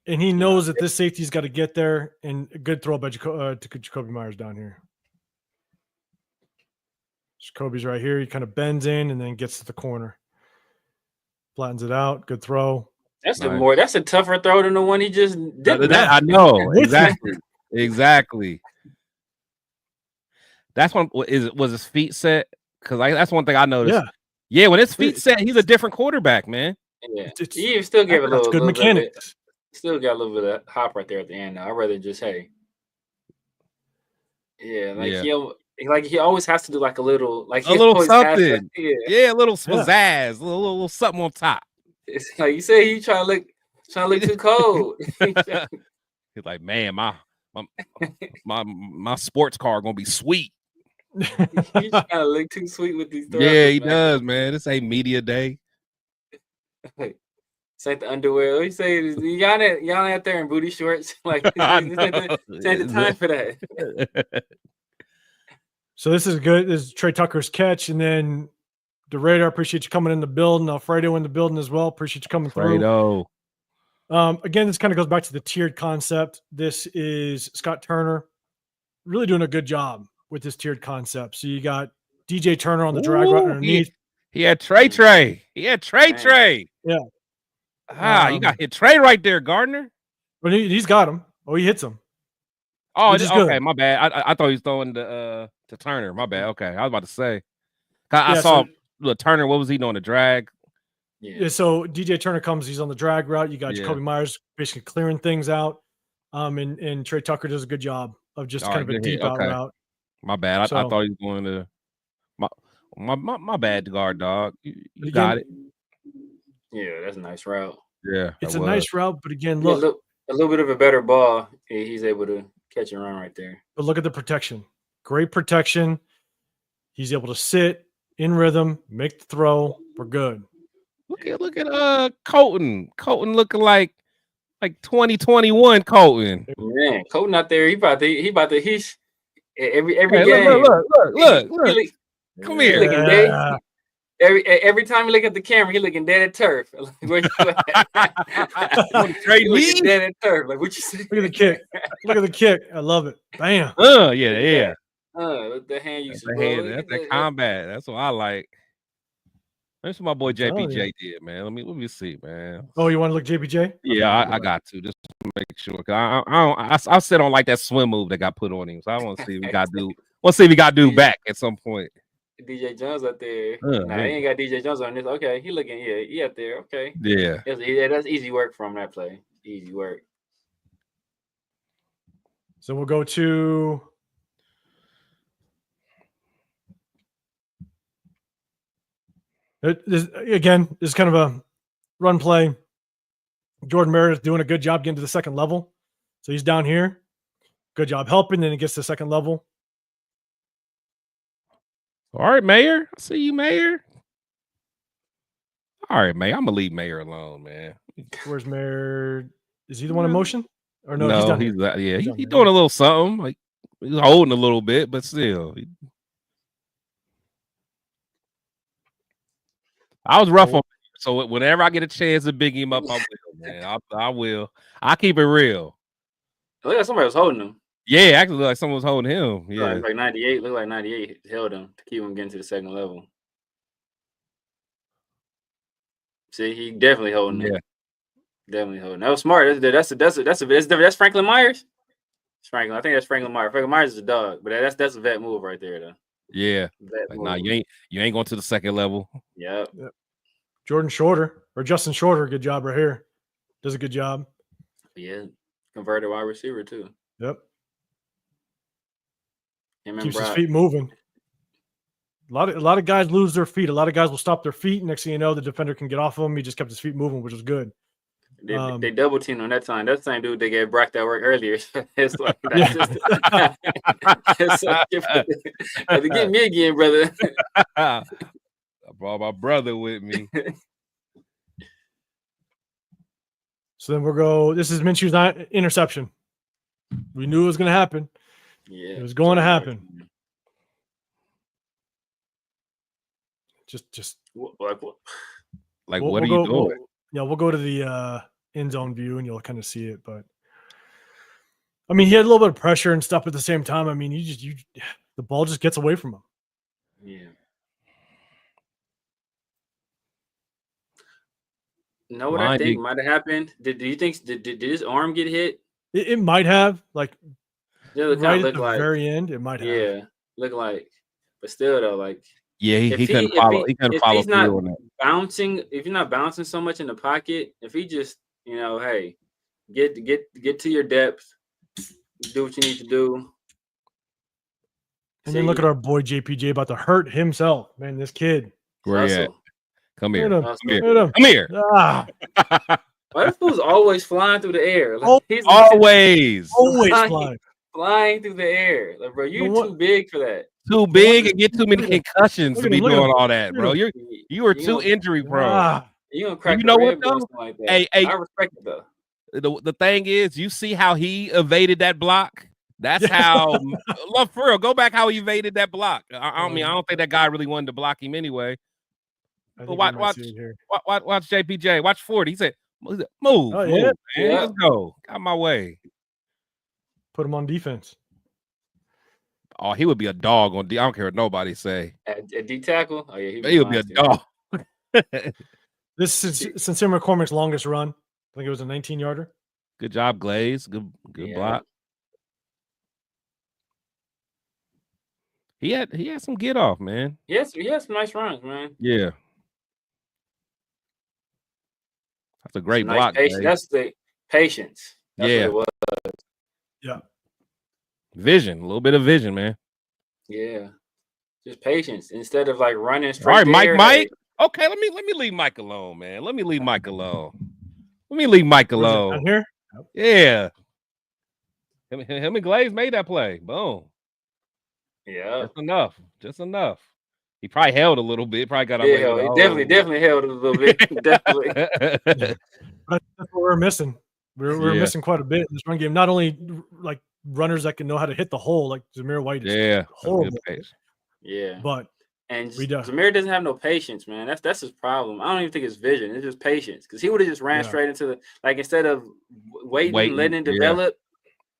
And he knows that this safety's got to get there. And a good throw by Jacoby Myers down here. Jacoby's right here. He kind of bends in and then gets to the corner. Flattens it out. Good throw. That's a tougher throw than the one he just did. I know. Exactly. That's one. Was his feet set? Because that's one thing I noticed. Yeah, when his feet set, he's a different quarterback, man. Yeah. He still gave a little good mechanics. Still got a little bit of hop right there at the end. I'd rather just he always has to do like a little something. A little pizzazz, a little something on top. It's like you say, he trying to look too cold. He's like, man, my sports car gonna be sweet. He's trying to look too sweet with these throws. Yeah, he does, man. This ain't media day. It's like the underwear. He say, y'all out there in booty shorts. Like, it's ain't the time for that. So this is good. This is Trey Tucker's catch, and then the Radar, appreciate you coming in the building. Alfredo in the building as well. Appreciate you coming through. Again, this kind of goes back to the tiered concept. This is Scott Turner really doing a good job with this tiered concept. So you got DJ Turner on the drag route underneath. He had Trey. He had Trey. Yeah. You got hit Trey right there, Gardner. But he's got him. Oh, he hits him. Oh, okay. My bad. I thought he was throwing to Turner. My bad. Okay, I was about to say. I saw Turner. What was he doing? The drag. Yeah. So DJ Turner comes. He's on the drag route. You got Jacoby Myers basically clearing things out. And Trey Tucker does a good job of just kind of a deep out route. My bad. I thought he was going to. My bad, guard dog. You got it. Yeah, that's a nice route. Yeah, it's a nice route, but again, look, a little bit of a better ball. He's able to catch and run right there. But look at the protection. Great protection. He's able to sit in rhythm, make the throw. We're good. Look at Colton. Colton looking like 2021 Colton. Man, Colton out there. He about to he's every game. Look. Come here. Looking dead. Every time you look at the camera, he looking dead at turf. Where you at? He looking dead at turf. Like what you say? Look at the kick. Look at the kick. I love it. Bam. Yeah. The hand usage. That's the combat. That's what I like. That's what my boy JPJ did, man. Let me see, man. Oh, you want to look JPJ? Yeah, I got to just make sure. I said on like that swim move that got put on him. So I want to see if we got to do. Let's see if we got to do back at some point. DJ Jones out there. Nah, he ain't got DJ Jones on this. Okay, he looking. Yeah, he out there. Okay. Yeah. That's easy work from that play. Easy work. So we'll go to. This is kind of a run play. Jordan Meredith doing a good job getting to the second level. So he's down here. Good job helping. Then he gets to the second level. All right, Mayor. I see you, Mayor. All right, Mayor. I'm going to leave Mayor alone, man. Where's Mayor? Is he the one in motion? Or no, he's doing a little something. Like he's holding a little bit, but still. I was rough on him, so whenever I get a chance to big him up, I will, man. I will. I keep it real. Look like somebody was holding him. Yeah, actually, look like someone was holding him. Yeah, like 98. Look like 98 held him to keep him getting to the second level. See, he definitely holding him. Definitely holding. That was smart. That's Franklin Myers. It's Franklin. I think that's Franklin Myers. Franklin Myers is a dog, but that's a vet move right there, though. Yeah. Like, nah, you ain't going to the second level. Yep. Jordan Shorter or Justin Shorter, good job right here. Does a good job. Yeah. Converted wide receiver too. Yep. Keeps his feet moving. A lot of guys lose their feet. A lot of guys will stop their feet. Next thing you know, the defender can get off of him. He just kept his feet moving, which was good. They double teamed on that time. That's the same dude they gave Brock that work earlier. It's like to get me again, brother. I brought my brother with me. So then we'll go. This is Minshew's interception. We knew it was going to happen. Yeah, it was going to happen. Just like what? Like what are you doing? We'll go to the end zone view and you'll kind of see it. But I mean, he had a little bit of pressure and stuff at the same time. I mean, the ball just gets away from him. Yeah. Know what I think might have happened? Do you think did his arm get hit? It might have, like right at the like, very end. It might have. Yeah, look like, but still though, like yeah, he couldn't follow. He couldn't follow through on that. If you're not bouncing so much in the pocket, if he just hey, get to your depth, do what you need to do. And then look at our boy JPJ about to hurt himself, man. This kid. Where he at? Come here. Come here. Ah. Why this fool's always flying through the air? Like, he's always flying through the air. Like, bro, you're too big for that. Too big and get too many concussions to be doing all that, bro. You are too injury prone. You gonna crack the rib or something like that. Hey, I respect it though. The thing is, you see how he evaded that block. That's how. Look, for real, go back how he evaded that block. I mean, I don't think that guy really wanted to block him anyway. But watch JPJ. Watch 40. He said, "Move, move, man. Let's go. Got my way." Put him on defense. Oh, he would be a dog on D. I don't care what nobody say. At D tackle? Oh yeah, he would be a dog. This is Sincere McCormick's longest run. I think it was a 19-yarder. Good job, Glaze. Good block. He had some get off, man. Yes, he had some nice runs, man. Yeah. That's a great block. That's the patience. That's what it was. Yeah. Vision, a little bit of vision, man. Yeah. Just patience instead of like running straight. All right, Mike. Okay, let me leave Mike alone, man. Let me leave Mike alone. Down here? Yeah. Him and Glaze made that play. Boom. Yeah. Just enough. He probably held a little bit. Probably got he definitely held a little bit. Definitely. That's what we're missing. We're missing quite a bit in this run game. Not only like runners that can know how to hit the hole, like Zamir White is horrible. Yeah. But Zamir doesn't have no patience, man. That's his problem. I don't even think it's vision. It's just patience. Because he would have just ran straight into the instead of waiting letting it develop,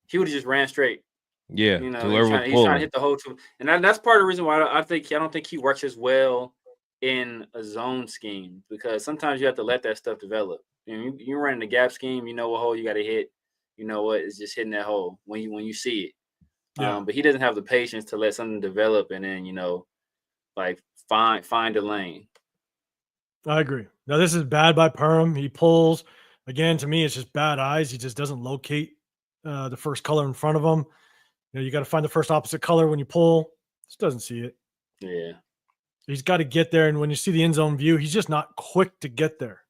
he would have just ran straight. Yeah, he's trying to hit the hole too, and that's part of the reason why I don't think he works as well in a zone scheme, because sometimes you have to let that stuff develop. And you're running the gap scheme, you know what hole you got to hit. You know what is just hitting that hole when you see it. Yeah. But he doesn't have the patience to let something develop and then find a lane. I agree. Now this is bad by Perham. He pulls again. To me, it's just bad eyes. He just doesn't locate the first color in front of him. You got to find the first opposite color when you pull. Just doesn't see it. Yeah. He's got to get there. And when you see the end zone view, he's just not quick to get there.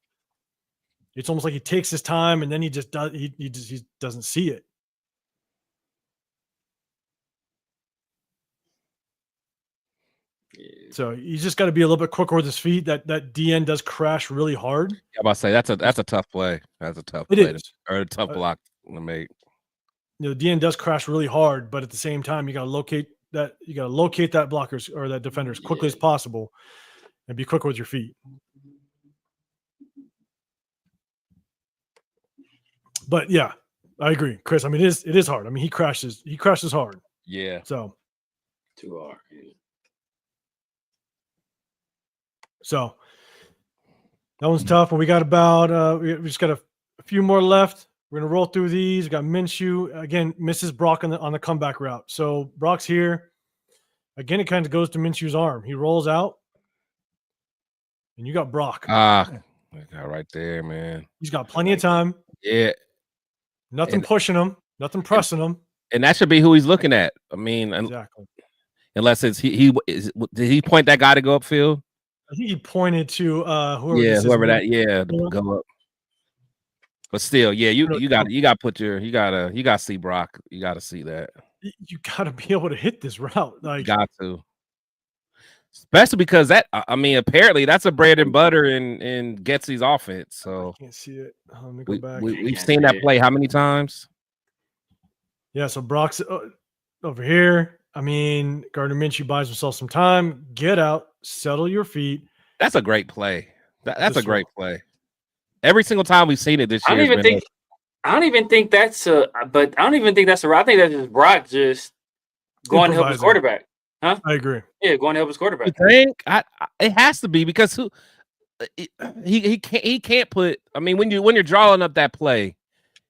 It's almost like he takes his time and then he just does. He doesn't see it. Yeah. So he's just got to be a little bit quicker with his feet. That DN does crash really hard. I'm about to say that's a tough play. That's a tough play. Or a tough block to make. The DN does crash really hard, but at the same time, you got to locate that blockers or that defender as quickly as possible, and be quicker with your feet. But yeah, I agree, Chris. I mean, it is hard. I mean, he crashes hard. Yeah. So too hard. Yeah. So that one's tough. But we got about we just got a few more left. We're going to roll through these. We got Minshew. Again, misses Brock on the comeback route. So Brock's here. Again, it kind of goes to Minshew's arm. He rolls out, and you got Brock. Right there, man. He's got plenty of time. Yeah. Nothing pushing him. Nothing pressing him. And that should be who he's looking at. I mean, exactly. Unless it's did he point that guy to go upfield? I think he pointed to whoever to go up. But still, yeah, you got to put you got to see Brock. You got to see that. You got to be able to hit this route. Like, you got to. Especially because apparently that's a bread and butter in Getsy's offense. So I can't see it. Let me go back. We've seen that play how many times? Yeah, so Brock's over here. I mean, Gardner Minshew buys himself some time. Get out, settle your feet. That's a great play. That's a great play. Every single time we've seen it this year. I don't even think that's a right. I think that's just Brock just going to help his quarterback. Huh? I agree. Yeah, going to help his quarterback. You think? It has to be because he can't put. I mean, when you're drawing up that play,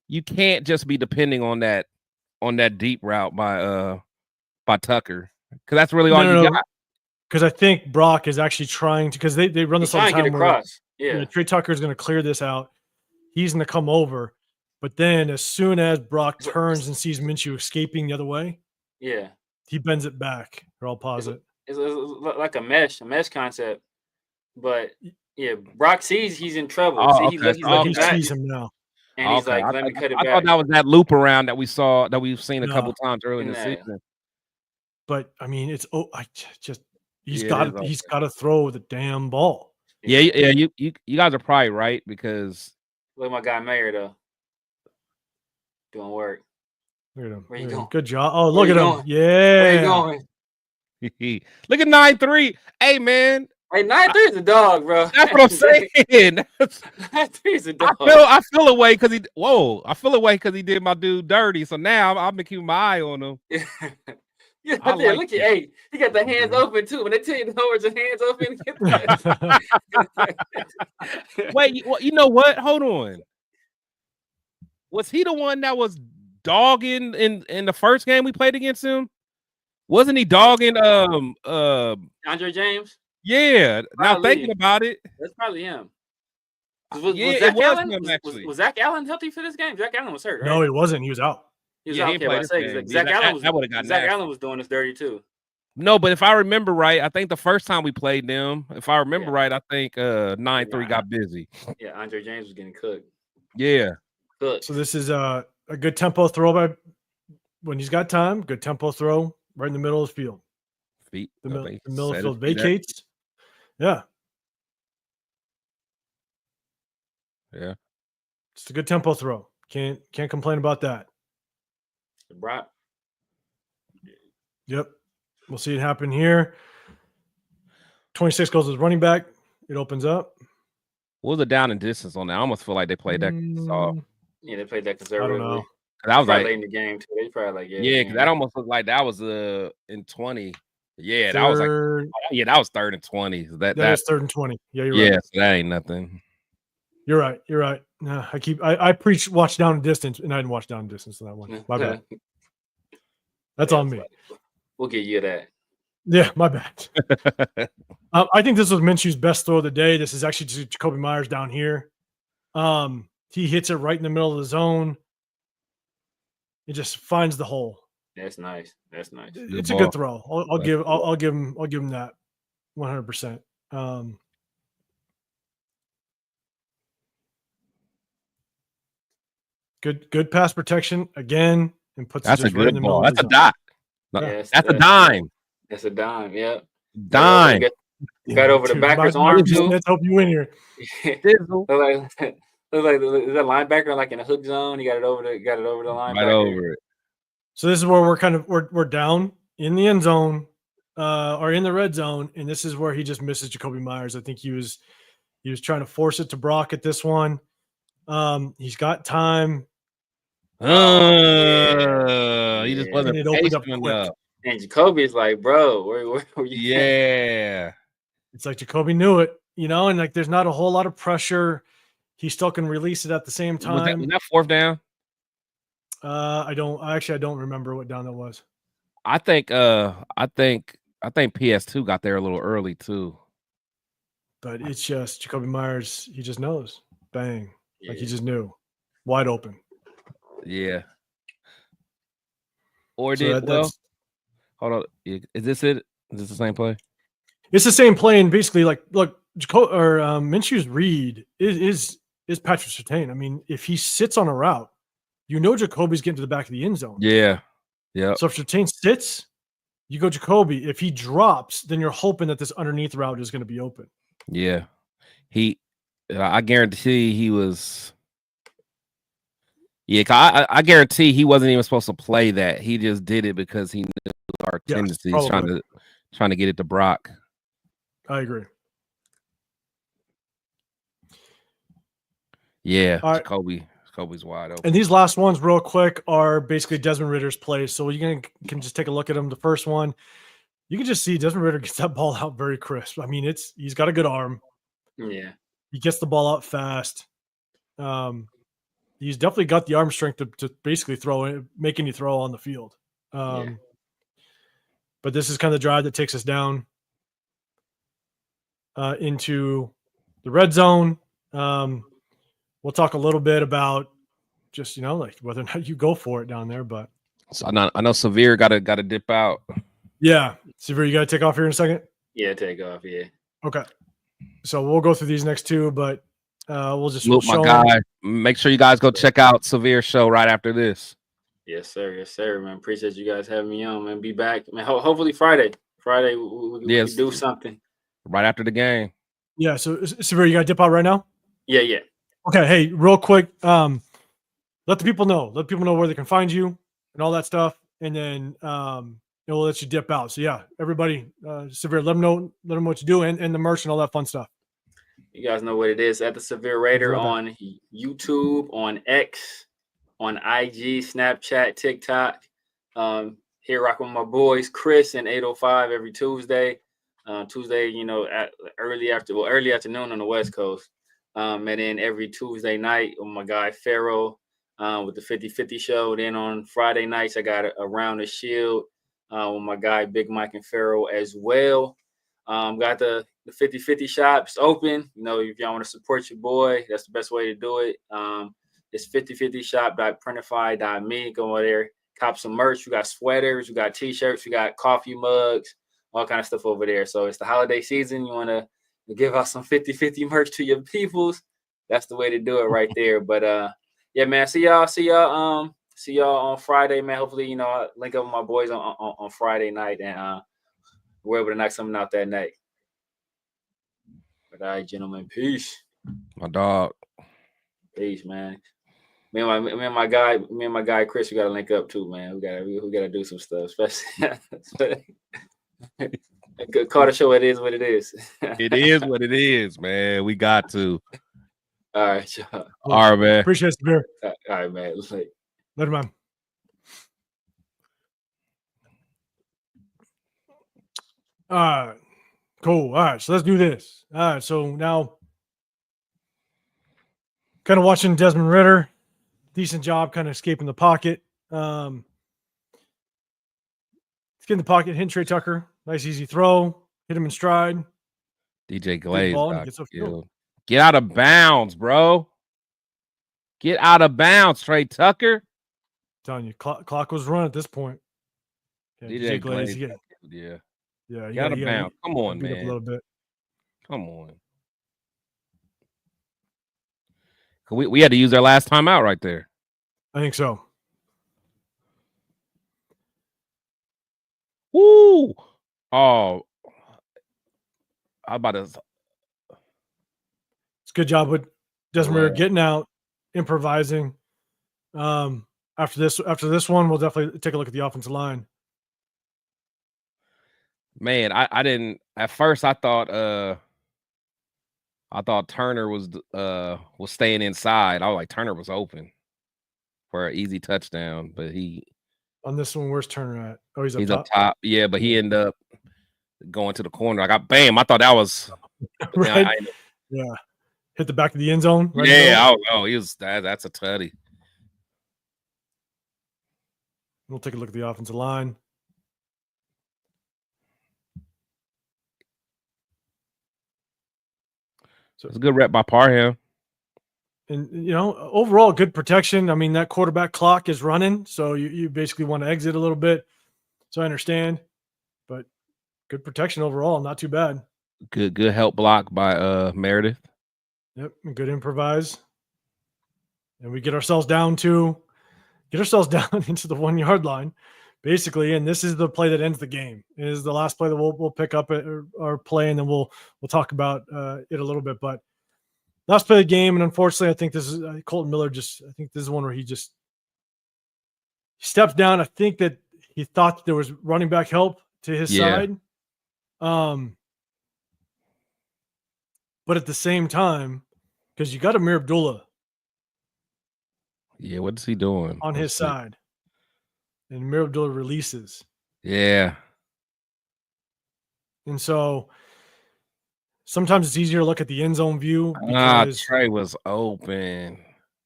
you can't just be depending on that deep route by Tucker, because that's really all you got. Because I think Brock is actually trying to, because they run this all the time. Get across. Yeah, Trey Tucker is going to clear this out. He's going to come over, but then as soon as Brock turns and sees Minshew escaping the other way, yeah, he bends it back. Or I'll pause it. It's like a mesh concept. But yeah, Brock sees he's in trouble. He sees him now. And he's like, let me cut it back. I thought that was that loop around that we've seen a couple times early in the season. But I mean, he's got to throw the damn ball. Yeah. You guys are probably right, because look at my guy Mayer though, doing work. Look at him. Where you going? Good job. Oh, look at him. Yeah. Where you going? Look at 9-3. Hey, man. Hey, 9-3 is a dog, bro. That's what I'm saying. 9-3 is a dog. I feel away because he did my dude dirty. So now I'm been keeping my eye on him. Yeah, look at he got the hands open too. When they tell you to hold your hands open, wait, you know what? Hold on. Was he the one that was dogging in the first game we played against him? Wasn't he dogging Andre James? Yeah. Now thinking about it, that's probably him. It was him actually. Was Zach Allen healthy for this game? Zach Allen was hurt, right? No, he wasn't. He was out. He was Zach Allen was doing us dirty too. No, but if I remember right, I think the first time we played them, if I remember right, I think 9-3 got busy. Yeah, Andre James was getting cooked. Yeah. Cooked. So this is a good tempo throw by when he's got time. Good tempo throw right in the middle of the field. The middle of the field vacates. Yeah. Yeah. It's a good tempo throw. Can't complain about that. Brock. Yep. We'll see it happen here. 26 goes as running back. It opens up. What was the down and distance on that? I almost feel like they played that. Yeah, they played that conservatively. I don't know. That was like late in the game too. They probably like because that almost looked like that was in 20. Yeah, that was like that was 3rd and 20. That's 3rd and 20. Yeah, you're right. Yeah, so that ain't nothing. You're right. No, I preach watch down and distance, and I didn't watch down and distance on that one. My bad. That's on me. We'll get you that. Yeah, my bad. I think this was Minshew's best throw of the day. This is actually just Jacoby Myers down here. He hits it right in the middle of the zone. It just finds the hole. That's nice. It's a good throw. I'll give him that 100%. Good pass protection again, and puts that's it just a good right in the ball. That's a dot. That's a dime. That's a dime. Yeah. Dime. Got over the backer's arm too. Let's hope you win here. Look like is that linebacker like in a hook zone? He got it over the linebacker. Right over it. So this is where we're down in the end zone, or in the red zone, and this is where he just misses Jacoby Myers. I think he was trying to force it to Brock at this one. He's got time. He just wasn't patient enough. And Jacoby is like, bro, where you? Yeah. It's like Jacoby knew it, and like there's not a whole lot of pressure. He still can release it at the same time. Was that 4th down? I don't remember what down that was. I think I think PS2 got there a little early too. But it's just Jacoby Myers. He just knows. Bang. Yeah. Like he just knew. Wide open. Yeah. Or so hold on. Is this it? Is this the same play? It's the same play, and basically, like, look, Minshew's read is Patrick Surtain. I mean, if he sits on a route, Jacoby's getting to the back of the end zone. Yeah. Yeah. So if Surtain sits, you go Jacoby. If he drops, then you're hoping that this underneath route is going to be open. Yeah. I guarantee he was. Yeah, I guarantee he wasn't even supposed to play that. He just did it because he knew our tendencies trying to get it to Brock. I agree. Yeah, right. Jacoby's wide open. And these last ones, real quick, are basically Desmond Ritter's plays. So you can just take a look at them. The first one, you can just see Desmond Ridder gets that ball out very crisp. I mean, he's got a good arm. Yeah, he gets the ball out fast. He's definitely got the arm strength to basically make any throw on the field. But this is kind of the drive that takes us down into the red zone. We'll talk a little bit about just, like whether or not you go for it down there. But so I know Severe got to dip out. Yeah. Severe, you got to take off here in a second? Yeah, take off. Yeah. Okay. So we'll go through these next two, but we'll show my guy. Make sure you guys go check out Severe's show right after this. Yes, sir. Yes, sir, man. Appreciate you guys having me on, man. Be back, man. Hopefully Friday we can do something right after the game. Yeah. So Severe, you got to dip out right now? Yeah. Okay. Hey, real quick. Let the people know where they can find you and all that stuff. And then, we'll let you dip out. So yeah, everybody, Severe, let them know what you do and the merch and all that fun stuff. You guys know what it is at the Severe Raider on YouTube, on X, on IG, Snapchat, TikTok. Here rocking with my boys, Chris and 805 every Tuesday. Tuesday, at early afternoon on the West Coast. And then every Tuesday night with my guy Pharaoh with the 50-50 show. Then on Friday nights, I got Around the Shield with my guy Big Mike and Pharaoh as well. Got the 50-50 shops open. If y'all want to support your boy, that's the best way to do it. It's 5050shop.printify.me. Go over there, cop some merch. We got sweaters, we got t-shirts, we got coffee mugs, all kind of stuff over there. So it's the holiday season. You want to give out some 50-50 merch to your peoples. That's the way to do it right there. But yeah, man. See y'all on Friday, man. Hopefully, I link up with my boys on Friday night and we're able to knock something out that night. But all right, gentlemen, peace. My dog. Peace, man. Me and my guy Chris, we gotta link up too, man. We gotta do some stuff, especially call the show. It is what it is. It is what it is, man. We got to. All right, y'all. All right, man. Appreciate it, Severe. All right, man. Later, man. Cool. All right, so let's do this. All right, so now kind of watching Desmond Ridder. Decent job kind of escaping the pocket. Let's get in the pocket, hit Trey Tucker. Nice, easy throw. Hit him in stride. DJ Glaze. Get out of bounds, bro. Get out of bounds, Trey Tucker. I'm telling you, clock was run at this point. Yeah, DJ Glaze. Yeah. Yeah. Get out of bounds. Come on, man. Up a little bit. Come on. We had to use our last time out right there. I think so. Woo! Oh, how about this? It's a good job with Desmond Ridder getting out, improvising. After this one, we'll definitely take a look at the offensive line. Man, I didn't at first. I thought Turner was staying inside. I was like, Turner was open for an easy touchdown, but he on this one, where's Turner at? Oh, he's up top. Yeah, but he ended up going to the corner. I thought that was right. Yeah, hit the back of the end zone. Right yeah, he was that's a tutty. We'll take a look at the offensive line. So it's a good rep by Parham. And, overall, good protection. I mean, that quarterback clock is running, so you basically want to exit a little bit. So I understand, but good protection overall. Not too bad. Good help block by Meredith. Yep, good improvise. And we get ourselves down into the 1 yard line, basically. And this is the play that ends the game. It is the last play that we'll pick up our play, and then we'll talk about it a little bit. But last play of the game, and unfortunately, I think this is Colton Miller. I think this is one where he steps down. I think that he thought there was running back help to his side. But at the same time, because you got Amir Abdullah. Yeah, what's he doing on his side? And Amir Abdullah releases. Yeah. And so sometimes it's easier to look at the end zone view because Trey was open.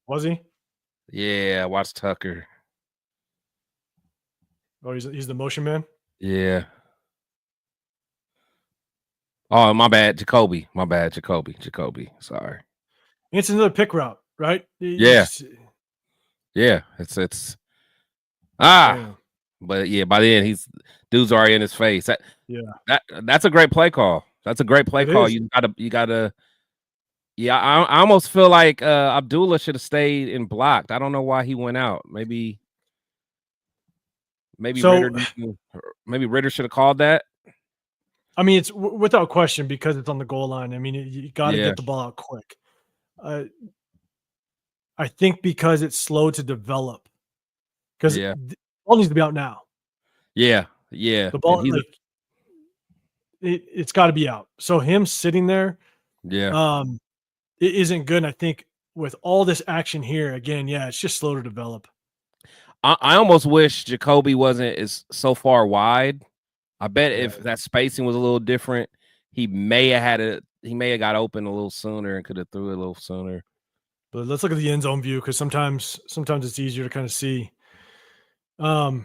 Was he? Yeah, watch Tucker. Oh, he's the motion man? Yeah. Oh, my bad, Jacoby. Jacoby. Sorry. It's another pick route, right? Yeah. It's Damn. But yeah, by the end dude's already in his face. That's a great play call. That's a great play call. You gotta yeah, I almost feel like Abdullah should have stayed and blocked. I don't know why he went out. Maybe Ritter should have called that. I mean, it's without question because it's on the goal line. I mean, you got to get the ball out quick. I think because it's slow to develop. Because the ball needs to be out now. Yeah. The ball, it's got to be out. So him sitting there, it isn't good. And I think with all this action here, again, it's just slow to develop. I almost wish Jacoby wasn't so far wide. I bet if that spacing was a little different, he may have got open a little sooner and could have threw it a little sooner. But let's look at the end zone view because sometimes it's easier to kind of see. So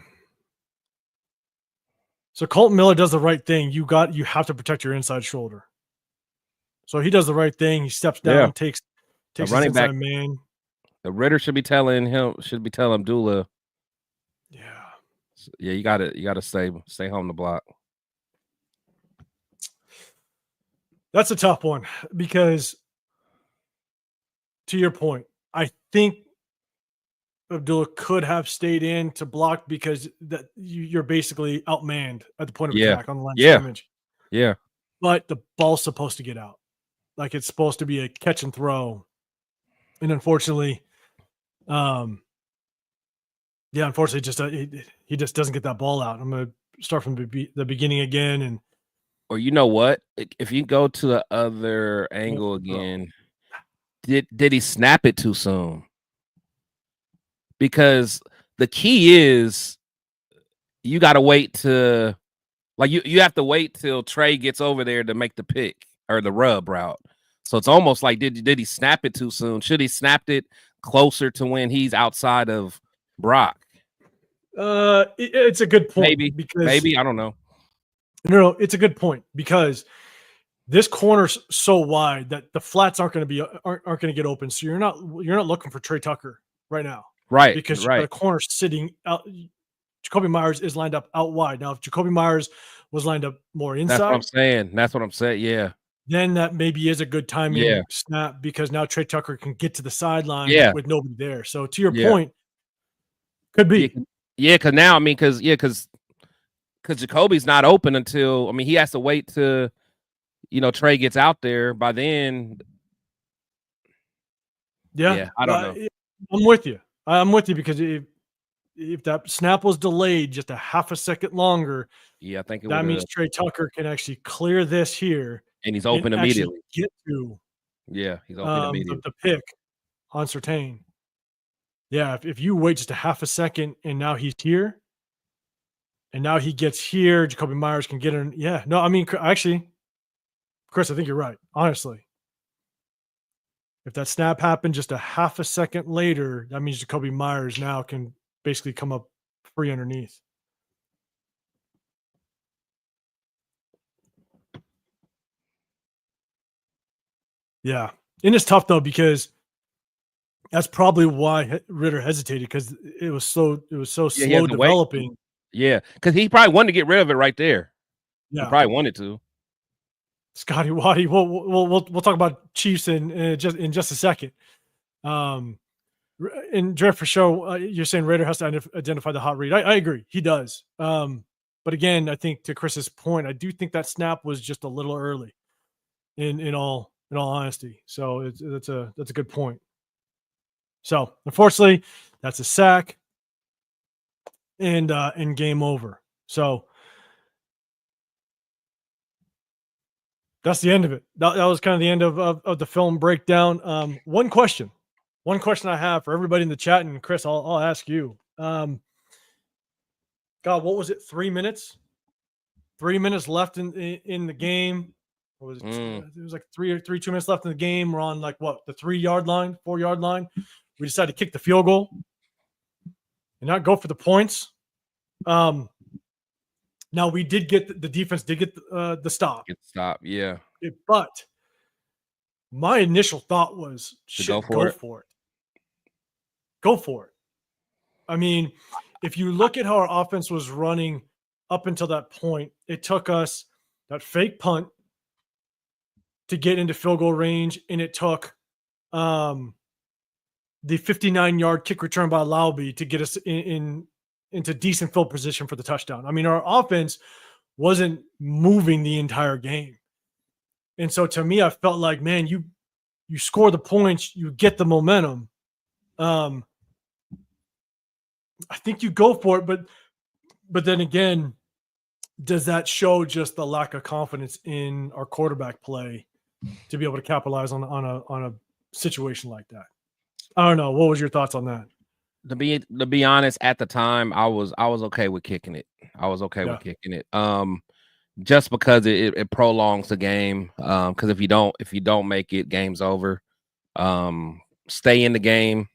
Colton Miller does the right thing. You have to protect your inside shoulder. So he does the right thing. He steps down, takes his running back man. The Ritter should be telling Abdullah. Yeah, you gotta stay home to block. That's a tough one because, to your point, I think Abdullah could have stayed in to block because that you're basically outmanned at the point of attack on the line of scrimmage. Yeah. But the ball's supposed to get out. Like it's supposed to be a catch and throw. And unfortunately, unfortunately, he just doesn't get that ball out. I'm going to start from the beginning again. Or you know what? If you go to the other angle again, did he snap it too soon? Because the key is you got to wait to you have to wait till Trey gets over there to make the pick or the rub route. So it's almost like did he snap it too soon? Should he snapped it closer to when he's outside of Brock? It's a good point. Maybe I don't know. No, it's a good point because this corner's so wide that the flats aren't going to get open. So you're not looking for Trey Tucker right now, right? Because the corner sitting out. Jacoby Myers is lined up out wide. Now, if Jacoby Myers was lined up more inside, that's what I'm saying. Yeah. Then that maybe is a good timing snap because now Trey Tucker can get to the sideline with nobody there. So to your point, could be. Yeah, because now because Jacoby's not open until he has to wait till Trey gets out there. By then, I don't know. I'm with you because if that snap was delayed just a half a second longer, I think that means Trey Tucker can actually clear this here. And he's open immediately. Get to he's open immediately. The pick on Surtain. Yeah, if you wait just a half a second and now he's here, and now he gets here, Jacoby Myers can get in. Yeah, no, I mean actually, Chris, I think you're right. Honestly, if that snap happened just a half a second later, that means Jacoby Myers now can basically come up free underneath. Yeah. And it's tough though, because that's probably why Ritter hesitated, because it was so slow developing. Yeah, because he probably wanted to get rid of it right there. Yeah, he probably wanted to. Scotty Waddy. We'll talk about Chiefs in just a second. In Draft for Show, you're saying Ritter has to identify the hot read. I agree, he does. But again, I think to Chris's point, I do think that snap was just a little early. In all honesty, so that's a good point. So unfortunately, that's a sack, and game over. So that's the end of it. That was kind of the end of the film breakdown. One question I have for everybody in the chat, and Chris, I'll ask you. God, what was it? 3 minutes? 3 minutes left in the game. What was it? It was like 2 minutes left in the game. We're on like what, the 3-yard line, 4-yard line. We decided to kick the field goal and not go for the points. Now we did get the defense did get the stop. Yeah. But my initial thought was, go for it. Go for it. I mean, if you look at how our offense was running up until that point, it took us that fake punt to get into field goal range, and it took the 59-yard kick return by Lauby to get us into decent field position for the touchdown. I mean, our offense wasn't moving the entire game. And so to me, I felt like, man, you score the points, you get the momentum. I think you go for it, but then again, does that show just the lack of confidence in our quarterback play to be able to capitalize on a situation like that? I don't know. What was your thoughts on that? To be honest, at the time, I was okay with kicking it. I was okay with kicking it. Just because it prolongs the game. Because if you don't make it, game's over. Stay in the game.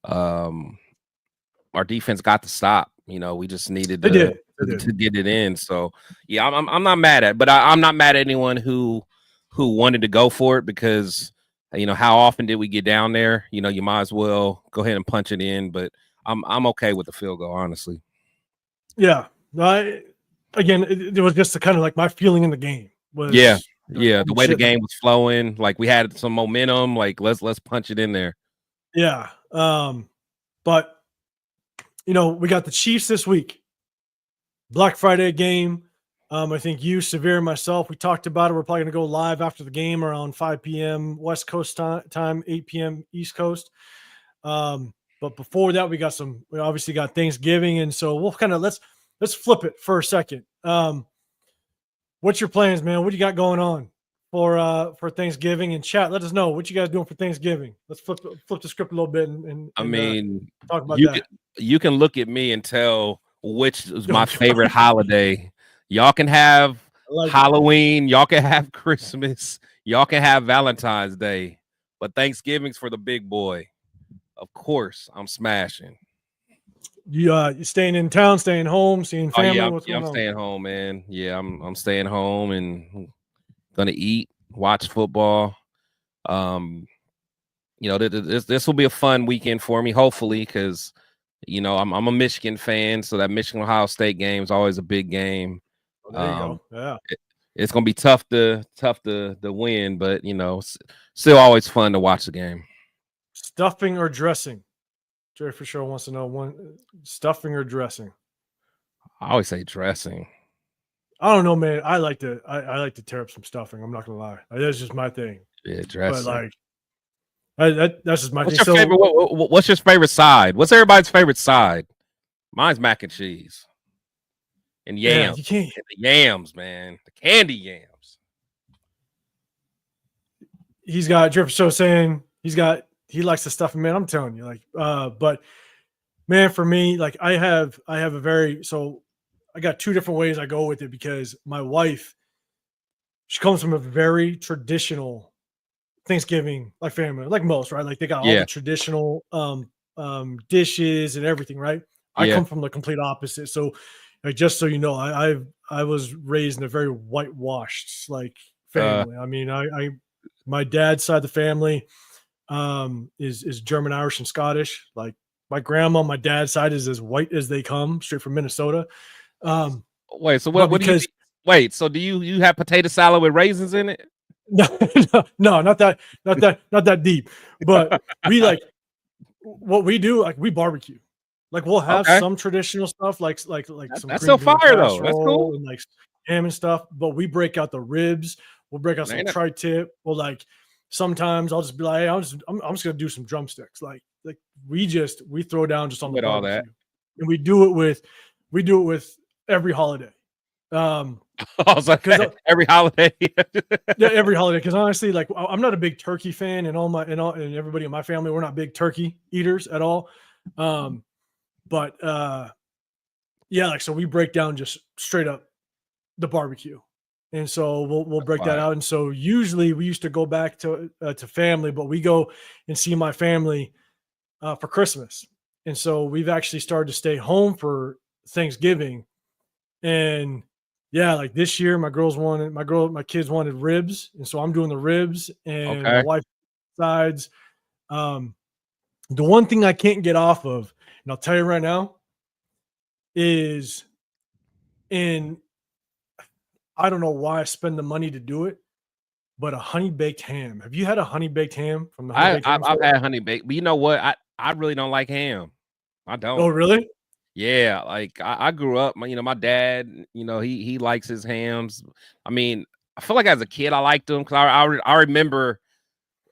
Our defense got to stop. We just needed to get it in. So yeah, I'm not mad at it, but I'm not mad at anyone who wanted to go for it, because how often did we get down there? You might as well go ahead and punch it in. But I'm okay with the field goal, honestly. Yeah. Again, it was just kind of like my feeling in the game was. Yeah. The way the game was flowing, like we had some momentum. Like let's punch it in there. Yeah. But we got the Chiefs this week. Black Friday game. I think you, Severe, and myself, we talked about it. We're probably going to go live after the game around 5 p.m. West Coast time, 8 p.m. East Coast. But before that, we obviously got Thanksgiving. And so we'll kind of, let's flip it for a second. What's your plans, man? What do you got going on for Thanksgiving? And chat, let us know what you guys doing for Thanksgiving. Let's flip the script a little bit and talk about that. You can look at me and tell which is my favorite holiday. Y'all can have Halloween, y'all can have Christmas, y'all can have Valentine's Day, but Thanksgiving's for the big boy. Of course, I'm smashing. You staying in town, staying home, seeing family? I'm staying home, man. Yeah, I'm staying home and gonna eat, watch football. This will be a fun weekend for me, hopefully, because I'm a Michigan fan, so that Michigan Ohio State game is always a big game. There you go. Yeah, it's gonna be tough to win, but still always fun to watch the game. Stuffing or dressing? Jerry for sure wants to know stuffing or dressing. I always say dressing. I don't know, man. I like to tear up some stuffing. I'm not gonna lie. That's just my thing. Yeah, dressing. But that's just my thing. What's your favorite side? What's everybody's favorite side? Mine's mac and cheese. And yams. You can't. And the yams, man. The candy yams. He's got Drip Show saying he likes the stuffing, man. I'm telling you, but man, for me, I have I got two different ways I go with it, because my wife, she comes from a very traditional Thanksgiving family, like most, right? They got all the traditional dishes and everything, right? I come from the complete opposite. So just so you know, I was raised in a very whitewashed family. I mean, My dad's side of the family is German, Irish, and Scottish. Like my grandma on my dad's side is as white as they come, straight from Minnesota. Wait, so what do you wait, so do you have potato salad with raisins in it? No, not that deep. But we like what we do, like we barbecue. Like we'll have some traditional stuff, like some that's so fire though. That's cool. And like ham and stuff. But we break out the ribs. We'll break out some tri-tip. We'll like sometimes I'll just be like, hey, I'm just gonna do some drumsticks. Like we throw down just on the barbecue. All that. And we do it with every holiday. I was like, every holiday. Yeah, every holiday. Because honestly, like I'm not a big turkey fan, and everybody in my family, we're not big turkey eaters at all. But yeah, like so we break down just straight up the barbecue, and so we'll break that out. And so usually we used to go back to family, but we go and see my family for Christmas, and so we've actually started to stay home for Thanksgiving, and yeah, like this year my kids wanted ribs, and so I'm doing the ribs, and my wife's sides. The one thing I can't get off of, and I'll tell you right now, is I don't know why I spend the money to do it, but a honey baked ham. Have you had a honey baked ham from the honey baked ham? I've had honey baked, but you know what? I really don't like ham. I don't. Oh, really? Yeah, like I grew up, my dad, he likes his hams. I mean, I feel like as a kid I liked them because I remember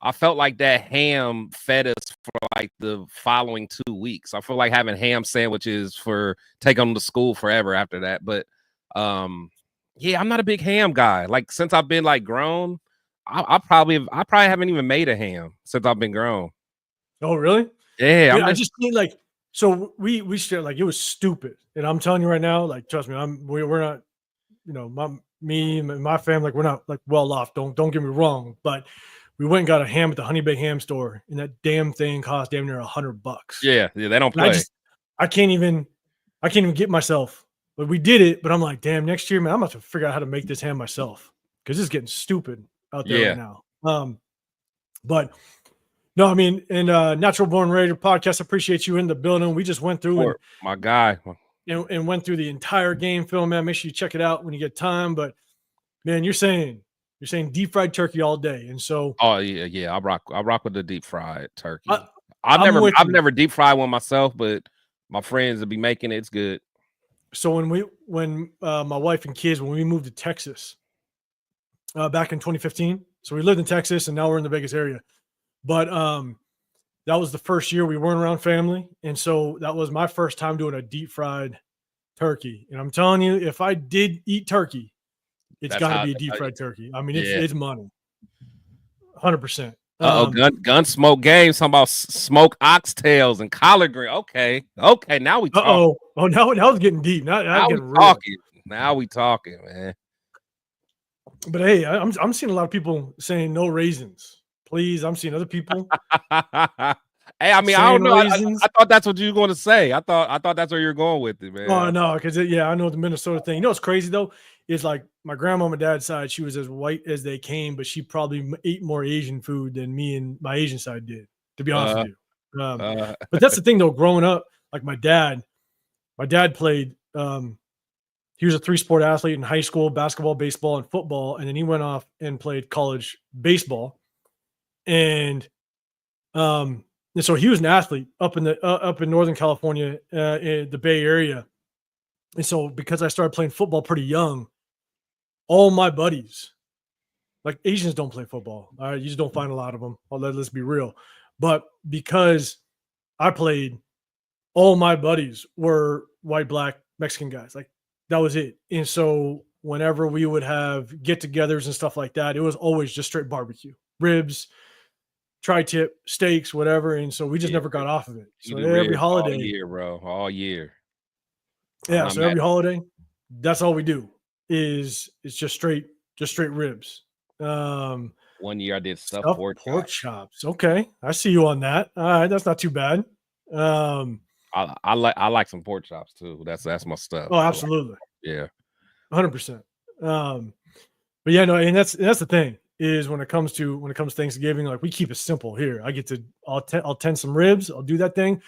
I felt like that ham fed us for like the following 2 weeks. I feel like having ham sandwiches for taking them to school forever after that. But yeah, I'm not a big ham guy. Like since I've been like grown, I probably haven't even made a ham since I've been grown. Oh, really? Yeah, I just mean like. So we shared, like it was stupid, and I'm telling you right now, like trust me, we're not, me and my family, like we're not like well off. Don't get me wrong, but we went and got a ham at the honey baked ham store, and that damn thing cost damn near $100. Yeah, they don't play. I can't even get myself. But we did it, but I'm like, damn, next year, man, I'm gonna have to figure out how to make this ham myself because it's getting stupid out there right now. But. No, I mean, and Natural Born Raider podcast, appreciate you in the building. We just went through my guy and went through the entire game film, man. Make sure you check it out when you get time. But man, you're saying deep fried turkey all day, and so I rock with the deep fried turkey. I've never deep fried one myself, but my friends will be making it. It's good. So when my wife and kids, when we moved to Texas back in 2015, so we lived in Texas and now we're in the Vegas area. But that was the first year we weren't around family. And so that was my first time doing a deep fried turkey. And I'm telling you, if I did eat turkey, it's got to be a deep fried turkey. I mean, it's money. 100%. Gun smoke games, talking about smoked oxtails and collard green. Okay. Now we talking. Now it's getting deep. Now we talking. Now we talking, man. But hey, I'm seeing a lot of people saying no raisins. Please, I'm seeing other people. Hey, I mean, I don't know. I thought that's what you were going to say. I thought that's where you're going with it, man. Oh no, because I know the Minnesota thing. You know what's crazy though is like my grandma on my dad's side, she was as white as they came, but she probably ate more Asian food than me and my Asian side did. To be honest with you, but that's the thing though. Growing up, like my dad played. He was a 3-sport athlete in high school: basketball, baseball, and football, and then he went off and played college baseball. And so he was an athlete up in Northern California, in the Bay Area. And so because I started playing football pretty young, all my buddies, like Asians don't play football. All right, you just don't find a lot of them. Let's be real. But because I played, all my buddies were white, black, Mexican guys. Like that was it. And so whenever we would have get-togethers and stuff like that, it was always just straight barbecue, ribs, tri-tip, steaks, whatever, and so we just never got off of it. So every holiday, all year, bro, all year. Yeah, so every holiday, that's all we do is just straight ribs. 1 year I did stuffed pork chops. Okay, I see you on that. All right, that's not too bad. I like some pork chops too. That's my stuff. Oh, absolutely. Yeah, 100%. But yeah, no, and that's the thing is when it comes to Thanksgiving, like we keep it simple here. I get to I'll tend some ribs, I'll do that thing,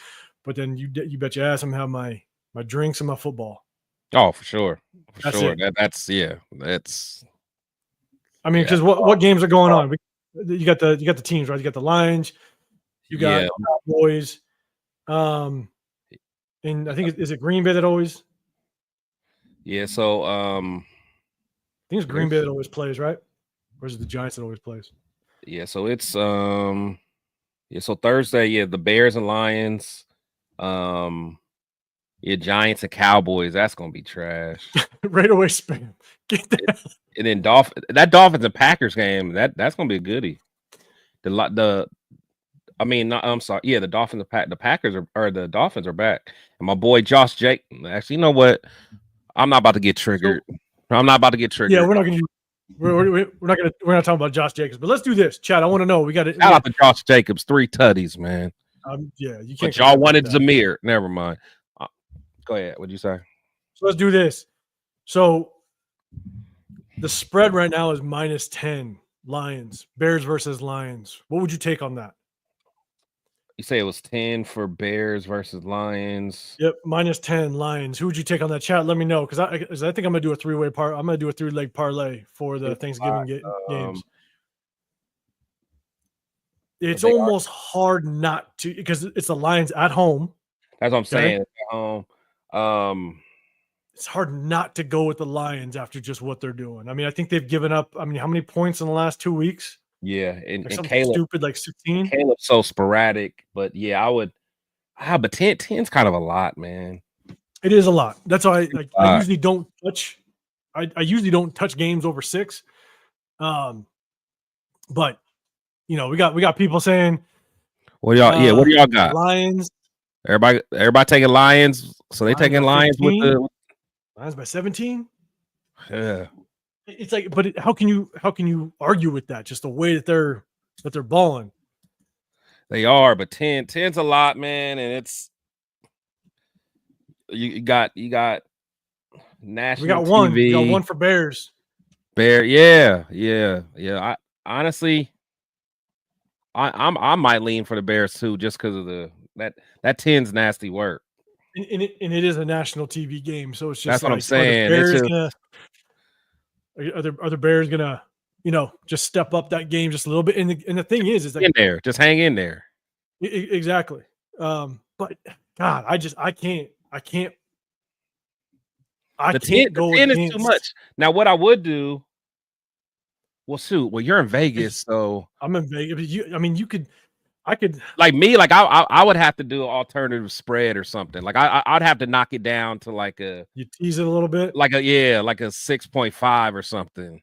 but then you bet your ass I'm gonna have my drinks and my football. Oh, for sure, That's sure. it. That's. I mean, because what games are going on? You got the teams, right? You got the Lions, you got Cowboys, and I think is it Green Bay that always? Yeah. So I think it's Green Bay that always plays, right? Or is it the Giants that always plays? Yeah. So it's So Thursday, the Bears and Lions, Giants and Cowboys. That's gonna be trash. Right away, spam. Get that. And then Dolphins and Packers game. That's gonna be a goodie. I'm sorry. Yeah, the Dolphins, the Packers the Dolphins are back, and my boy Josh Jacobs. Actually, you know what? I'm not about to get triggered. I'm not about to get triggered. Yeah, we're not gonna. We're not talking about Josh Jacobs, but let's do this, Chad. I want to know. We got it. Shout out to Josh Jacobs, 3 tutties, man. Yeah, you But can't. y'all wanted Zamir. Never mind. Go ahead. What'd you say? So let's do this. So the spread right now is -10. Lions, Bears versus Lions. What would you take on that? You say it was 10 for Bears versus Lions. Yep, -10 Lions. Who would you take on that? Chat? Let me know because I think I'm gonna do a 3-way part. I'm gonna do a 3-leg parlay for the Thanksgiving games. It's almost hard not to because it's the Lions at home. That's what I'm saying. At home. It's hard not to go with the Lions after just what they're doing. I mean, I think they've given up. I mean, how many points in the last 2 weeks? Yeah, and Caleb, stupid like 16. Caleb's so sporadic, but yeah, I would. But 10's kind of a lot, man. It is a lot. That's why I usually don't touch. I usually don't touch games over 6. But we got people saying, "What y'all? What do y'all got? Lions." Everybody taking Lions. So they taking Lions 15? With the Lions by 17. Yeah, it's like, but how can you argue with that? Just the way that they're balling. They are, but 10's a lot, man, and it's you got national. We got TV. one. We got one for Bears. Yeah. I honestly, I might lean for the Bears too, just because of that 10's nasty work. And it is a national TV game, so it's just that's what I'm saying. Are the Bears gonna just step up that game just a little bit? And the thing is like, in there, just hang in there. Exactly. But God, I can't. The 10 is too much. Now, what I would do. Well, you're in Vegas, so I'm in Vegas. I could like me, like I would have to do an alternative spread or something. Like I'd have to knock it down to like you tease it a little bit, like a 6.5 or something.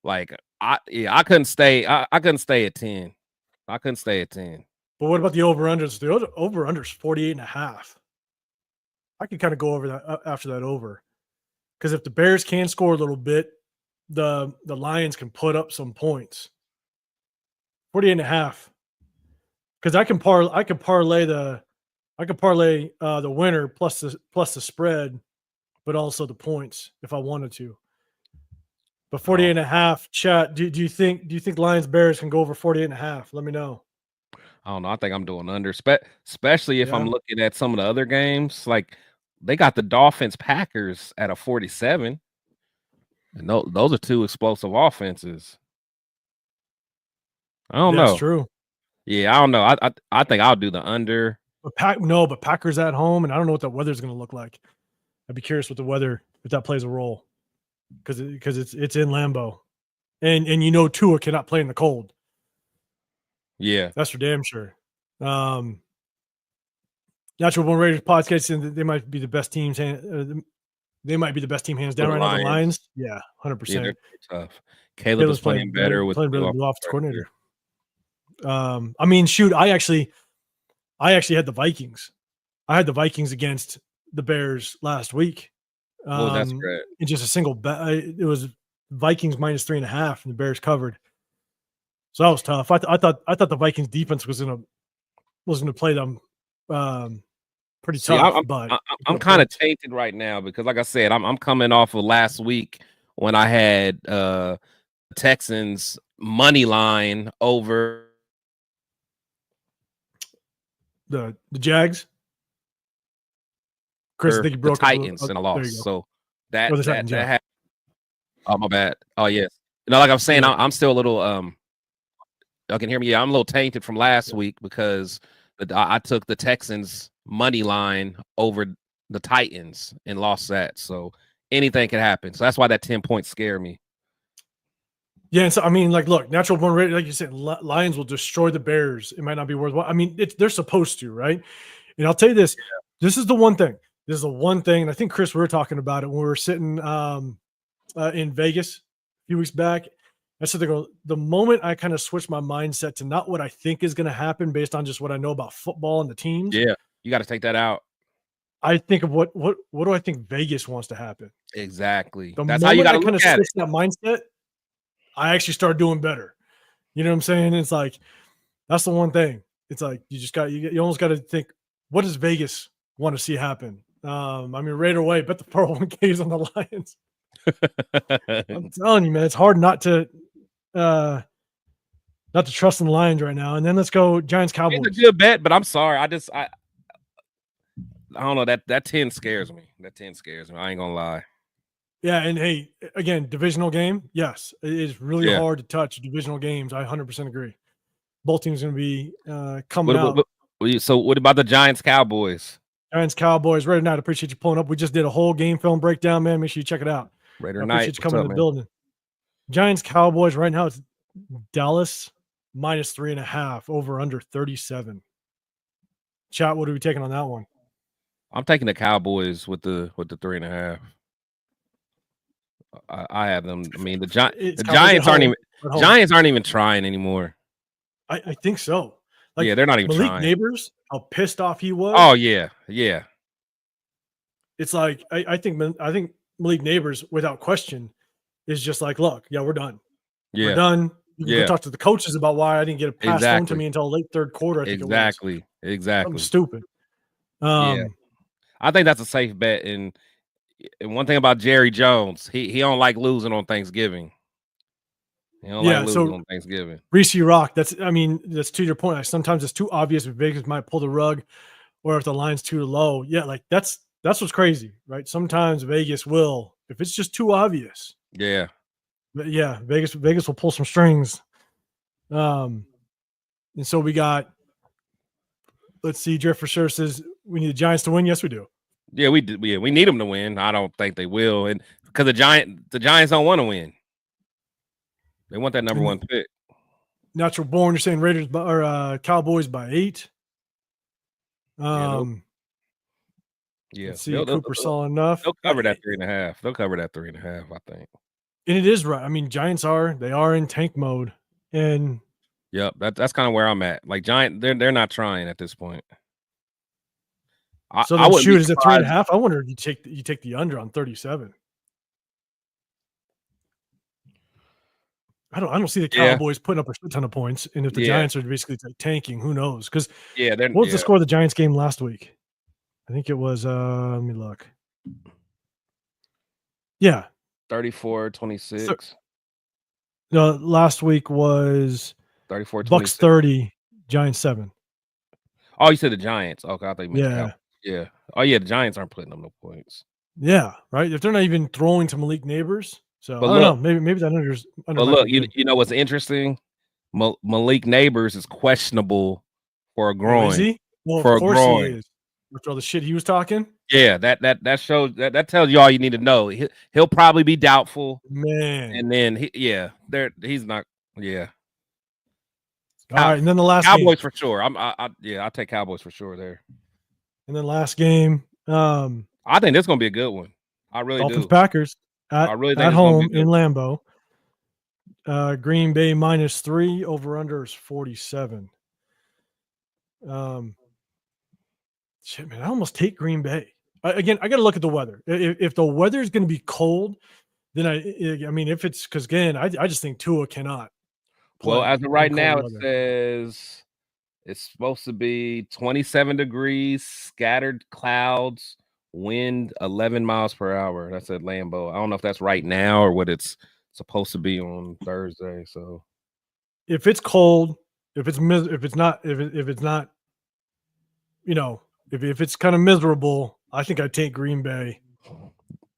Like I couldn't stay. I couldn't stay at 10. I couldn't stay at 10. But what about the over-unders? The over-unders 48.5. I could kind of go over that after that over. Because if the Bears can score a little bit, the Lions can put up some points. 48.5. Because I can parlay the winner plus the spread, but also the points if I wanted to. But 48.5, chat. Do you think Lions Bears can go over 48.5? Let me know. I don't know. I think I'm doing under, especially if I'm looking at some of the other games. Like they got the Dolphins Packers at a 47, and those are 2 explosive offenses. I don't know. That's true. Yeah, I don't know. I think I'll do the under. But Packers at home, and I don't know what the weather's going to look like. I'd be curious what the weather, if that plays a role, because it's in Lambeau, and Tua cannot play in the cold. Yeah, that's for damn sure. Natural Born Raiders podcast, and they might be the best teams. They might be the best team hands down right now. The Lions, 100%. Yeah, they're tough. Caleb is playing better with the offensive coordinator. I mean, shoot, I actually had the Vikings. I had the Vikings against the Bears last week. That's great. In just a single bet, it was Vikings -3.5, and the Bears covered. So that was tough. I thought the Vikings defense was gonna play them pretty tough. I'm kind of tainted right now because, like I said, I'm coming off of last week when I had Texans money line over the Jags. Chris, I think you broke the Titans in a loss. So that Titans, that oh, my bad. Oh yes. Like I'm saying, I'm still a little y'all can hear me. Yeah, I'm a little tainted from last week because I took the Texans money line over the Titans and lost that. So anything can happen. So that's why that 10 points scare me. Yeah, and so I mean, look, natural born rate, like you said, Lions will destroy the Bears. It might not be worthwhile. I mean, they're supposed to, right? And I'll tell you this: this is the one thing. This is the one thing. And I think Chris, we were talking about it when we were sitting in Vegas a few weeks back. I said, the moment I kind of switched my mindset to not what I think is going to happen based on just what I know about football and the teams. Yeah, you got to take that out. I think of what do I think Vegas wants to happen? Exactly. That's how you got to kind of switch that mindset. I actually started doing better. You know what I'm saying? It's like, that's the one thing. It's like, you almost got to think, what does Vegas want to see happen? I mean, right away, bet the 401ks on the Lions. I'm telling you, man, it's hard not to trust in the Lions right now. And then let's go Giants Cowboys. It's a good bet, but I'm sorry. I don't know, that 10 scares me. That 10 scares me. I ain't gonna lie. Yeah, and hey, again, divisional game. Yes, it is really hard to touch divisional games. I 100% agree. Both teams going to be coming out. So what about the Giants Cowboys? Giants Cowboys. Raider Night. Appreciate you pulling up. We just did a whole game film breakdown, man. Make sure you check it out. Raider Night. Appreciate you coming to the building. Giants Cowboys. Right now it's Dallas minus 3.5 over under 37. Chat. What are we taking on that one? I'm taking the Cowboys with the 3.5. I have them. I mean, the Giants aren't even trying anymore. I think so. Yeah, they're not even Malik trying. Neighbors, how pissed off he was. Oh yeah. It's like I think Malik Neighbors, without question, is just like, look, we're done. Yeah, we're done. You can go talk to the coaches about why I didn't get a pass thrown to me until late third quarter. I think exactly. Something stupid. I think that's a safe bet. And one thing about Jerry Jones, he don't like losing on Thanksgiving. He don't like losing on Thanksgiving. Reese Rock, that's to your point. Like, sometimes it's too obvious if Vegas might pull the rug, or if the line's too low. Yeah, like that's what's crazy, right? Sometimes Vegas will, if it's just too obvious. Yeah. But yeah, Vegas will pull some strings. And so we got, let's see, Jeff for sure says we need the Giants to win. Yes, we do. Yeah, we do. Yeah, we need them to win. I don't think they will, and because the Giants don't want to win. They want that number one pick. Natural born. You're saying Raiders or Cowboys by 8. Yeah. Let's see, Cooper saw enough. They'll cover that 3.5. They'll cover that 3.5, I think. And it is right. I mean, Giants are in tank mode, and that's kind of where I'm at. Like they're not trying at this point. So I shoot is at 3.5. I wonder if you take the under on 37. I don't see the Cowboys putting up a shit ton of points, and if the Giants are basically tanking, who knows? Because what was the score of the Giants game last week? I think it was. Let me look. Yeah, 34-26. No, last week was 34-26. Bucks 30, Giants 7. Oh, you said the Giants. Okay, I think yeah. Oh yeah, the Giants aren't putting up no points. Yeah, right. If they're not even throwing to Malik Neighbors. So I don't know. Maybe that under. But look, you know what's interesting? Malik Neighbors is questionable for a groin. Is he? Well, of course he is. After all the shit he was talking. Yeah, that shows that tells you all you need to know. He'll probably be doubtful. Man. And then he's not. Yeah. All right, and then the last Cowboys game. For sure. I'll take Cowboys for sure there. And then last game. I think this is gonna be a good one. I really Dolphins do. Packers. I really think at home in Lambeau. Green Bay -3, over under is 47. Shit, man, I almost take Green Bay. Again, I got to look at the weather. If the weather is going to be cold, then I mean, if it's because again, I just think Tua cannot. Well, as of right now, it says it's supposed to be 27 degrees, scattered clouds. Wind 11 miles per hour. That's at Lambeau. I don't know if that's right now or what it's supposed to be on Thursday. So if it's cold, if it's not, if it's kind of miserable, I think I'd take Green Bay.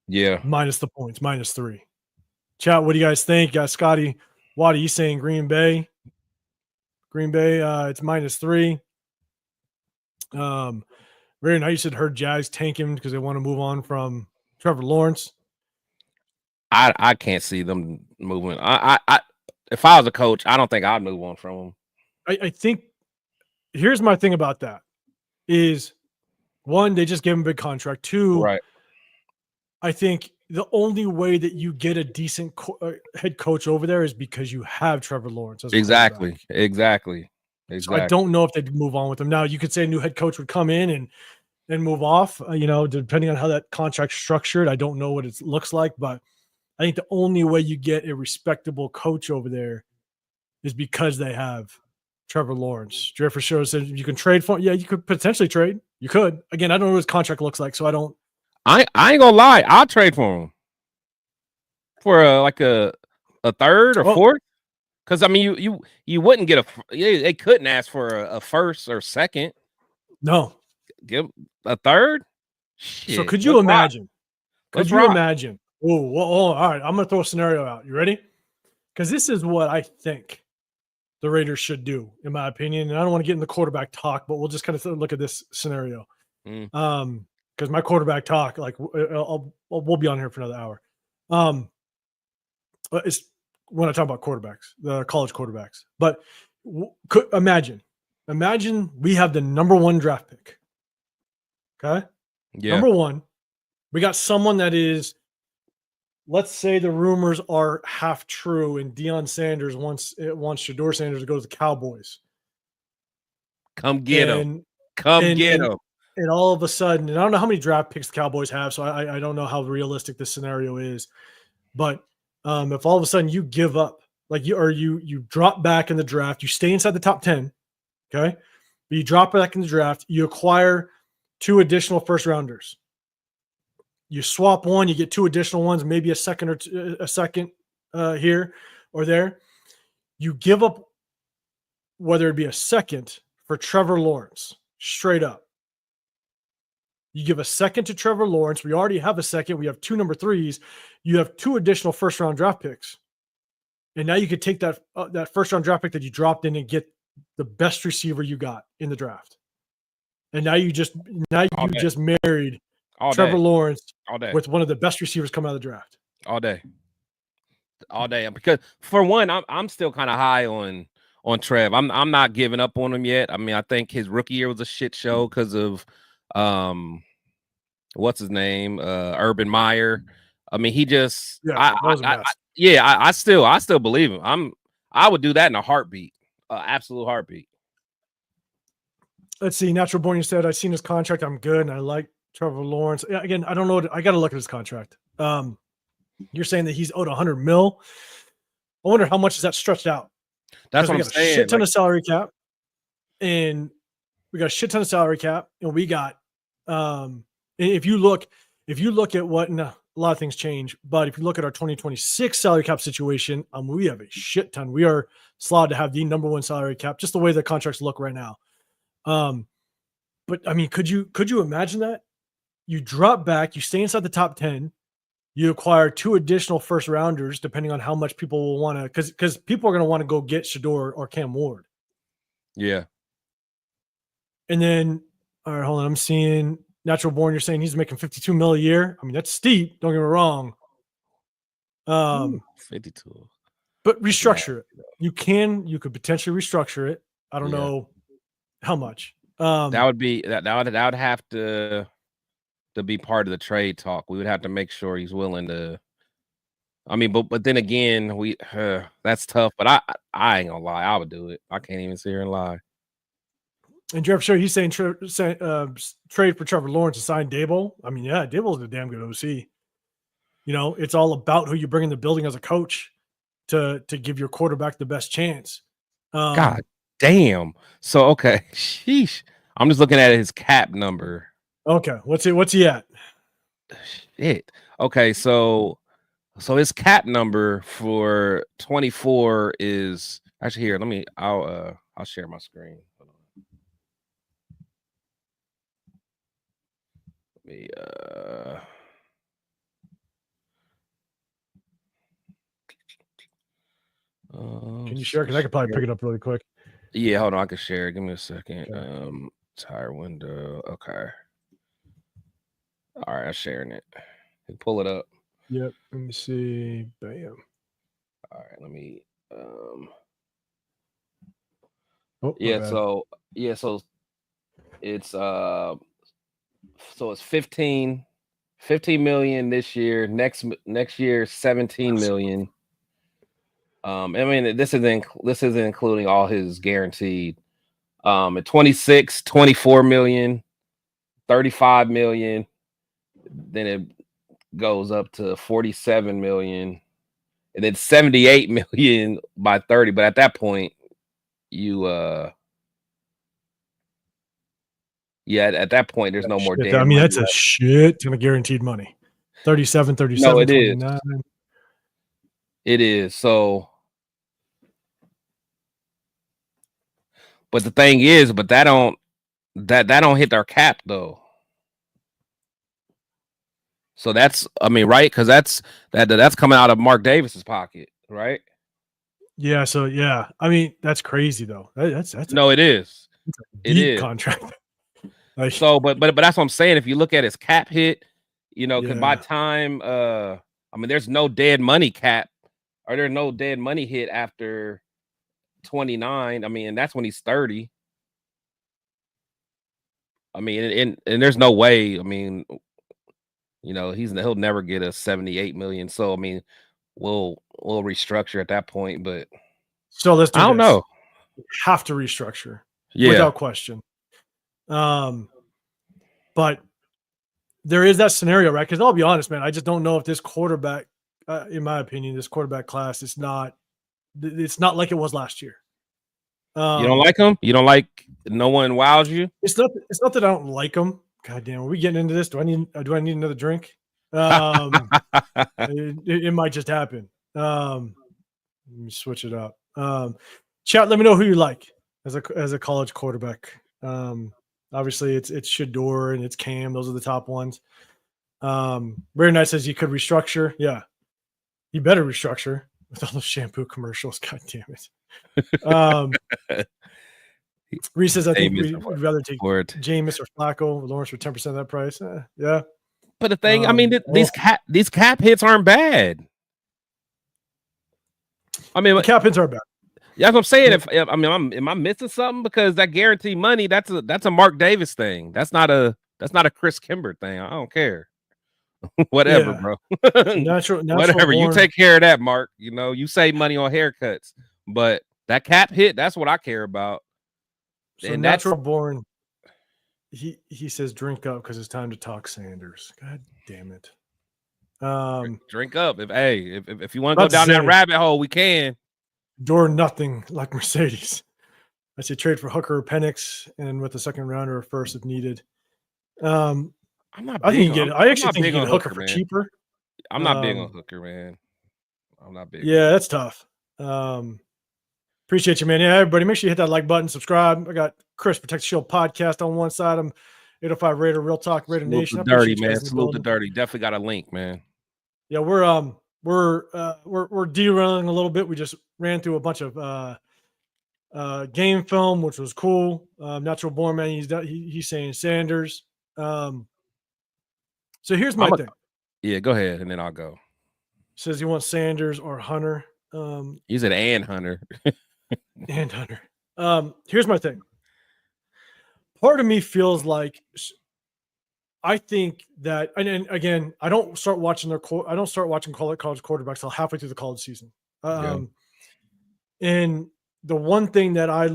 Yeah, minus the points, -3. Chat, what do you guys think? Scotty, what are you saying? Green Bay, it's -3. Very nice. You said heard Jags tank him because they want to move on from Trevor Lawrence. I can't see them moving. I if I was a coach, I don't think I'd move on from him. I think here's my thing about that is, one, they just gave him a big contract. Two, right. I think the only way that you get a decent head coach over there is because you have Trevor Lawrence. As Exactly. So I don't know if they'd move on with him. Now, you could say a new head coach would come in and move off, depending on how that contract's structured. I don't know what it looks like, but I think the only way you get a respectable coach over there is because they have Trevor Lawrence. Jeffrey Show said you can trade for him. Yeah, you could potentially trade. You could. Again, I don't know what his contract looks like, so I don't. I ain't gonna lie. I'll trade for him for like a third or fourth. Because I mean, you wouldn't get they couldn't ask for a first or second. No, give a third. Shit. So could you imagine? Imagine? Oh, all right. I'm gonna throw a scenario out. You ready? Because this is what I think the Raiders should do, in my opinion. And I don't want to get in the quarterback talk, but we'll just kind of look at this scenario. Because my quarterback talk, like we'll be on here for another hour. It's when I talk about quarterbacks, the college quarterbacks. But imagine we have the number 1 draft pick. Okay. Yeah. Number 1, we got someone that is, let's say the rumors are half true, and Deion Sanders wants Shedeur Sanders to go to the Cowboys. Come get him. Get him. And all of a sudden, and I don't know how many draft picks the Cowboys have, so I don't know how realistic this scenario is. But if all of a sudden you give up, like you drop back in the draft, you stay inside the top 10, okay? But you drop back in the draft, you acquire 2 additional first rounders. You swap one, you get 2 additional ones, maybe a second here or there. You give up, whether it be a second for Trevor Lawrence, straight up. You give a second to Trevor Lawrence. We already have a second. We have 2 number 3s. You have 2 additional first-round draft picks. And now you could take that first-round draft pick that you dropped in and get the best receiver you got in the draft. And now you just married Trevor Lawrence with one of the best receivers coming out of the draft. All day. Because for one, I'm still kind of high on Trev. I'm not giving up on him yet. I mean, I think his rookie year was a shit show because of what's his name? Urban Meyer. I mean, he just I still believe him. I would do that in a heartbeat, absolute heartbeat. Let's see. Natural Born, you said I've seen his contract. I'm good, and I like Trevor Lawrence. Again, I don't know. I got to look at his contract. You're saying that he's owed $100 million. I wonder how much is that stretched out. That's what I'm saying. A shit ton of salary cap, and we got a shit ton of salary cap, and we got. If you look at what, a lot of things change, but if you look at our 2026 salary cap situation, we have a shit ton. We are slotted to have the number 1 salary cap, just the way the contracts look right now. But I mean, could you imagine that? You drop back, you stay inside the top 10, you acquire 2 additional first rounders, depending on how much people will want to, because people are going to want to go get Shedeur or Cam Ward. Yeah. And then, all right, hold on. I'm seeing Natural Born. You're saying he's making $52 million a year. I mean, that's steep. Don't get me wrong. 52. But restructure it. You could potentially restructure it. I don't know how much. That would have to be part of the trade talk. We would have to make sure he's willing to. I mean, but then again, that's tough. But I ain't gonna lie, I would do it. I can't even sit here and lie. And Jeff, sure, he's saying trade for Trevor Lawrence and sign Dable. I mean, yeah, Dable's a damn good OC. It's all about who you bring in the building as a coach to give your quarterback the best chance. God damn. So okay, sheesh. I'm just looking at his cap number. Okay, what's he at? Shit. Okay, so his cap number for 24 is Actually, here, I'll share my screen. Hold on. Let me Can you share? Because I could probably pick it up really quick. Yeah, hold on. I can share it. Give me a second. Okay. Entire window. Okay. All right, I'm sharing it. Pull it up. Yep. Let me see. Bam. All right, let me Oh, yeah, so it's so it's 15 million this year. Next year 17 million. I mean, this isn't including all his guaranteed. At 26, 24 million, 35 million. Then it goes up to 47 million, and then 78 million by 30. But at that point, at that point, there's no more shit. damn I mean, money that's left. a shit ton of guaranteed money. 37, No, it 29. is. It is. So, but the thing is, that don't hit their cap though. So that's, I mean, right? Because that's coming out of Mark Davis's pocket, right? Yeah. So yeah, I mean, that's crazy though. That's no, it is. It is contract. Like, so, but that's what I'm saying. If you look at his cap hit, because by time, I mean, there's no dead money cap, or there's no dead money hit after 29. I mean, and that's when he's 30. I mean, and there's no way. I mean, he'll never get a 78 million. So I mean, we'll restructure at that point. But so let's do. I don't know. We have to restructure, without question. But there is that scenario, right? Because I'll be honest, man, I just don't know if this quarterback, in my opinion, this quarterback class is not. It's not like it was last year. You don't like him? You don't like no one wows you? It's not that I don't like him. God damn, are we getting into this? Do I need another drink? It might just happen. Let me switch it up. Chat, let me know who you like as a college quarterback. Obviously it's Shador and it's Cam. Those are the top ones. Very nice says you could restructure. Yeah, you better restructure with all those shampoo commercials. God damn it. Reese says, I think we'd rather take Jameis or Flacco, Lawrence for 10% of that price. Yeah. But the thing, I mean, these cap hits aren't bad. I mean, cap hits are bad. Yeah, that's what I'm saying. Am I missing something? Because that guaranteed money, that's a Mark Davis thing. That's not a Chris Kimber thing. I don't care. Whatever, bro. Natural Whatever. You take care of that, Mark. You save money on haircuts, but that cap hit, that's what I care about. So and natural born. He says drink up because it's time to talk Sanders. God damn it. Drink up. If you want to go down that rabbit hole, we can. Door nothing like Mercedes. I say trade for Hooker or Penix and with a second rounder or first if needed. I'm not. I think you get. I actually think you get Hooker for cheaper. I'm not big on Hooker, man. I'm not big. Yeah, that's tough. Appreciate you, man. Yeah, everybody, make sure you hit that like button, subscribe. I got Chris Protect the Shield podcast on one side. I'm 805 Raider, Real Talk, Raider Nation. Dirty, man. Salute the Dirty. Definitely got a link, man. Yeah, we're derailing a little bit. We just ran through a bunch of game film, which was cool. Natural born man, he's saying Sanders. So here's my thing. Yeah, go ahead, and then I'll go. Says he wants Sanders or Hunter. He said and Hunter. And Hunter. Here's my thing. Part of me feels like I think that, and again, I don't start watching college quarterbacks till halfway through the college season. And the one thing that I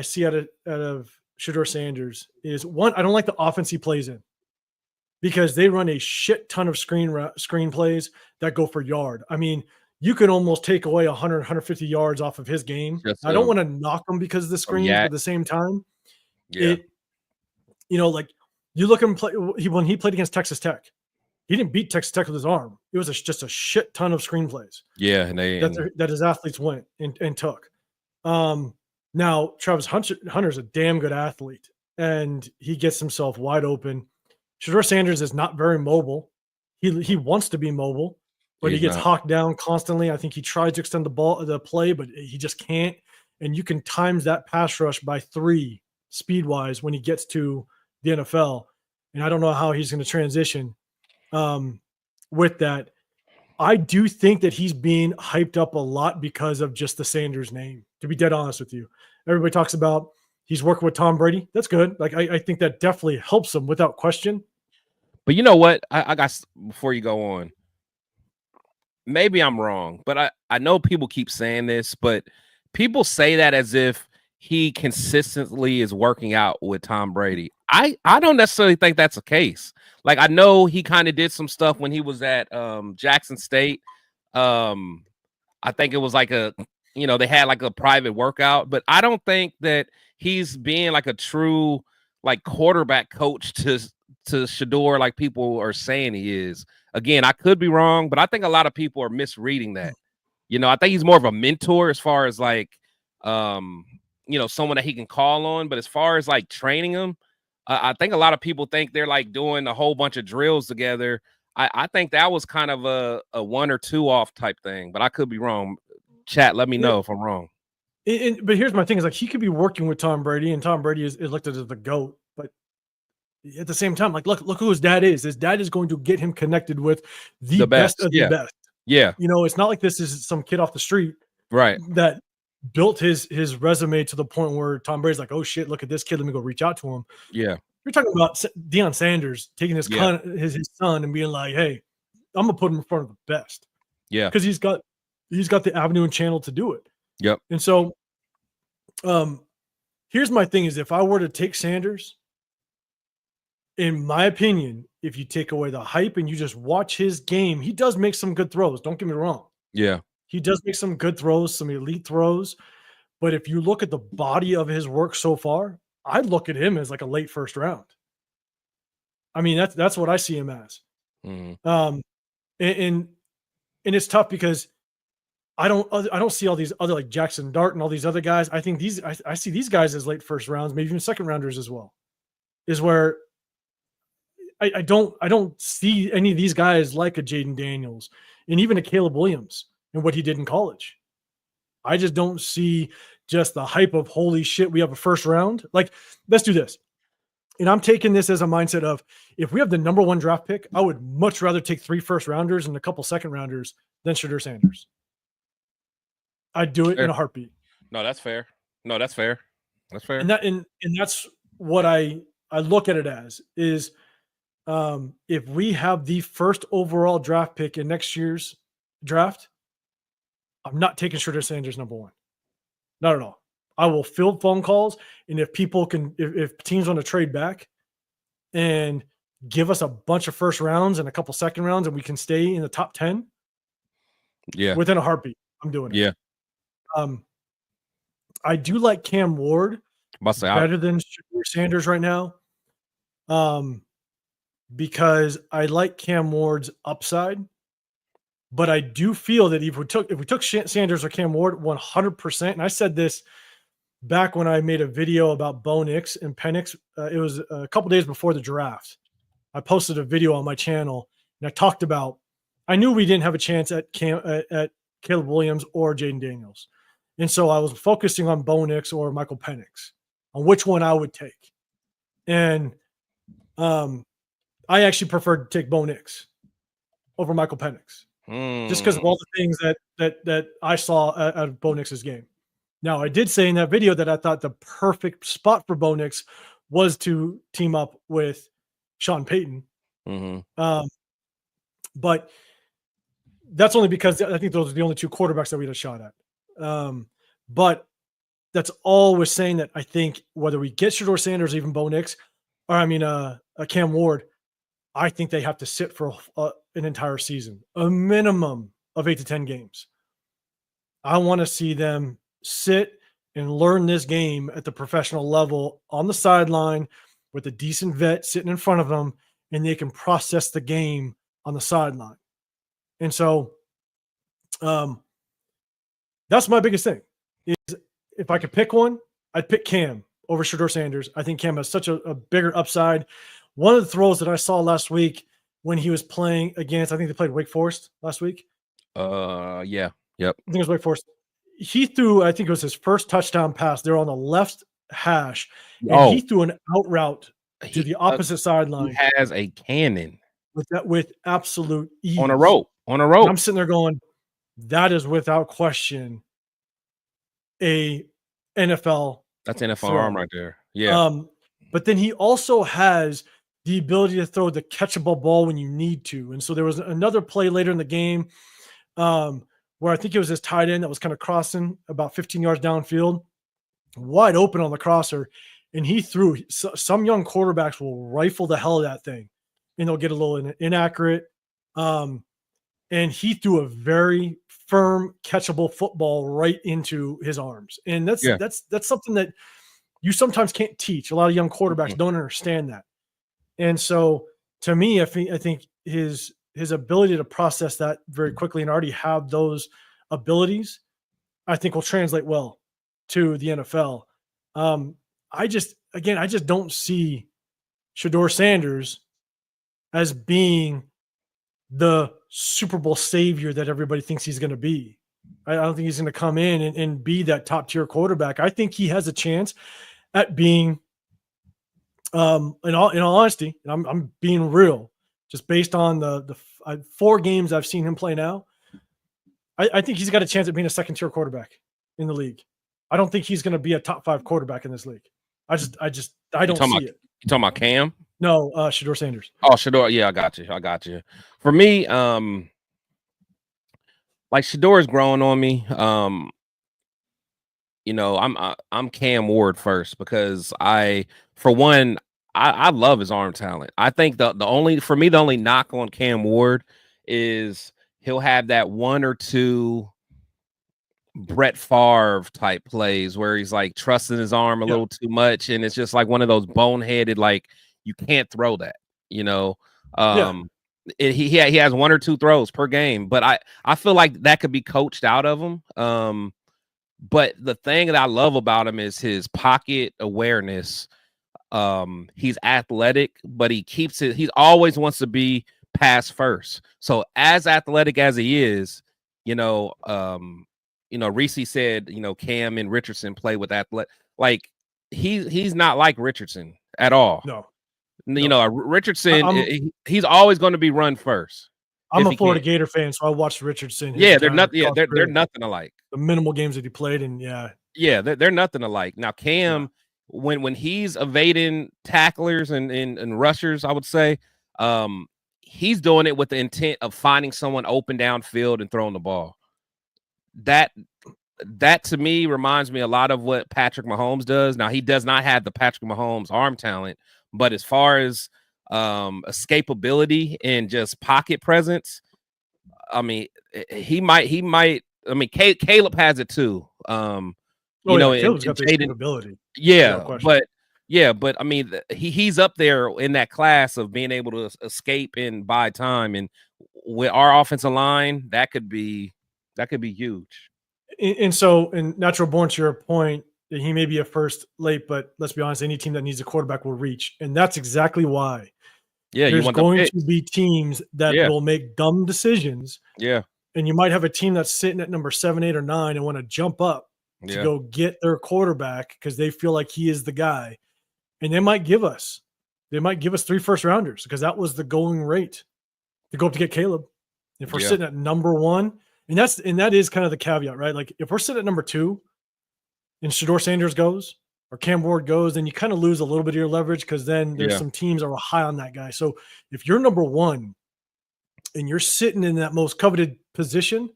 see out of Shador Sanders is one, I don't like the offense he plays in because they run a shit ton of screen plays that go for yard. I mean, you can almost take away 100, 150 yards off of his game. I don't want to knock him because of the screens, but at the same time, like you look at him play when he played against Texas Tech, he didn't beat Texas Tech with his arm. It was just a shit ton of screen plays. Yeah, that his athletes went and took. Now Travis Hunter's a damn good athlete, and he gets himself wide open. Shedeur Sanders is not very mobile. He wants to be mobile, but he gets hawked down constantly. I think he tries to extend the play, but he just can't. And you can times that pass rush by 3 speed-wise when he gets to the NFL. And I don't know how he's going to transition with that. I do think that he's being hyped up a lot because of just the Sanders name, to be dead honest with you. Everybody talks about he's working with Tom Brady. That's good. Like, I think that definitely helps him without question. But you know what? I got, before you go on, maybe I'm wrong, but I know people keep saying this, but people say that as if he consistently is working out with Tom Brady. I don't necessarily think that's the case. Like, I know he kind of did some stuff when he was at Jackson State. I think it was like they had like a private workout, but I don't think that he's being like a true like quarterback coach to Shedeur like people are saying he is. Again, I could be wrong, but I think a lot of people are misreading that. I think he's more of a mentor as far as like someone that he can call on, but as far as like training him, I think a lot of people think they're like doing a whole bunch of drills together. I think that was kind of a 1 or 2 off type thing, but I could be wrong. Chat, let me know if I'm wrong. But here's my thing: is like he could be working with Tom Brady, and Tom Brady is looked at as the GOAT. But at the same time, like look who his dad is. His dad is going to get him connected with the best of the best. Yeah, it's not like this is some kid off the street, right? That built his resume to the point where Tom Brady's like, oh shit, look at this kid. Let me go reach out to him. Yeah. You're talking about Deion Sanders taking his son and being like, hey, I'm going to put him in front of the best. Yeah. Because he's got the avenue and channel to do it. Yep. And so here's my thing is if I were to take Sanders, in my opinion, if you take away the hype and you just watch his game, he does make some good throws. Don't get me wrong. Yeah. He does make some good throws, some elite throws. But if you look at the body of his work so far, I'd look at him as like a late first round. I mean, that's what I see him as. Mm-hmm. And it's tough because I don't see all these other like Jackson Dart and all these other guys. I think I see these guys as late first rounds, maybe even second rounders as well. Is where I don't see any of these guys like a Jaden Daniels and even a Caleb Williams and what he did in college. I just don't see just the hype of holy shit, we have a first round. Like, let's do this. And I'm taking this as a mindset of if we have the number 1 draft pick, I would much rather take 3 first rounders and a couple second rounders than Shedeur Sanders. I'd do it in a heartbeat. No, that's fair. That's fair. And that's what I look at it as is if we have the first overall draft pick in next year's draft, I'm not taking Shedeur Sanders number 1. Not at all. I will field phone calls, and if people can, if teams want to trade back and give us a bunch of first rounds and a couple second rounds, and we can stay in the top 10, within a heartbeat, I'm doing it. Yeah. I do like Cam Ward better than Shedeur Sanders right now, because I like Cam Ward's upside. But I do feel that if we took Sanders or Cam Ward 100%, and I said this back when I made a video about Bo Nix and Penix, it was a couple days before the draft. I posted a video on my channel and I talked about I knew we didn't have a chance at Caleb Williams or Jaden Daniels, and so I was focusing on Bo Nix or Michael Penix on which one I would take, and I actually preferred to take Bo Nix over Michael Penix. Just because of all the things that I saw out of Bo Nix's game. Now, I did say in that video that I thought the perfect spot for Bo Nix was to team up with Sean Payton. Mm-hmm. But that's only because I think those are the only 2 quarterbacks that we had a shot at. But that's all we're saying that I think whether we get Shedeur Sanders or even Bo Nix, or Cam Ward, I think they have to sit for an entire season, a minimum of 8 to 10 games. I want to see them sit and learn this game at the professional level on the sideline with a decent vet sitting in front of them, and they can process the game on the sideline. And so that's my biggest thing is if I could pick one, I'd pick Cam over Shedeur Sanders. I think Cam has such a bigger upside. One of the throws that I saw last week when he was playing against, I think they played Wake Forest last week. Yeah. Yep. I think it was Wake Forest. He threw, I think it was his first touchdown pass. They're on the left hash, and he threw an out route to the opposite sideline. He has a cannon with absolute ease. On a rope. And I'm sitting there going, that is without question a NFL. That's NFL arm right there. Yeah. But then he also has the ability to throw the catchable ball when you need to. And so there was another play later in the game where I think it was his tight end that was kind of crossing about 15 yards downfield, wide open on the crosser. And he threw. Some young quarterbacks will rifle the hell of that thing, and they'll get a little inaccurate. And he threw a very firm, catchable football right into his arms. And that's something that you sometimes can't teach. A lot of young quarterbacks don't understand that. And so, to me, I think his ability to process that very quickly and already have those abilities, I think will translate well to the NFL. I just don't see Shedeur Sanders as being the Super Bowl savior that everybody thinks he's going to be. I don't think he's going to come in and be that top tier quarterback. I think he has a chance at being, in all honesty, and I'm being real, just based on the 4 games I've seen him play now. I think he's got a chance at being a second tier quarterback in the league. I don't think he's going to be a top 5 quarterback in this league. I don't see it. You talking about Cam? No, Shedeur Sanders. Oh, Shedeur. Yeah, I got you. For me, like Shedeur is growing on me. I'm Cam Ward first because I love his arm talent. I think the only knock on Cam Ward is he'll have that 1 or 2 Brett Favre type plays where he's like trusting his arm a little too much, and it's just like one of those boneheaded, like you can't throw that, He has 1 or 2 throws per game, but I feel like that could be coached out of him. But the thing that I love about him is his pocket awareness. He's athletic, but he keeps it. He always wants to be pass first. So as athletic as he is, Reese said, Cam and Richardson play with athletic. Like he's not like Richardson at all. No. Richardson, he's always going to be run first. I'm a Florida Gator fan, so I watched Richardson. Yeah, they're nothing. Yeah, they're nothing alike. The minimal games that he played, and they're nothing alike. Now Cam, when he's evading tacklers and rushers, I would say, he's doing it with the intent of finding someone open downfield and throwing the ball. That to me reminds me a lot of what Patrick Mahomes does. Now he does not have the Patrick Mahomes arm talent, but as far as escapability and just pocket presence, I mean, he might. I mean, Caleb has it too. Caleb's got the escapability. But I mean, he's up there in that class of being able to escape and buy time. And with our offensive line, that could be huge. And so, natural born to your point, that he may be a first late, but let's be honest, any team that needs a quarterback will reach, and that's exactly why. Yeah, there's going to be teams that will make dumb decisions. Yeah, and you might have a team that's sitting at number 7, 8, or 9 and want to jump up to go get their quarterback because they feel like he is the guy, and they might give us 3 first rounders because that was the going rate to go up to get Caleb. If we're sitting at number 1, and that is kind of the caveat, right? Like if we're sitting at number 2 and Shedeur Sanders goes or Cam Ward goes, then you kind of lose a little bit of your leverage because then there's some teams that are high on that guy. So if you're number 1 and you're sitting in that most coveted position,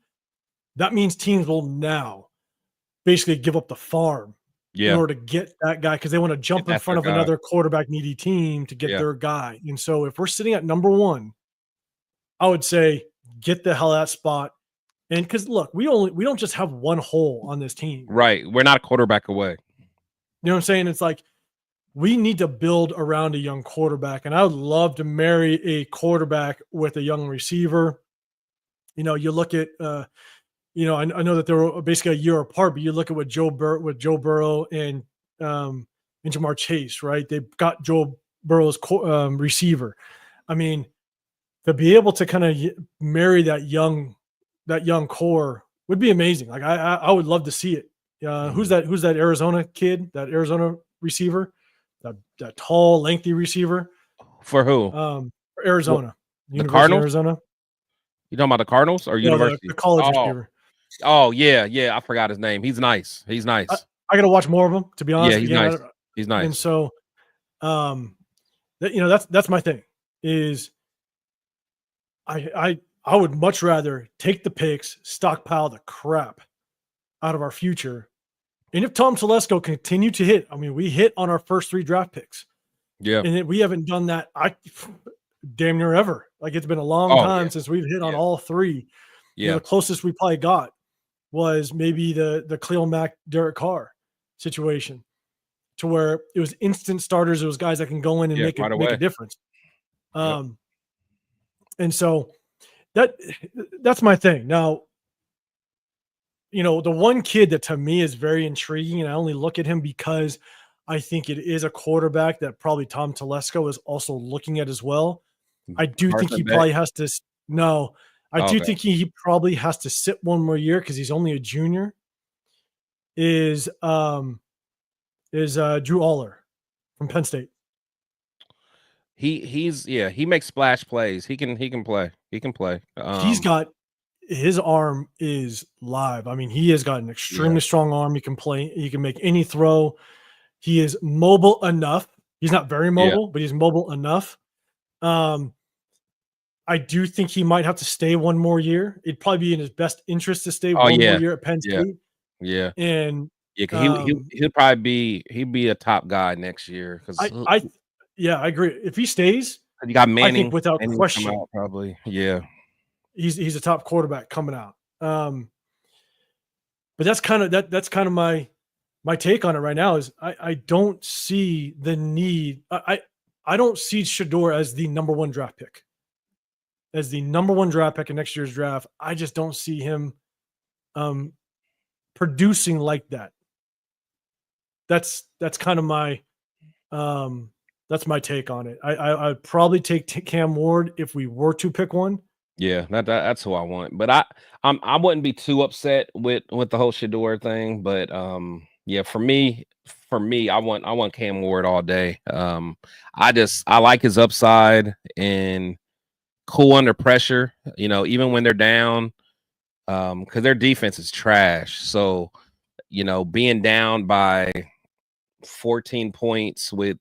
that means teams will now basically give up the farm in order to get that guy because they want to jump in front of another quarterback needy team to get their guy. And so if we're sitting at number 1, I would say get the hell out of that spot. And because look, we don't just have one hole on this team. Right. We're not a quarterback away. You know what I'm saying? It's like we need to build around a young quarterback. And I would love to marry a quarterback with a young receiver. You look at I know that they were basically a year apart, but you look at what Joe Burrow and Jamar Chase, right? They've got Joe Burrow's receiver. I mean, to be able to kind of marry that young core would be amazing. Like I would love to see it. Who's that Arizona kid? That Arizona receiver? That tall, lengthy receiver. For who? For Arizona. The Cardinals? Of Arizona. You talking about the Cardinals or University? The college receiver. Oh yeah. I forgot his name. He's nice. I got to watch more of him, to be honest. Yeah, nice. He's nice. And so, that's my thing. Is I would much rather take the picks, stockpile the crap out of our future, and if Tom Telesco continue to hit, I mean, we hit on our first 3 draft picks. Yeah, and we haven't done that. Damn near ever. Like, it's been a long time since we've hit on all 3. Yeah, the closest we probably got was maybe the Khalil Mack, Derek Carr situation, to where it was instant starters. It was guys that can go in and make a difference. And so that's my thing. Now, the one kid that to me is very intriguing, and I only look at him because I think it is a quarterback that probably Tom Telesco is also looking at as well. I do think he probably has to. No, I do think he probably has to sit one more year because he's only a junior. Is Drew Aller from Penn State. He makes splash plays. He can play. He's got, his arm is live. I mean, he has got an extremely strong arm. He can play. He can make any throw. He is mobile enough. He's not very mobile, but he's mobile enough. I do think he might have to stay one more year. It'd probably be in his best interest to stay one more year at Penn State. Yeah. And he'll probably be a top guy next year. Because I agree. If he stays, you got Manning. I think without question, probably. Yeah. He's a top quarterback coming out. But that's kind of my take on it right now. Is I don't see the need. I don't see Shedeur as the number 1 draft pick. As the number 1 draft pick in next year's draft, I just don't see him producing like that. That's kind of my that's my take on it. I'd probably take Cam Ward if we were to pick one. Yeah, that's who I want. But I wouldn't be too upset with the whole Shedeur thing. But for me, I want Cam Ward all day. I like his upside and cool under pressure. Even when they're down, because their defense is trash. So being down by 14 points with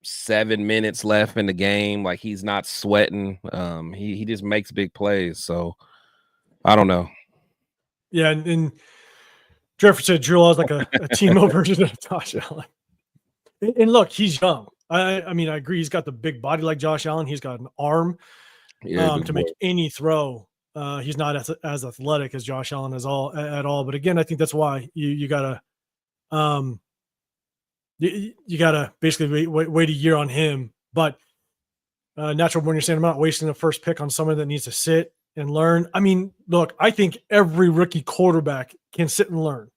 7 minutes left in the game, like, he's not sweating. He just makes big plays. So I don't know. Yeah, and Jeffrey said Drew Law is like a Timo version of Josh Allen. And look, he's young. I mean, I agree. He's got the big body like Josh Allen. He's got an arm to make any throw. He's not as athletic as Josh Allen at all. But again, I think that's why you gotta you gotta basically wait a year on him. But natural born, you're saying I'm not wasting the first pick on someone that needs to sit and learn. I mean, look, I think every rookie quarterback can sit and learn,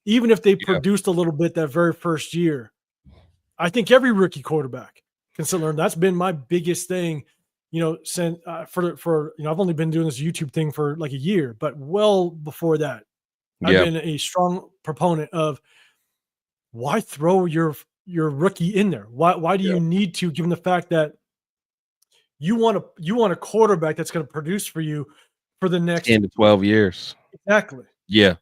even if they produced a little bit that very first year. I think every rookie quarterback can sit and learn. That's been my biggest thing, since for I've only been doing this YouTube thing for like a year, but well before that, I've been a strong proponent of why throw your rookie in there? Why do you need to, given the fact that you want a quarterback that's going to produce for you for the next 10 to 12 years? Exactly. Yeah.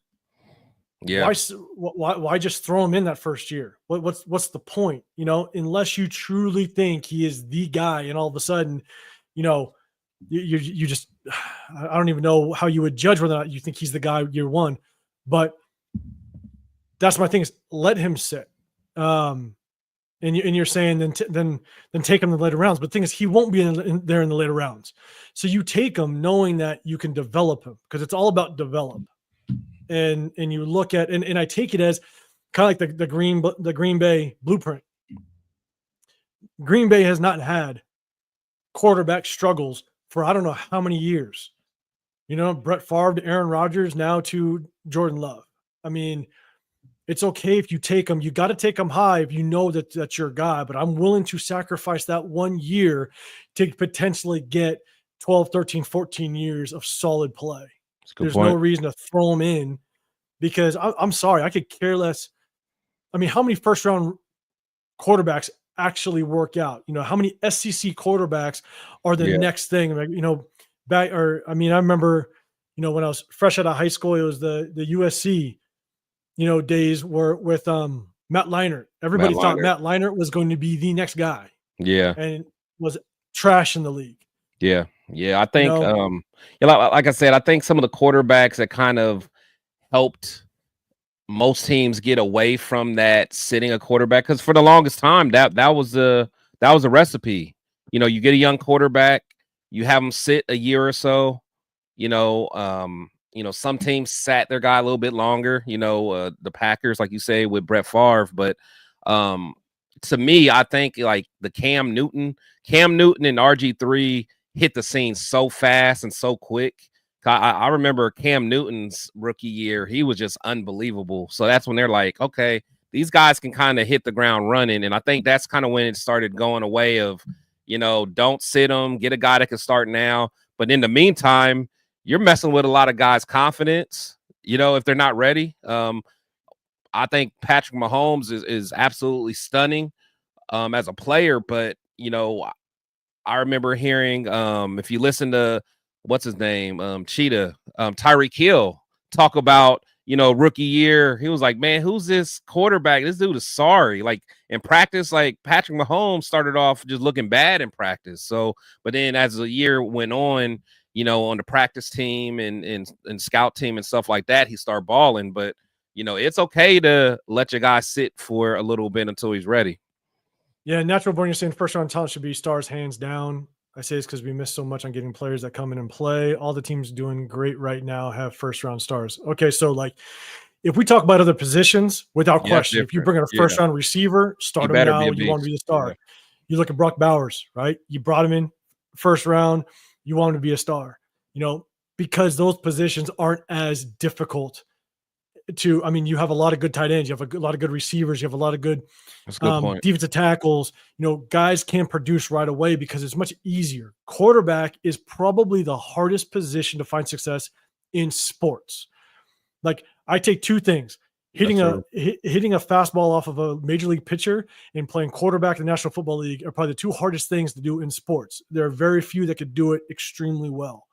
Why just throw him in that first year? What's the point? Unless you truly think he is the guy, and all of a sudden, you just, I don't even know how you would judge whether or not you think he's the guy year one. But that's my thing, is let him sit. And you're saying then take him in the later rounds. But the thing is, he won't be there in the later rounds. So you take him knowing that you can develop him, because it's all about develop. And you look at, and I take it as kind of like the Green Bay blueprint. Green Bay has not had quarterback struggles for I don't know how many years. You know, Brett Favre to Aaron Rodgers, now to Jordan Love. I mean, it's okay if you take them. You got to take them high if you know that that's your guy. But I'm willing to sacrifice that 1 year to potentially get 12, 13, 14 years of solid play. There's no reason to throw them in because I'm sorry. I could care less. I mean, how many first-round quarterbacks actually work out? You know, how many SEC quarterbacks are the next thing? Like, you know, I remember, you know, when I was fresh out of high school, it was the USC, you know, days were with Matt Leinart. Everybody thought Matt Leinart was going to be the next guy. Yeah. And was trash in the league. Yeah. Yeah. I think, like I said, I think some of the quarterbacks that kind of helped most teams get away from that sitting a quarterback, because for the longest time that was a recipe. You know, you get a young quarterback, you have them sit a year or so. You know, some teams sat their guy a little bit longer. You know, the Packers, like you say, with Brett Favre. But to me, I think like the Cam Newton and RG3 hit the scene so fast and so quick. I remember Cam Newton's rookie year. He was just unbelievable. So that's when they're like, okay, these guys can kind of hit the ground running. And I think that's kind of when it started going away of, you know, don't sit them, get a guy that can start now. But in the meantime, you're messing with a lot of guys' confidence, you know, if they're not ready. I think Patrick Mahomes is absolutely stunning as a player. But, you know, I remember hearing, if you listen to, what's his name? Cheetah, Tyreek Hill talk about, you know, rookie year. He was like, man, who's this quarterback? This dude is sorry. Like in practice, like Patrick Mahomes started off just looking bad in practice. So, but then as the year went on, you know, on the practice team and scout team and stuff like that, he started balling. But, you know, it's okay to let your guy sit for a little bit until he's ready. Yeah, Natural Born, you're saying first round talent should be stars hands down. I say it's because we miss so much on getting players that come in and play. All the teams doing great right now have first round stars. Okay, so like if we talk about other positions, without question, if you bring in a first round receiver, start him now. You want to be a star. Yeah. You look at Brock Bowers, right? You brought him in first round. You want him to be a star, you know, because those positions aren't as difficult to, I mean, you have a lot of good tight ends, you have a lot of good receivers, you have a lot of good defensive tackles, you know, guys can produce right away because it's much easier. Quarterback is probably the hardest position to find success in sports. Like I take two things, hitting a fastball off of a major league pitcher and playing quarterback in the National Football League are probably the two hardest things to do in sports. There are very few that could do it extremely well.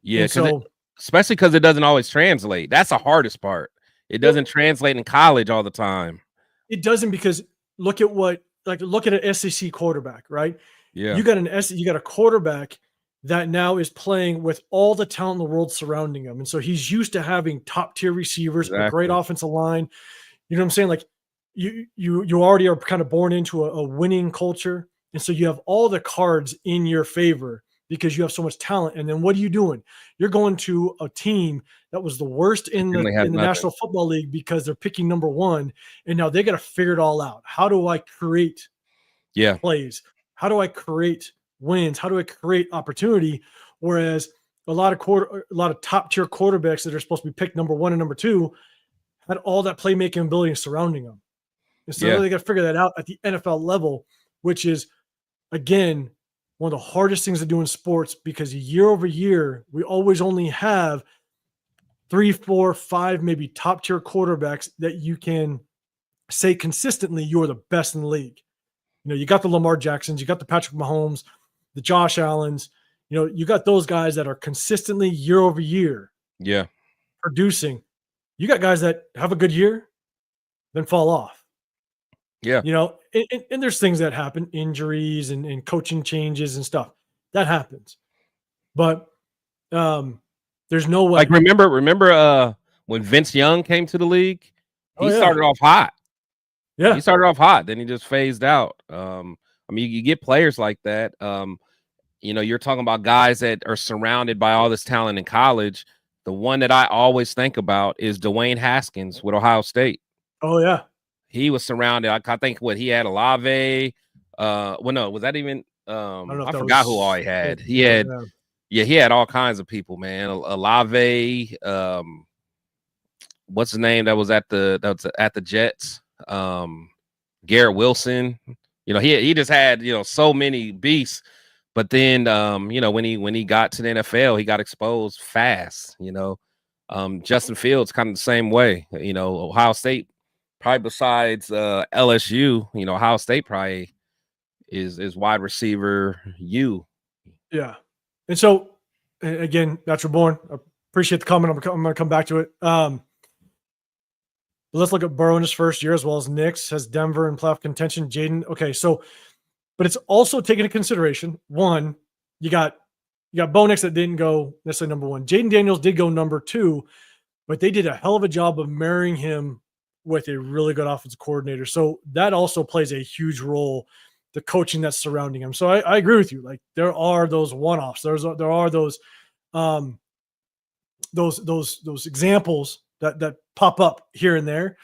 Yeah. So especially because it doesn't always translate. That's the hardest part. It doesn't translate in college all the time. It doesn't, because look at an SEC quarterback, right? Yeah. You got a quarterback that now is playing with all the talent in the world surrounding him. And so he's used to having top tier receivers, a great offensive line. You know what I'm saying? Like you already are kind of born into a winning culture. And so you have all the cards in your favor because you have so much talent. And then what are you doing? You're going to a team that was the worst in the National Football League because they're picking number one. And now they got to figure it all out. How do I create plays? How do I create wins? How do I create opportunity? Whereas a lot of top tier quarterbacks that are supposed to be picked number one and number two had all that playmaking ability surrounding them. And so they got to figure that out at the NFL level, which is, again, one of the hardest things to do in sports, because year over year, we always only have 3, 4, 5, maybe top tier quarterbacks that you can say consistently you're the best in the league. You know, you got the Lamar Jacksons, you got the Patrick Mahomes, the Josh Allens, you know, you got those guys that are consistently year over year producing. You got guys that have a good year, then fall off. Yeah. You know, and there's things that happen, injuries and coaching changes and stuff. That happens. But there's no way. Like remember when Vince Young came to the league? He started off hot. Yeah. He started off hot, then he just phased out. I mean, you get players like that. You know, you're talking about guys that are surrounded by all this talent in college. The one that I always think about is Dwayne Haskins with Ohio State. Oh, yeah. He was surrounded. I think he had Olave. Well, no, was that even? I forgot who all he had. He had Yeah, he had all kinds of people, man. Olave, what's his name that was at the Jets? Garrett Wilson. You know, he just had, you know, so many beasts. But then you know, when he got to the NFL, he got exposed fast, you know. Justin Fields kind of the same way. You know, Ohio State, probably besides LSU, you know, Ohio State probably is wide receiver U. Yeah. And so again, Natural Born, I appreciate the comment. I'm going to come back to it. Let's look at Burrow in his first year, as well as Knicks, has Denver in playoff contention. Jaden. Okay. So, but it's also taken into consideration. One, you got Bo Nix that didn't go necessarily number one. Jaden Daniels did go number two, but they did a hell of a job of marrying him with a really good offensive coordinator. So that also plays a huge role, the coaching that's surrounding him. So I agree with you. Like, there are those one-offs. There are those examples that pop up here and there.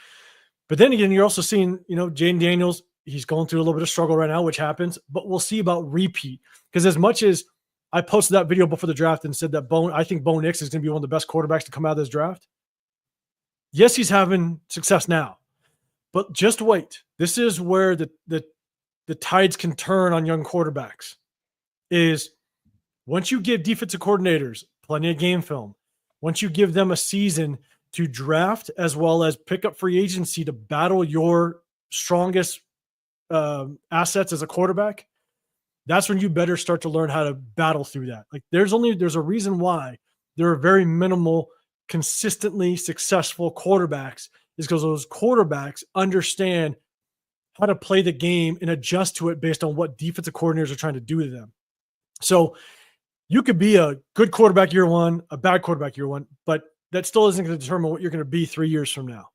But then again, you're also seeing, you know, Jaden Daniels, he's going through a little bit of struggle right now, which happens, but we'll see about repeat. Because as much as I posted that video before the draft and said that I think Bo Nix is going to be one of the best quarterbacks to come out of this draft. Yes, he's having success now, but just wait. This is where the tides can turn on young quarterbacks. Is once you give defensive coordinators plenty of game film, once you give them a season to draft as well as pick up free agency to battle your strongest assets as a quarterback, that's when you better start to learn how to battle through that. Like, there's a reason why there are very minimal, consistently successful quarterbacks, is because those quarterbacks understand how to play the game and adjust to it based on what defensive coordinators are trying to do to them. So you could be a good quarterback year one, a bad quarterback year one, but that still isn't going to determine what you're going to be 3 years from now.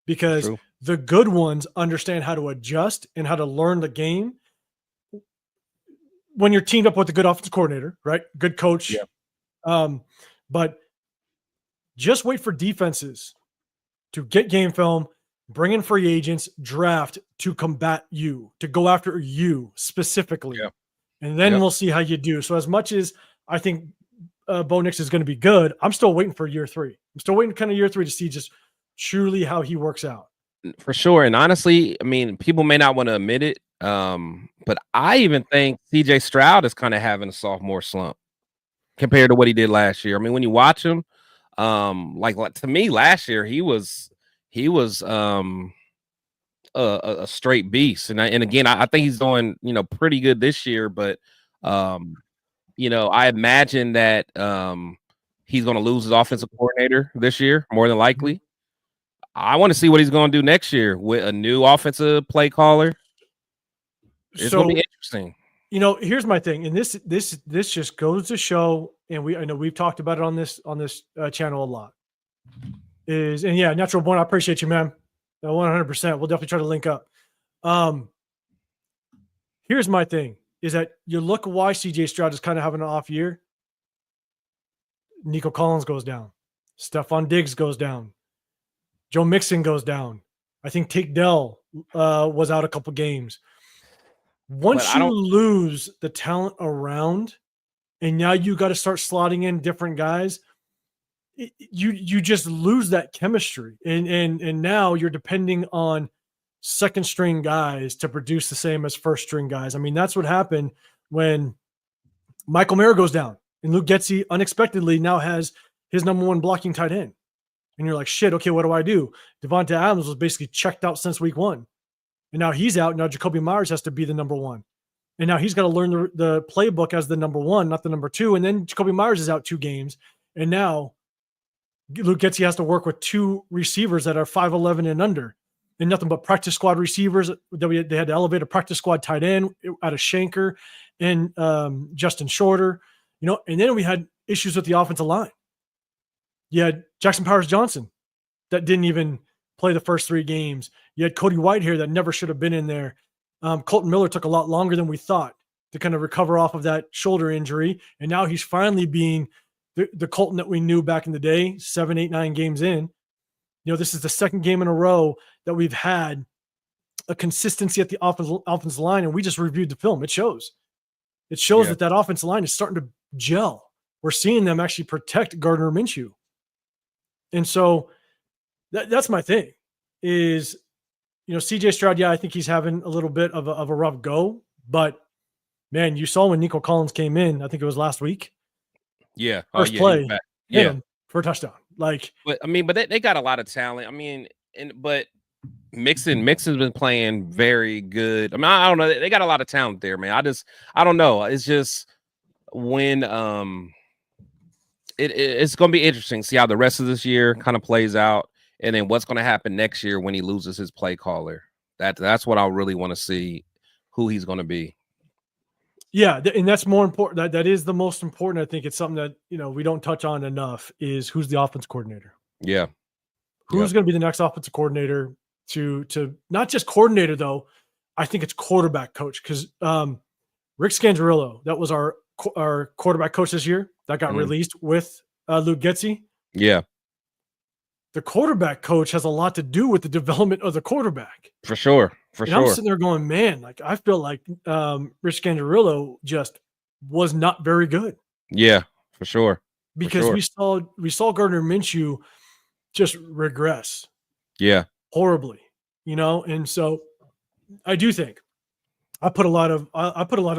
Because the good ones understand how to adjust and how to learn the game when you're teamed up with a good offensive coordinator, right? Good coach. Yeah. But just wait for defenses to get game film, bring in free agents, draft to combat you, to go after you specifically. Yeah. And then we'll see how you do. So as much as I think Bo Nix is going to be good, I'm still waiting for year three. I'm still waiting kind of year three to see just truly how he works out. For sure. And honestly, I mean, people may not want to admit it, but I even think CJ Stroud is kind of having a sophomore slump compared to what he did last year. I mean, when you watch him, like to me last year, he was a straight beast. And again, I think he's doing, you know, pretty good this year, but you know, I imagine that he's going to lose his offensive coordinator this year, more than likely. I want to see what he's going to do next year with a new offensive play caller. It's going to be interesting. You know, here's my thing, and this just goes to show, and I know we've talked about it on this channel a lot. And yeah, Natural Born, I appreciate you, man. 100%. We'll definitely try to link up. Here's my thing: is that you look why CJ Stroud is kind of having an off year. Nico Collins goes down. Stephon Diggs goes down. Joe Mixon goes down. I think Tate Dell was out a couple games. Once you lose the talent around, and now you got to start slotting in different guys, you just lose that chemistry, and now you're depending on second string guys to produce the same as first string guys. I mean, that's what happened when Michael Mayer goes down, and Luke Getsy unexpectedly now has his number one blocking tight end. And you're like, shit, okay, what do I do? Devonta Adams was basically checked out since week one. And now he's out. Now Jacoby Myers has to be the number one. And now he's got to learn the playbook as the number one, not the number two. And then Jacoby Myers is out 2 games. And now Luke Getsy has to work with 2 receivers that are 5'11" and under. And nothing but practice squad receivers. They had to elevate a practice squad tight end out of Shanker and Justin Shorter. You know, and then we had issues with the offensive line. You had Jackson Powers Johnson that didn't even play the first 3 games. You had Cody Whitehair that never should have been in there. Colton Miller took a lot longer than we thought to kind of recover off of that shoulder injury. And now he's finally being the Colton that we knew back in the day, 7, 8, 9 games in. You know, this is the second game in a row that we've had a consistency at the offensive line, and we just reviewed the film. It shows. It shows that offensive line is starting to gel. We're seeing them actually protect Gardner Minshew. And so that's my thing is, CJ Stroud, yeah, I think he's having a little bit of a rough go, but man, you saw when Nico Collins came in, I think it was last week. Yeah. First play, hit him for a touchdown. But they got a lot of talent. But Mixon's been playing very good. I don't know. They got a lot of talent there, man. I don't know. It's just when it's going to be interesting to see how the rest of this year kind of plays out, and then what's going to happen next year when he loses his play caller. That's what I really want to see, who he's going to be. Yeah, and that's more important. That is the most important. I think it's something that we don't touch on enough is who's the offense coordinator. Yeah, who's going to be the next offensive coordinator to not just coordinator though. I think it's quarterback coach because Rick Scangarillo, that was our quarterback coach this year, that got released with Luke Getsy. Yeah. The quarterback coach has a lot to do with the development of the quarterback. For sure. I'm sitting there going, man, I feel like Rick Scangarillo just was not very good. Yeah, for sure. Because we saw Gardner Minshew just regress. Yeah. Horribly, and so I do think I put a lot of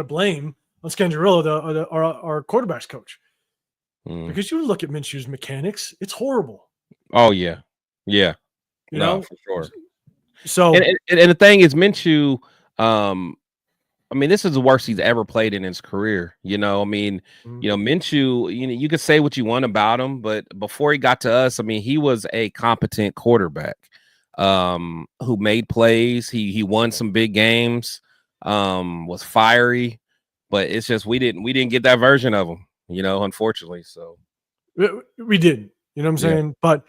blame on Scangarillo, our quarterbacks coach, because you look at Minshew's mechanics, it's horrible. Oh yeah, for sure. So and the thing is, Minshew, this is the worst he's ever played in his career. Minshew, you could say what you want about him, but before he got to us, he was a competent quarterback who made plays. He won some big games, was fiery, but it's just we didn't get that version of him, unfortunately. So we didn't, what I'm saying? Yeah. But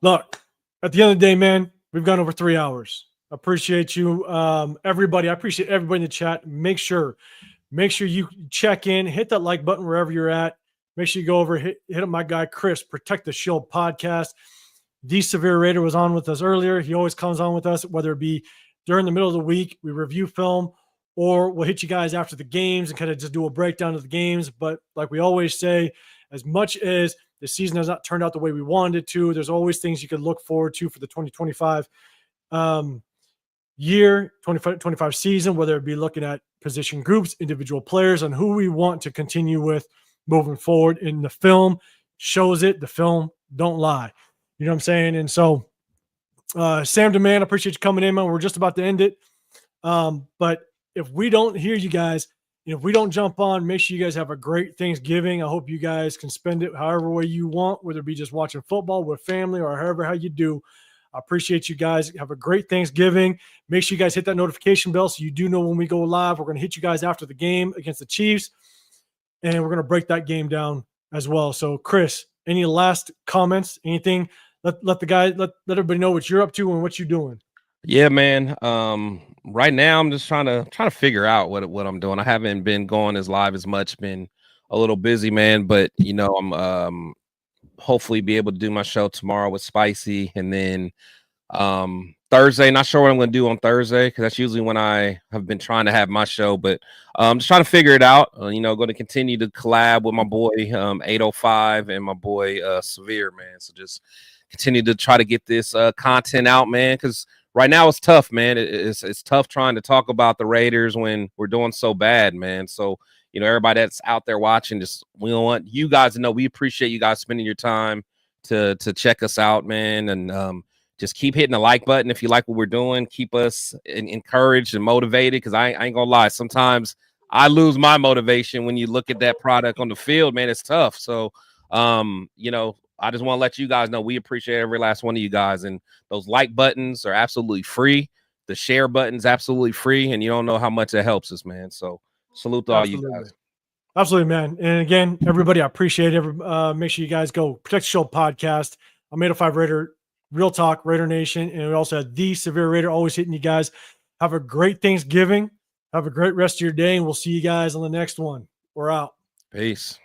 look, at the end of the day, man, we've gone over 3 hours. Appreciate you, everybody. I appreciate everybody in the chat. Make sure you check in, hit that like button wherever you're at. Make sure you go over, hit up my guy Chris, Protect the Shield podcast. The Severe Raider was on with us earlier. He always comes on with us, whether it be during the middle of the week, we review film, or we'll hit you guys after the games and kind of just do a breakdown of the games. But like we always say, as much as the season has not turned out the way we wanted it to, there's always things you can look forward to for the 2025 year, 2025 season, whether it be looking at position groups, individual players, and who we want to continue with moving forward. In the film shows it. The film don't lie. You know what I'm saying? And so, Sam Demand, I appreciate you coming in, man. We're just about to end it. But if we don't hear you guys, if we don't jump on, make sure you guys have a great Thanksgiving. I hope you guys can spend it however way you want, whether it be just watching football with family or how you do. I appreciate you guys. Have a great Thanksgiving. Make sure you guys hit that notification bell so you do know when we go live. We're going to hit you guys after the game against the Chiefs, and we're going to break that game down as well. So, Chris, any last comments? Anything? Let everybody know what you're up to and what you're doing. Yeah, man. Right now I'm just trying to figure out what I'm doing. I haven't been going as live as much. Been a little busy, man. But I'm hopefully be able to do my show tomorrow with Spicy, and then Thursday. Not sure what I'm going to do on Thursday because that's usually when I have been trying to have my show. But I'm just trying to figure it out. Going to continue to collab with my boy 805 and my boy Severe, man. So just continue to try to get this content out, man, because right now it's tough, man. It's tough trying to talk about the Raiders when we're doing so bad, man. So, everybody that's out there watching, we want you guys to know we appreciate you guys spending your time to check us out, man. And just keep hitting the like button if you like what we're doing. Keep us encouraged and motivated, because I ain't gonna lie, sometimes I lose my motivation when you look at that product on the field, man. It's tough. So, I just want to let you guys know we appreciate every last one of you guys. And those like buttons are absolutely free. The share button's absolutely free. And you don't know how much that helps us, man. So salute to all you guys. Absolutely, man. And again, everybody, I appreciate it. Make sure you guys go Protect the Shield podcast. I'm 805 Raider, Real Talk, Raider Nation. And we also have The Severe Raider always hitting you guys. Have a great Thanksgiving. Have a great rest of your day. And we'll see you guys on the next one. We're out. Peace.